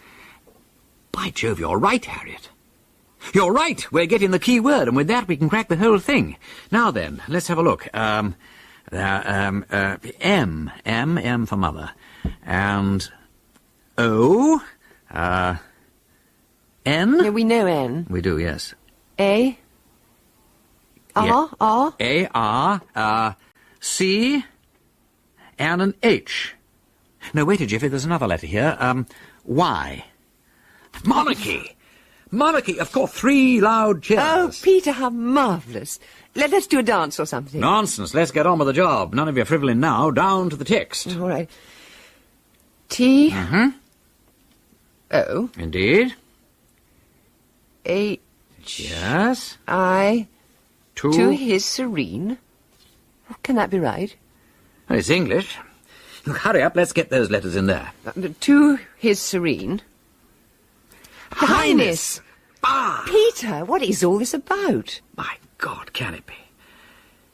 By Jove, you're right, Harriet. You're right. We're getting the key word, and with that we can crack the whole thing. Now then, let's have a look. M for mother. And O, N. Yeah, we know N. We do, yes. A. R, yeah. R. A, R, C, and an H. No, wait a jiffy, there's another letter here. Y. Monarchy! Monarchy, of course, 3 loud cheers. Oh, Peter, how marvellous. Let's do a dance or something. Nonsense, let's get on with the job. None of your frivoling now, down to the text. All right. T. Mm-hmm. O. Indeed. H. Yes. I. To His Serene. Can that be right? Well, it's English. Look, hurry up, let's get those letters in there. To His Serene. Highness! Ah! Peter, what is all this about? My God, can it be?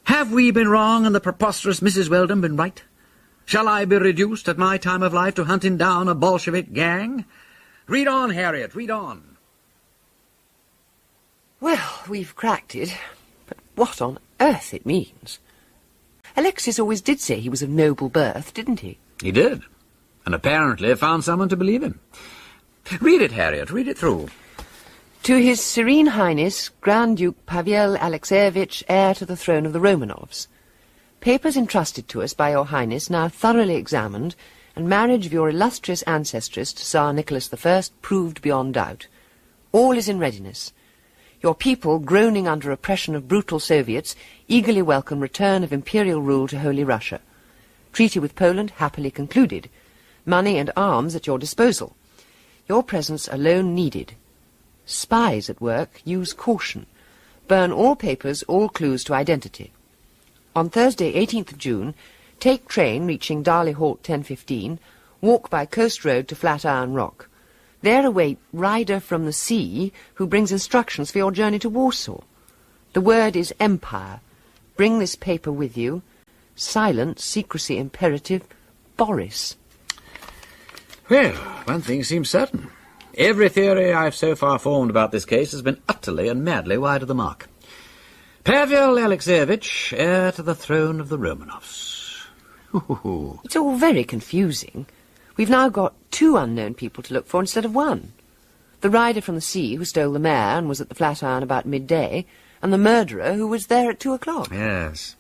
Have we been wrong and the preposterous Mrs. Weldon been right? Shall I be reduced at my time of life to hunting down a Bolshevik gang? Read on, Harriet, read on. Well, we've cracked it, but what on earth it means? Alexis always did say he was of noble birth, didn't he? He did, and apparently found someone to believe him. Read it, Harriet, read it through. To His Serene Highness, Grand Duke Pavel Alexeyevich, heir to the throne of the Romanovs. Papers entrusted to us by your Highness, now thoroughly examined, and marriage of your illustrious ancestress to Tsar Nicholas I proved beyond doubt. All is in readiness. Your people, groaning under oppression of brutal Soviets, eagerly welcome return of imperial rule to Holy Russia. Treaty with Poland happily concluded. Money and arms at your disposal. Your presence alone needed. Spies at work, use caution. Burn all papers, all clues to identity. On Thursday, 18th of June, take train reaching Darley Halt 10:15, walk by Coast Road to Flatiron Rock. There await rider from the sea who brings instructions for your journey to Warsaw. The word is Empire. Bring this paper with you. Silent, secrecy imperative, Boris. Well, one thing seems certain. Every theory I've so far formed about this case has been utterly and madly wide of the mark. Pavel Alexeyevich, heir to the throne of the Romanovs. It's all very confusing. We've now got 2 unknown people to look for instead of 1. The rider from the sea who stole the mare and was at the Flatiron about midday, and the murderer who was there at 2 o'clock. Yes.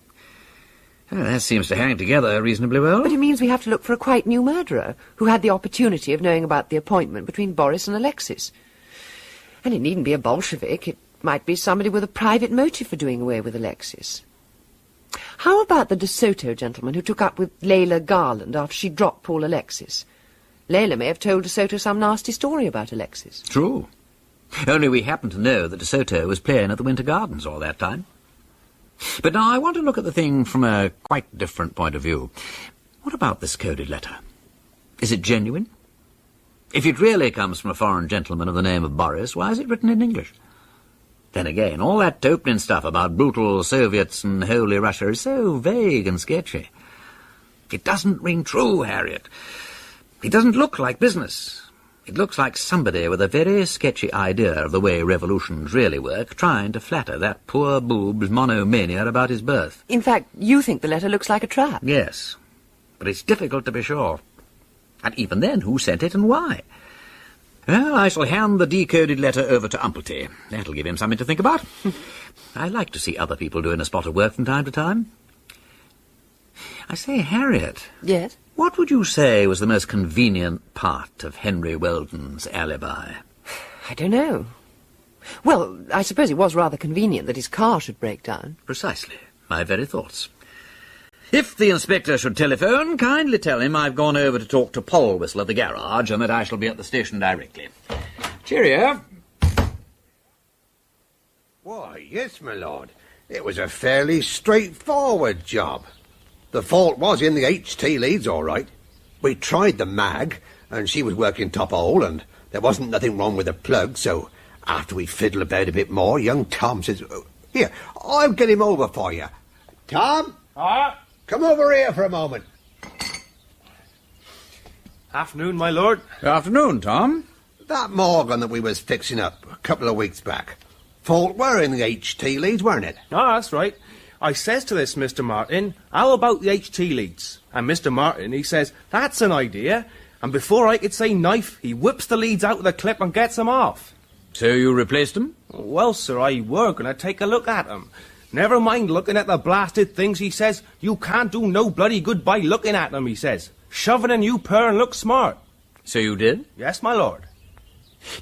That seems to hang together reasonably well. But it means we have to look for a quite new murderer who had the opportunity of knowing about the appointment between Boris and Alexis. And it needn't be a Bolshevik. It might be somebody with a private motive for doing away with Alexis. How about the De Soto gentleman who took up with Layla Garland after she dropped poor Alexis? Layla may have told De Soto some nasty story about Alexis. True. Only we happen to know that De Soto was playing at the Winter Gardens all that time. But now I want to look at the thing from a quite different point of view. What about this coded letter? Is it genuine? If it really comes from a foreign gentleman of the name of Boris, why is it written in English? Then again, all that opening stuff about brutal Soviets and Holy Russia is so vague and sketchy. It doesn't ring true, Harriet. It doesn't look like business. It looks like somebody with a very sketchy idea of the way revolutions really work, trying to flatter that poor boob's monomania about his birth. In fact, you think the letter looks like a trap? Yes, but it's difficult to be sure. And even then, who sent it and why? Well, I shall hand the decoded letter over to Umplety. That'll give him something to think about. I like to see other people doing a spot of work from time to time. I say, Harriet. Yes? What would you say was the most convenient part of Henry Weldon's alibi? I don't know. Well, I suppose it was rather convenient that his car should break down. Precisely. My very thoughts. If the inspector should telephone, kindly tell him I've gone over to talk to Paul Whistle at the garage and that I shall be at the station directly. Cheerio. Why, yes, my lord. It was a fairly straightforward job. The fault was in the HT leads, all right. We tried the mag, and she was working top hole, and there wasn't nothing wrong with the plug, so after we fiddled about a bit more, young Tom says, "Here, I'll get him over for you. Tom? Come over here for a moment." Afternoon, my lord. Afternoon, Tom. That Morgan that we was fixing up a couple of weeks back, fault were in the HT leads, weren't it? That's right. I says to this Mr. Martin, how about the HT leads? And Mr. Martin, he says, that's an idea. And before I could say knife, he whips the leads out with a clip and gets them off. So you replaced them? Well, sir, I were going to take a look at them. Never mind looking at the blasted things, he says. You can't do no bloody good by looking at them, he says. Shove in a new pair and look smart. So you did? Yes, my lord.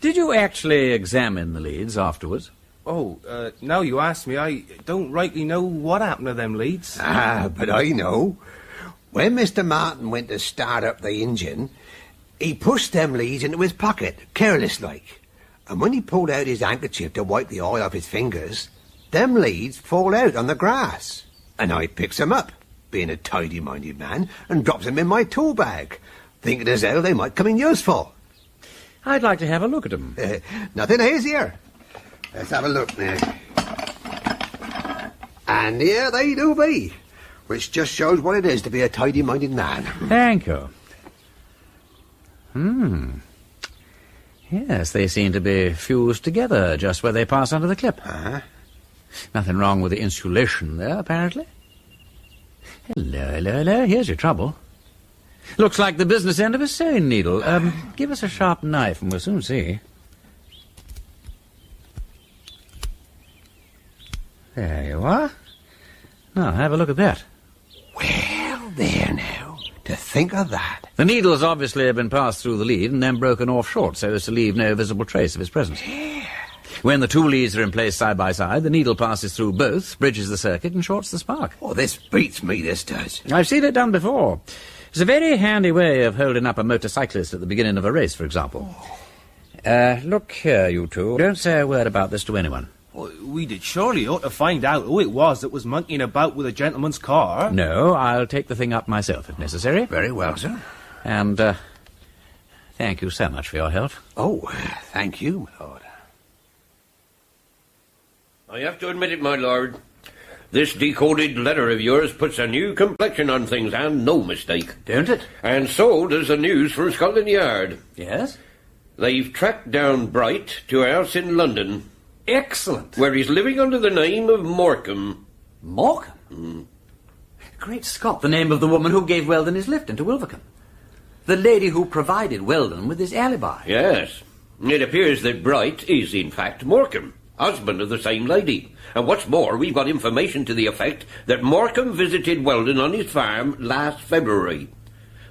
Did you actually examine the leads afterwards? Oh, now you ask me, I don't rightly know what happened to them leads. But I know. When Mr. Martin went to start up the engine, he pushed them leads into his pocket, careless-like. And when he pulled out his handkerchief to wipe the oil off his fingers, them leads fall out on the grass. And I picks them up, being a tidy-minded man, and drops them in my tool bag, thinking as how they might come in useful. I'd like to have a look at them. Nothing hazier. Let's have a look now. And here they do be, which just shows what it is to be a tidy-minded man. Thank you. Yes, they seem to be fused together just where they pass under the clip. Nothing wrong with the insulation there, apparently. Hello. Here's your trouble. Looks like the business end of a sewing needle. Give us a sharp knife and we'll soon see. There you are. Now, have a look at that. Well, there now. To think of that. The needles obviously have been passed through the lead and then broken off short so as to leave no visible trace of its presence. Yeah. When the two leads are in place side by side, the needle passes through both, bridges the circuit and shorts the spark. Oh, this beats me, this does. I've seen it done before. It's a very handy way of holding up a motorcyclist at the beginning of a race, for example. Look here, you two. Don't say a word about this to anyone. Well, we did surely ought to find out who it was that was monkeying about with a gentleman's car. No, I'll take the thing up myself if necessary. Very well, sir. And, thank you so much for your help. Oh, thank you, my lord. I have to admit it, my lord. This decoded letter of yours puts a new complexion on things, and no mistake. Don't it? And so does the news from Scotland Yard. Yes? They've tracked down Bright to a house in London. Excellent. Where he's living under the name of Morecambe. Morecambe? Great Scott, the name of the woman who gave Weldon his lift into Wilvercombe. The lady who provided Weldon with his alibi. Yes. It appears that Bright is, in fact, Morecambe. husband of the same lady. And what's more, we've got information to the effect that Morecambe visited Weldon on his farm last February,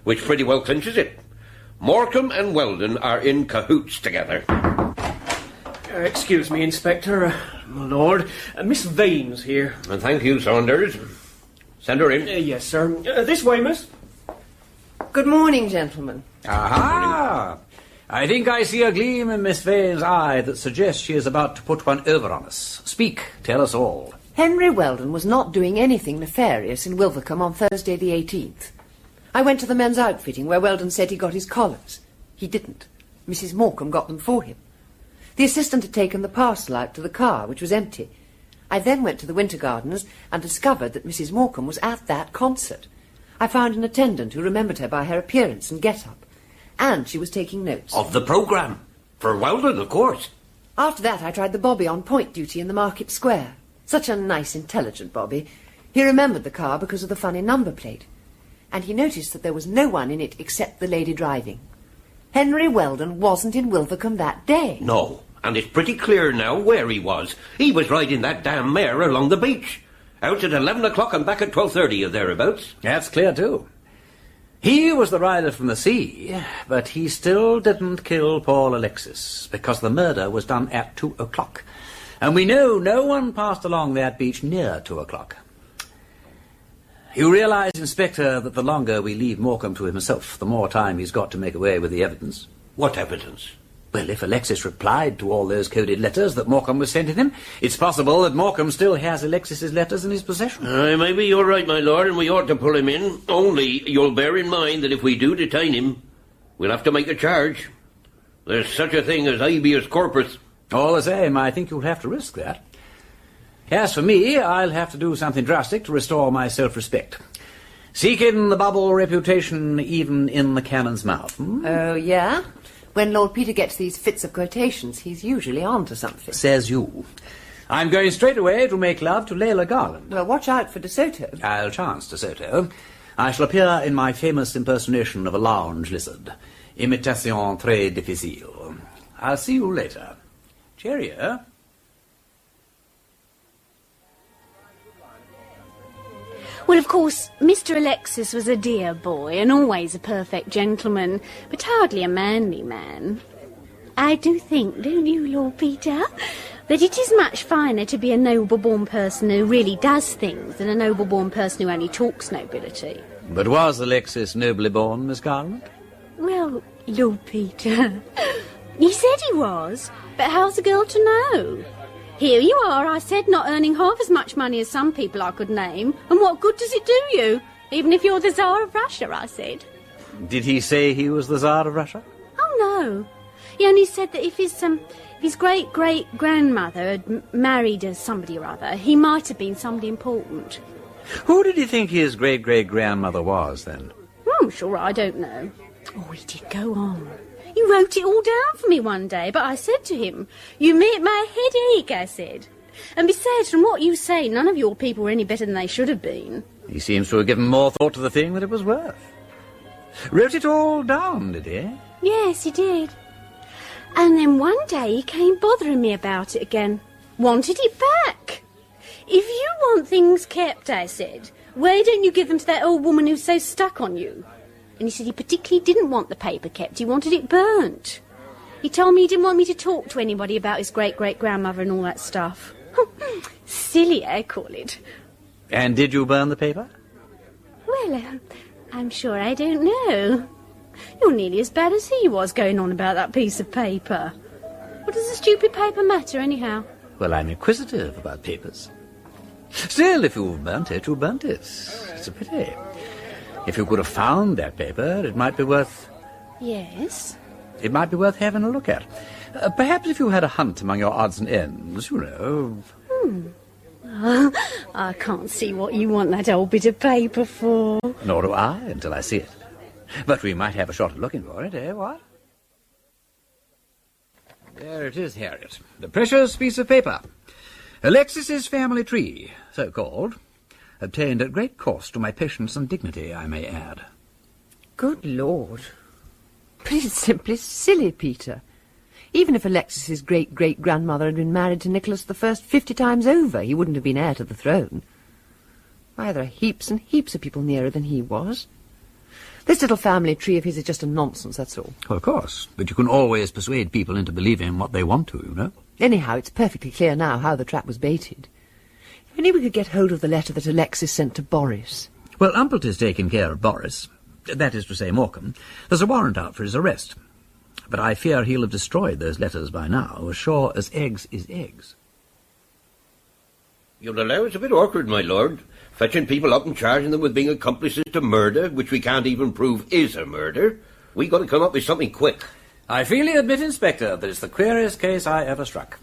which pretty well clinches it. Morecambe and Weldon are in cahoots together. Excuse me, Inspector, my lord. Miss Vane's here. And thank you, Saunders. Send her in. Yes, sir. This way, miss. Good morning, gentlemen. Aha! I think I see a gleam in Miss Vane's eye that suggests she is about to put one over on us. Speak, tell us all. Henry Weldon was not doing anything nefarious in Wilvercombe on Thursday the 18th. I went to the men's outfitting where Weldon said he got his collars. He didn't. Mrs. Morecambe got them for him. The assistant had taken the parcel out to the car, which was empty. I then went to the Winter Gardens and discovered that Mrs. Morecambe was at that concert. I found an attendant who remembered her by her appearance and get-up. And she was taking notes. Of the programme. For Weldon, of course. After that, I tried the bobby on point duty in the market square. Such a nice, intelligent bobby. He remembered the car because of the funny number plate. And he noticed that there was no one in it except the lady driving. Henry Weldon wasn't in Wilvercombe that day. No, and it's pretty clear now where he was. He was riding that damn mare along the beach. Out at 11 o'clock and back at 12:30 or thereabouts. That's clear, too. He was the rider from the sea, but he still didn't kill Paul Alexis, because the murder was done at 2 o'clock. And we know no one passed along that beach near 2 o'clock. You realise, Inspector, that the longer we leave Morecambe to himself, the more time he's got to make away with the evidence. What evidence? Well, if Alexis replied to all those coded letters that Morecambe was sending him, it's possible that Morecambe still has Alexis's letters in his possession. Maybe you're right, my lord, and we ought to pull him in. Only, you'll bear in mind that if we do detain him, we'll have to make a charge. There's such a thing as habeas corpus. All the same, I think you'll have to risk that. As for me, I'll have to do something drastic to restore my self-respect. Seeking the bubble reputation even in the cannon's mouth. Oh, yeah? When Lord Peter gets these fits of quotations, he's usually on to something. Says you. I'm going straight away to make love to Layla Garland. Well, watch out for De Soto. I'll chance De Soto. I shall appear in my famous impersonation of a lounge lizard. Imitation très difficile. I'll see you later. Cheerio. Well, of course, Mr. Alexis was a dear boy and always a perfect gentleman, but hardly a manly man. I do think, don't you, Lord Peter, that it is much finer to be a noble-born person who really does things than a noble-born person who only talks nobility. But was Alexis nobly born, Miss Garland? Well, Lord Peter, he said he was, but how's a girl to know? Here you are, I said, not earning half as much money as some people I could name. And what good does it do you? Even if you're the Tsar of Russia, I said. Did he say he was the Tsar of Russia? Oh, no. He only said that if his great-great-grandmother had married somebody or other, he might have been somebody important. Who did he think his great-great-grandmother was, then? I'm sure I don't know. Oh, he did go on. He wrote it all down for me one day, but I said to him, "You make my head ache," I said. And besides, from what you say, none of your people were any better than they should have been. He seems to have given more thought to the thing than it was worth. Wrote it all down, did he? Yes, he did. And then one day he came bothering me about it again. Wanted it back. "If you want things kept," I said, "why don't you give them to that old woman who's so stuck on you?" And he said he particularly didn't want the paper kept. He wanted it burnt. He told me he didn't want me to talk to anybody about his great-great-grandmother and all that stuff. Silly, I call it. And did you burn the paper? Well, I'm sure I don't know. You're nearly as bad as he was going on about that piece of paper. What does the stupid paper matter, anyhow? Well, I'm inquisitive about papers. Still, if you've burnt it, you burnt it. It's a pity. If you could have found that paper, it might be worth... Yes? It might be worth having a look at. Perhaps if you had a hunt among your odds and ends, you know... I can't see what you want that old bit of paper for. Nor do I, until I see it. But we might have a shot at looking for it, eh, what? There it is, Harriet. The precious piece of paper. Alexis's family tree, so called. Obtained at great cost to my patience and dignity, I may add. Good Lord. But it's simply silly, Peter. Even if Alexis's great-great-grandmother had been married to Nicholas I 50 times over, he wouldn't have been heir to the throne. Why, there are heaps and heaps of people nearer than he was. This little family tree of his is just a nonsense, that's all. Well, of course, but you can always persuade people into believing what they want to, you know. Anyhow, it's perfectly clear now how the trap was baited. If only we could get hold of the letter that Alexis sent to Boris. Well, Umpelt is taking care of Boris. That is to say, Morecambe. There's a warrant out for his arrest. But I fear he'll have destroyed those letters by now, as sure as eggs is eggs. You'll allow it's a bit awkward, my lord, fetching people up and charging them with being accomplices to murder, which we can't even prove is a murder. We got to come up with something quick. I freely admit, Inspector, that it's the queerest case I ever struck.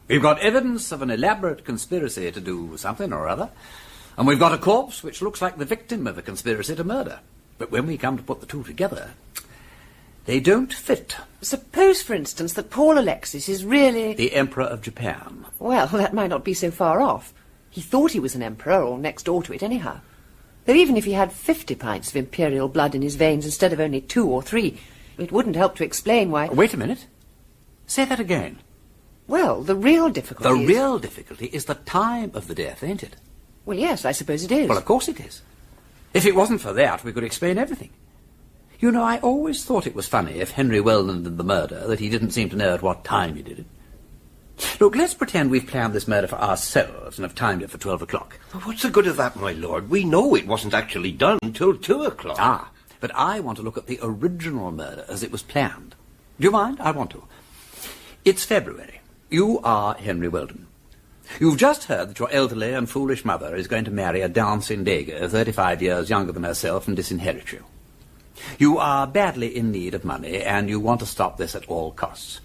We've got evidence of an elaborate conspiracy to do something or other, and we've got a corpse which looks like the victim of a conspiracy to murder. But when we come to put the two together, they don't fit. Suppose, for instance, that Paul Alexis is really... the Emperor of Japan. Well, that might not be so far off. He thought he was an emperor, or next door to it anyhow. Though even if he had 50 pints of imperial blood in his veins instead of only 2 or 3, it wouldn't help to explain why... Wait a minute. Say that again. Well, the real difficulty The real difficulty is the time of the death, ain't it? Well, yes, I suppose it is. Well, of course it is. If it wasn't for that, we could explain everything. You know, I always thought it was funny if Henry Weldon did the murder, that he didn't seem to know at what time he did it. Look, let's pretend we've planned this murder for ourselves and have timed it for 12 o'clock. Well, what's the good of that, my lord? We know it wasn't actually done until 2 o'clock. Ah, but I want to look at the original murder as it was planned. Do you mind? I want to. It's February. You are Henry Weldon. You've just heard that your elderly and foolish mother is going to marry a dancing dago 35 years younger than herself and disinherit you. You are badly in need of money, and you want to stop this at all costs.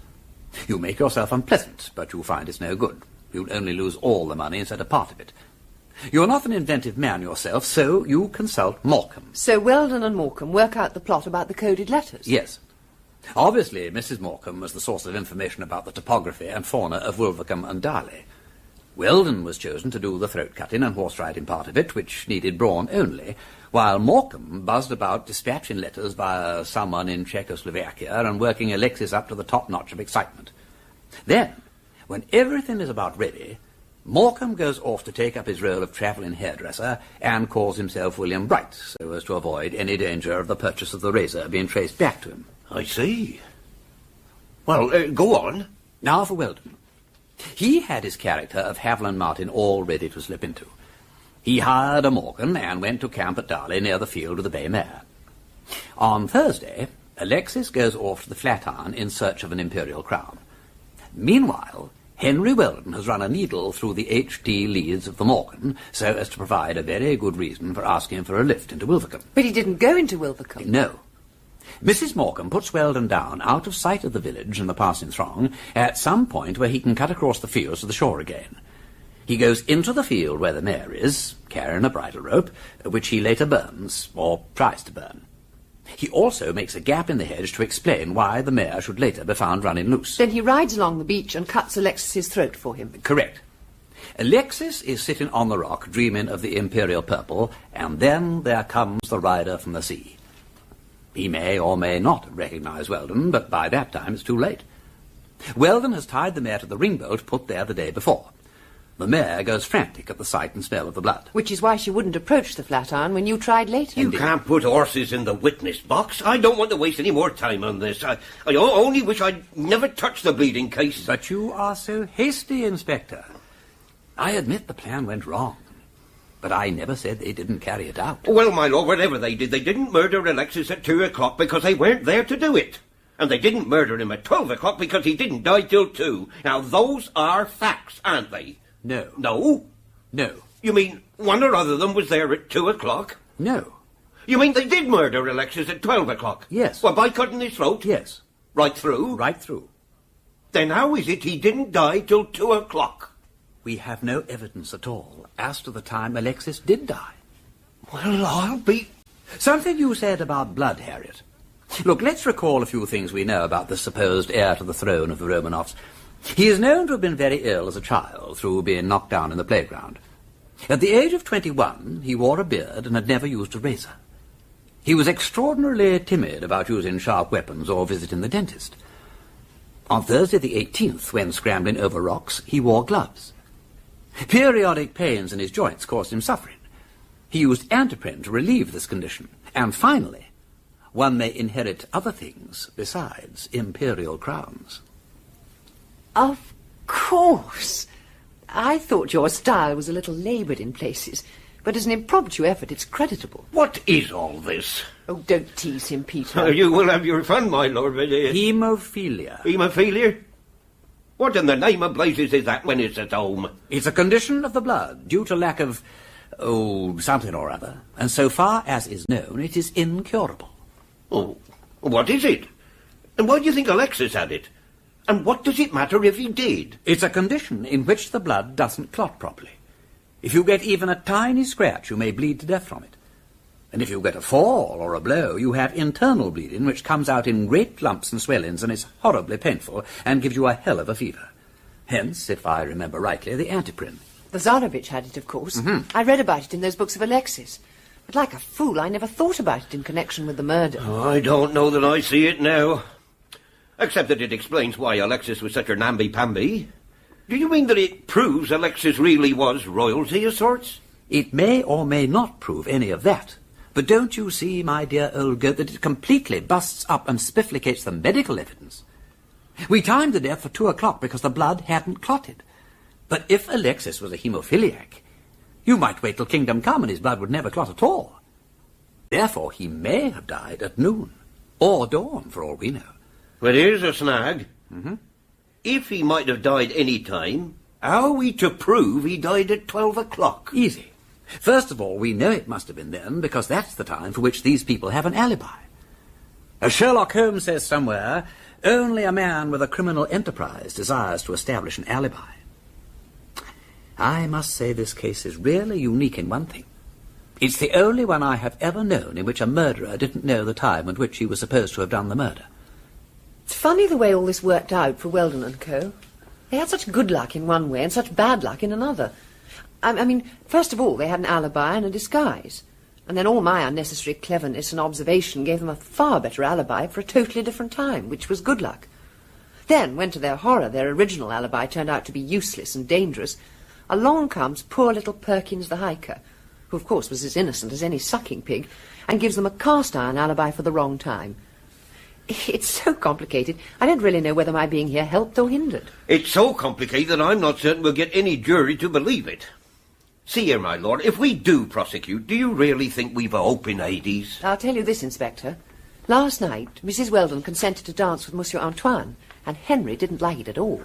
You make yourself unpleasant, but you find it's no good. You'll only lose all the money instead of part of it. You're not an inventive man yourself, so you consult Morecambe. So Weldon and Morecambe work out the plot about the coded letters? Yes. Obviously, Mrs. Morecambe was the source of information about the topography and fauna of Wolvercombe and Darley. Weldon was chosen to do the throat-cutting and horse-riding part of it, which needed brawn only, while Morecambe buzzed about dispatching letters via someone in Czechoslovakia and working Alexis up to the top notch of excitement. Then, when everything is about ready, Morecambe goes off to take up his role of travelling hairdresser and calls himself William Bright, so as to avoid any danger of the purchase of the razor being traced back to him. I see. Well, go on. Now for Weldon. He had his character of Haviland Martin all ready to slip into. He hired a Morgan and went to camp at Darley near the field of the bay mare. On Thursday, Alexis goes off to the Flatiron in search of an imperial crown. Meanwhile, Henry Weldon has run a needle through the H.T. leads of the Morgan so as to provide a very good reason for asking for a lift into Wolvercombe. But he didn't go into Wolvercombe. No. Mrs. Morecambe puts Weldon down out of sight of the village and the passing throng at some point where he can cut across the fields to the shore again. He goes into the field where the mare is, carrying a bridle rope, which he later burns, or tries to burn. He also makes a gap in the hedge to explain why the mare should later be found running loose. Then he rides along the beach and cuts Alexis's throat for him. Correct. Alexis is sitting on the rock dreaming of the imperial purple, and then there comes the rider from the sea. He may or may not recognize Weldon, but by that time it's too late. Weldon has tied the mare to the ringbolt put there the day before. The mare goes frantic at the sight and smell of the blood. Which is why she wouldn't approach the Flatiron when you tried later. You can't put horses in the witness box. I don't want to waste any more time on this. I only wish I'd never touched the bleeding case. But you are so hasty, Inspector. I admit the plan went wrong. But I never said they didn't carry it out. Well, my lord, whatever they did, they didn't murder Alexis at 2 o'clock because they weren't there to do it. And they didn't murder him at 12 o'clock because he didn't die till 2. Now, those are facts, aren't they? No. No? No. You mean one or other of them was there at 2 o'clock? No. You mean they did murder Alexis at 12 o'clock? Yes. Well, by cutting his throat? Yes. Right through? Right through. Then how is it he didn't die till 2 o'clock? We have no evidence at all as to the time Alexis did die. Well, I'll be... Something you said about blood, Harriet. Look, let's recall a few things we know about the supposed heir to the throne of the Romanovs. He is known to have been very ill as a child through being knocked down in the playground. At the age of 21, he wore a beard and had never used a razor. He was extraordinarily timid about using sharp weapons or visiting the dentist. On Thursday the 18th, when scrambling over rocks, he wore gloves. Periodic pains in his joints caused him suffering. He used antiprin to relieve this condition. And finally, one may inherit other things besides imperial crowns. Of course. I thought your style was a little laboured in places, but as an impromptu effort, it's creditable. What is all this? Oh, don't tease him, Peter. You will have your fun, my lord. Haemophilia. Haemophilia? What in the name of blazes is that when it's at home? It's a condition of the blood due to lack of, something or other. And so far as is known, it is incurable. Oh, what is it? And why do you think Alexis had it? And what does it matter if he did? It's a condition in which the blood doesn't clot properly. If you get even a tiny scratch, you may bleed to death from it. And if you get a fall or a blow, you have internal bleeding, which comes out in great lumps and swellings, and is horribly painful, and gives you a hell of a fever. Hence, if I remember rightly, the antiprin. The Tsarevich had it, of course. Mm-hmm. I read about it in those books of Alexis. But like a fool, I never thought about it in connection with the murder. Oh, I don't know that I see it now. Except that it explains why Alexis was such a namby-pamby. Do you mean that it proves Alexis really was royalty of sorts? It may or may not prove any of that. But don't you see, my dear old goat, that it completely busts up and spifflicates the medical evidence? We timed the death for 2 o'clock because the blood hadn't clotted. But if Alexis was a haemophiliac, you might wait till kingdom come and his blood would never clot at all. Therefore, he may have died at noon, or dawn, for all we know. But here's a snag. Mm-hmm. If he might have died any time, how are we to prove he died at 12 o'clock? Easy. First of all, we know it must have been then, because that's the time for which these people have an alibi. As Sherlock Holmes says somewhere, only a man with a criminal enterprise desires to establish an alibi. I must say this case is really unique in one thing. It's the only one I have ever known in which a murderer didn't know the time at which he was supposed to have done the murder. It's funny the way all this worked out for Weldon and Co. They had such good luck in one way and such bad luck in another. I mean, first of all, they had an alibi and a disguise. And then all my unnecessary cleverness and observation gave them a far better alibi for a totally different time, which was good luck. Then, when to their horror their original alibi turned out to be useless and dangerous, along comes poor little Perkins the hiker, who of course was as innocent as any sucking pig, and gives them a cast-iron alibi for the wrong time. It's so complicated, I don't really know whether my being here helped or hindered. It's so complicated that I'm not certain we'll get any jury to believe it. See here, my lord, if we do prosecute, do you really think we've a hope in Hades? I'll tell you this, Inspector. Last night, Mrs. Weldon consented to dance with Monsieur Antoine, and Henry didn't like it at all.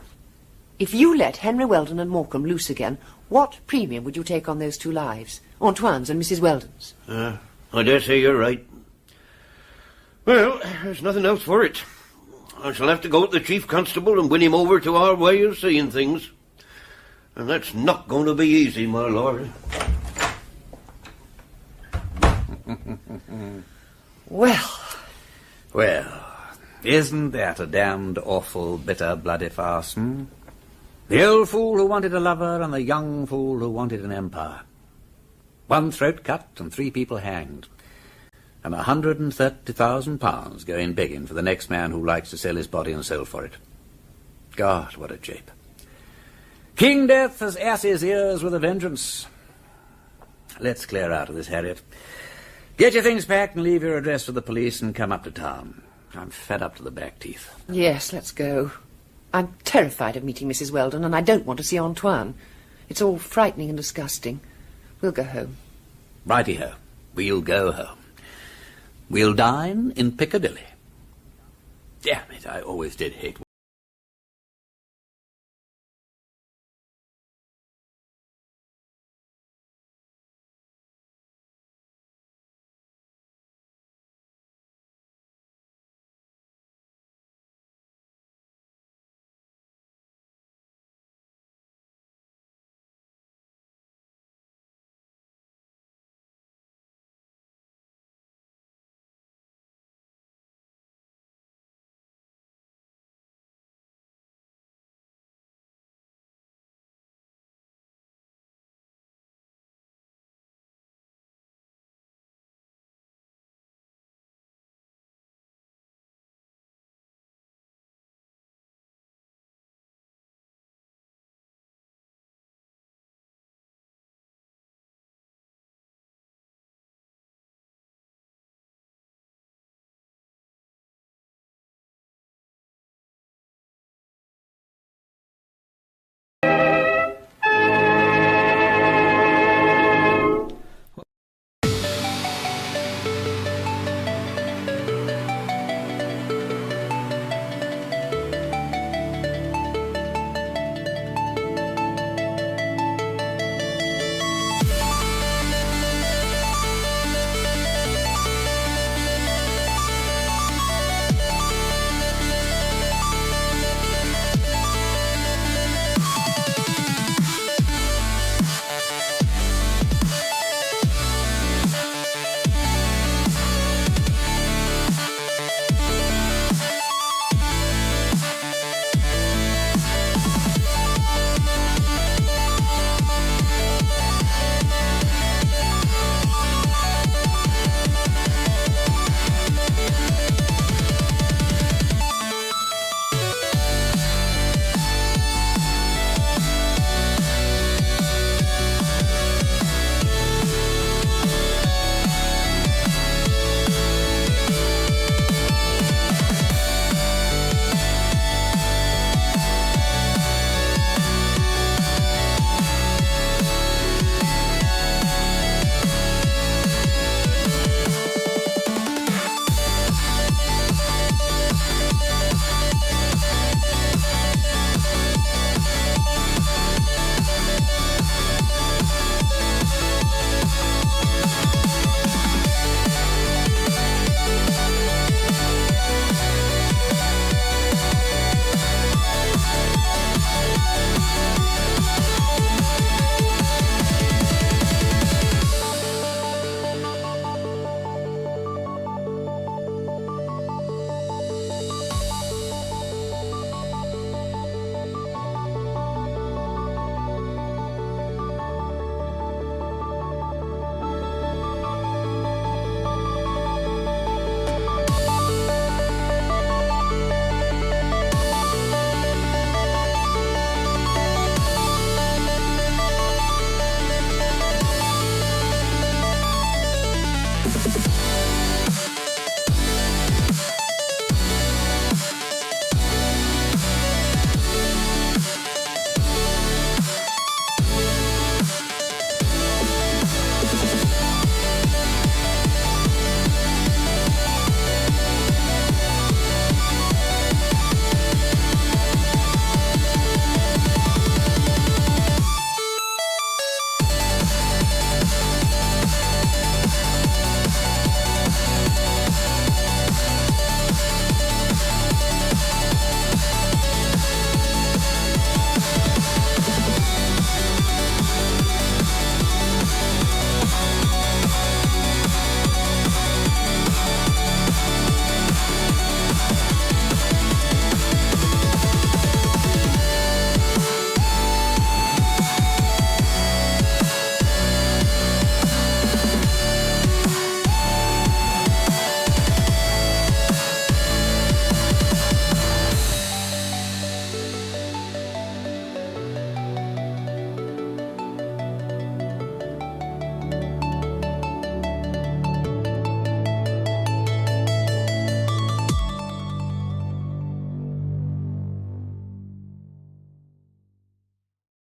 If you let Henry Weldon and Morecambe loose again, what premium would you take on those 2 lives? Antoine's and Mrs. Weldon's? I dare say you're right. Well, there's nothing else for it. I shall have to go to the chief constable and win him over to our way of seeing things. And that's not going to be easy, my lord. Well, isn't that a damned awful, bitter, bloody farce, The old fool who wanted a lover and the young fool who wanted an empire. 1 throat cut and 3 people hanged. And £130,000 going begging for the next man who likes to sell his body and soul for it. God, what a jape. King Death has ass's ears with a vengeance. Let's clear out of this, Harriet. Get your things packed and leave your address for the police and come up to town. I'm fed up to the back teeth. Yes, let's go. I'm terrified of meeting Mrs. Weldon, and I don't want to see Antoine. It's all frightening and disgusting. We'll go home. Righty-ho. We'll go home. We'll dine in Piccadilly. Damn it, I always did hate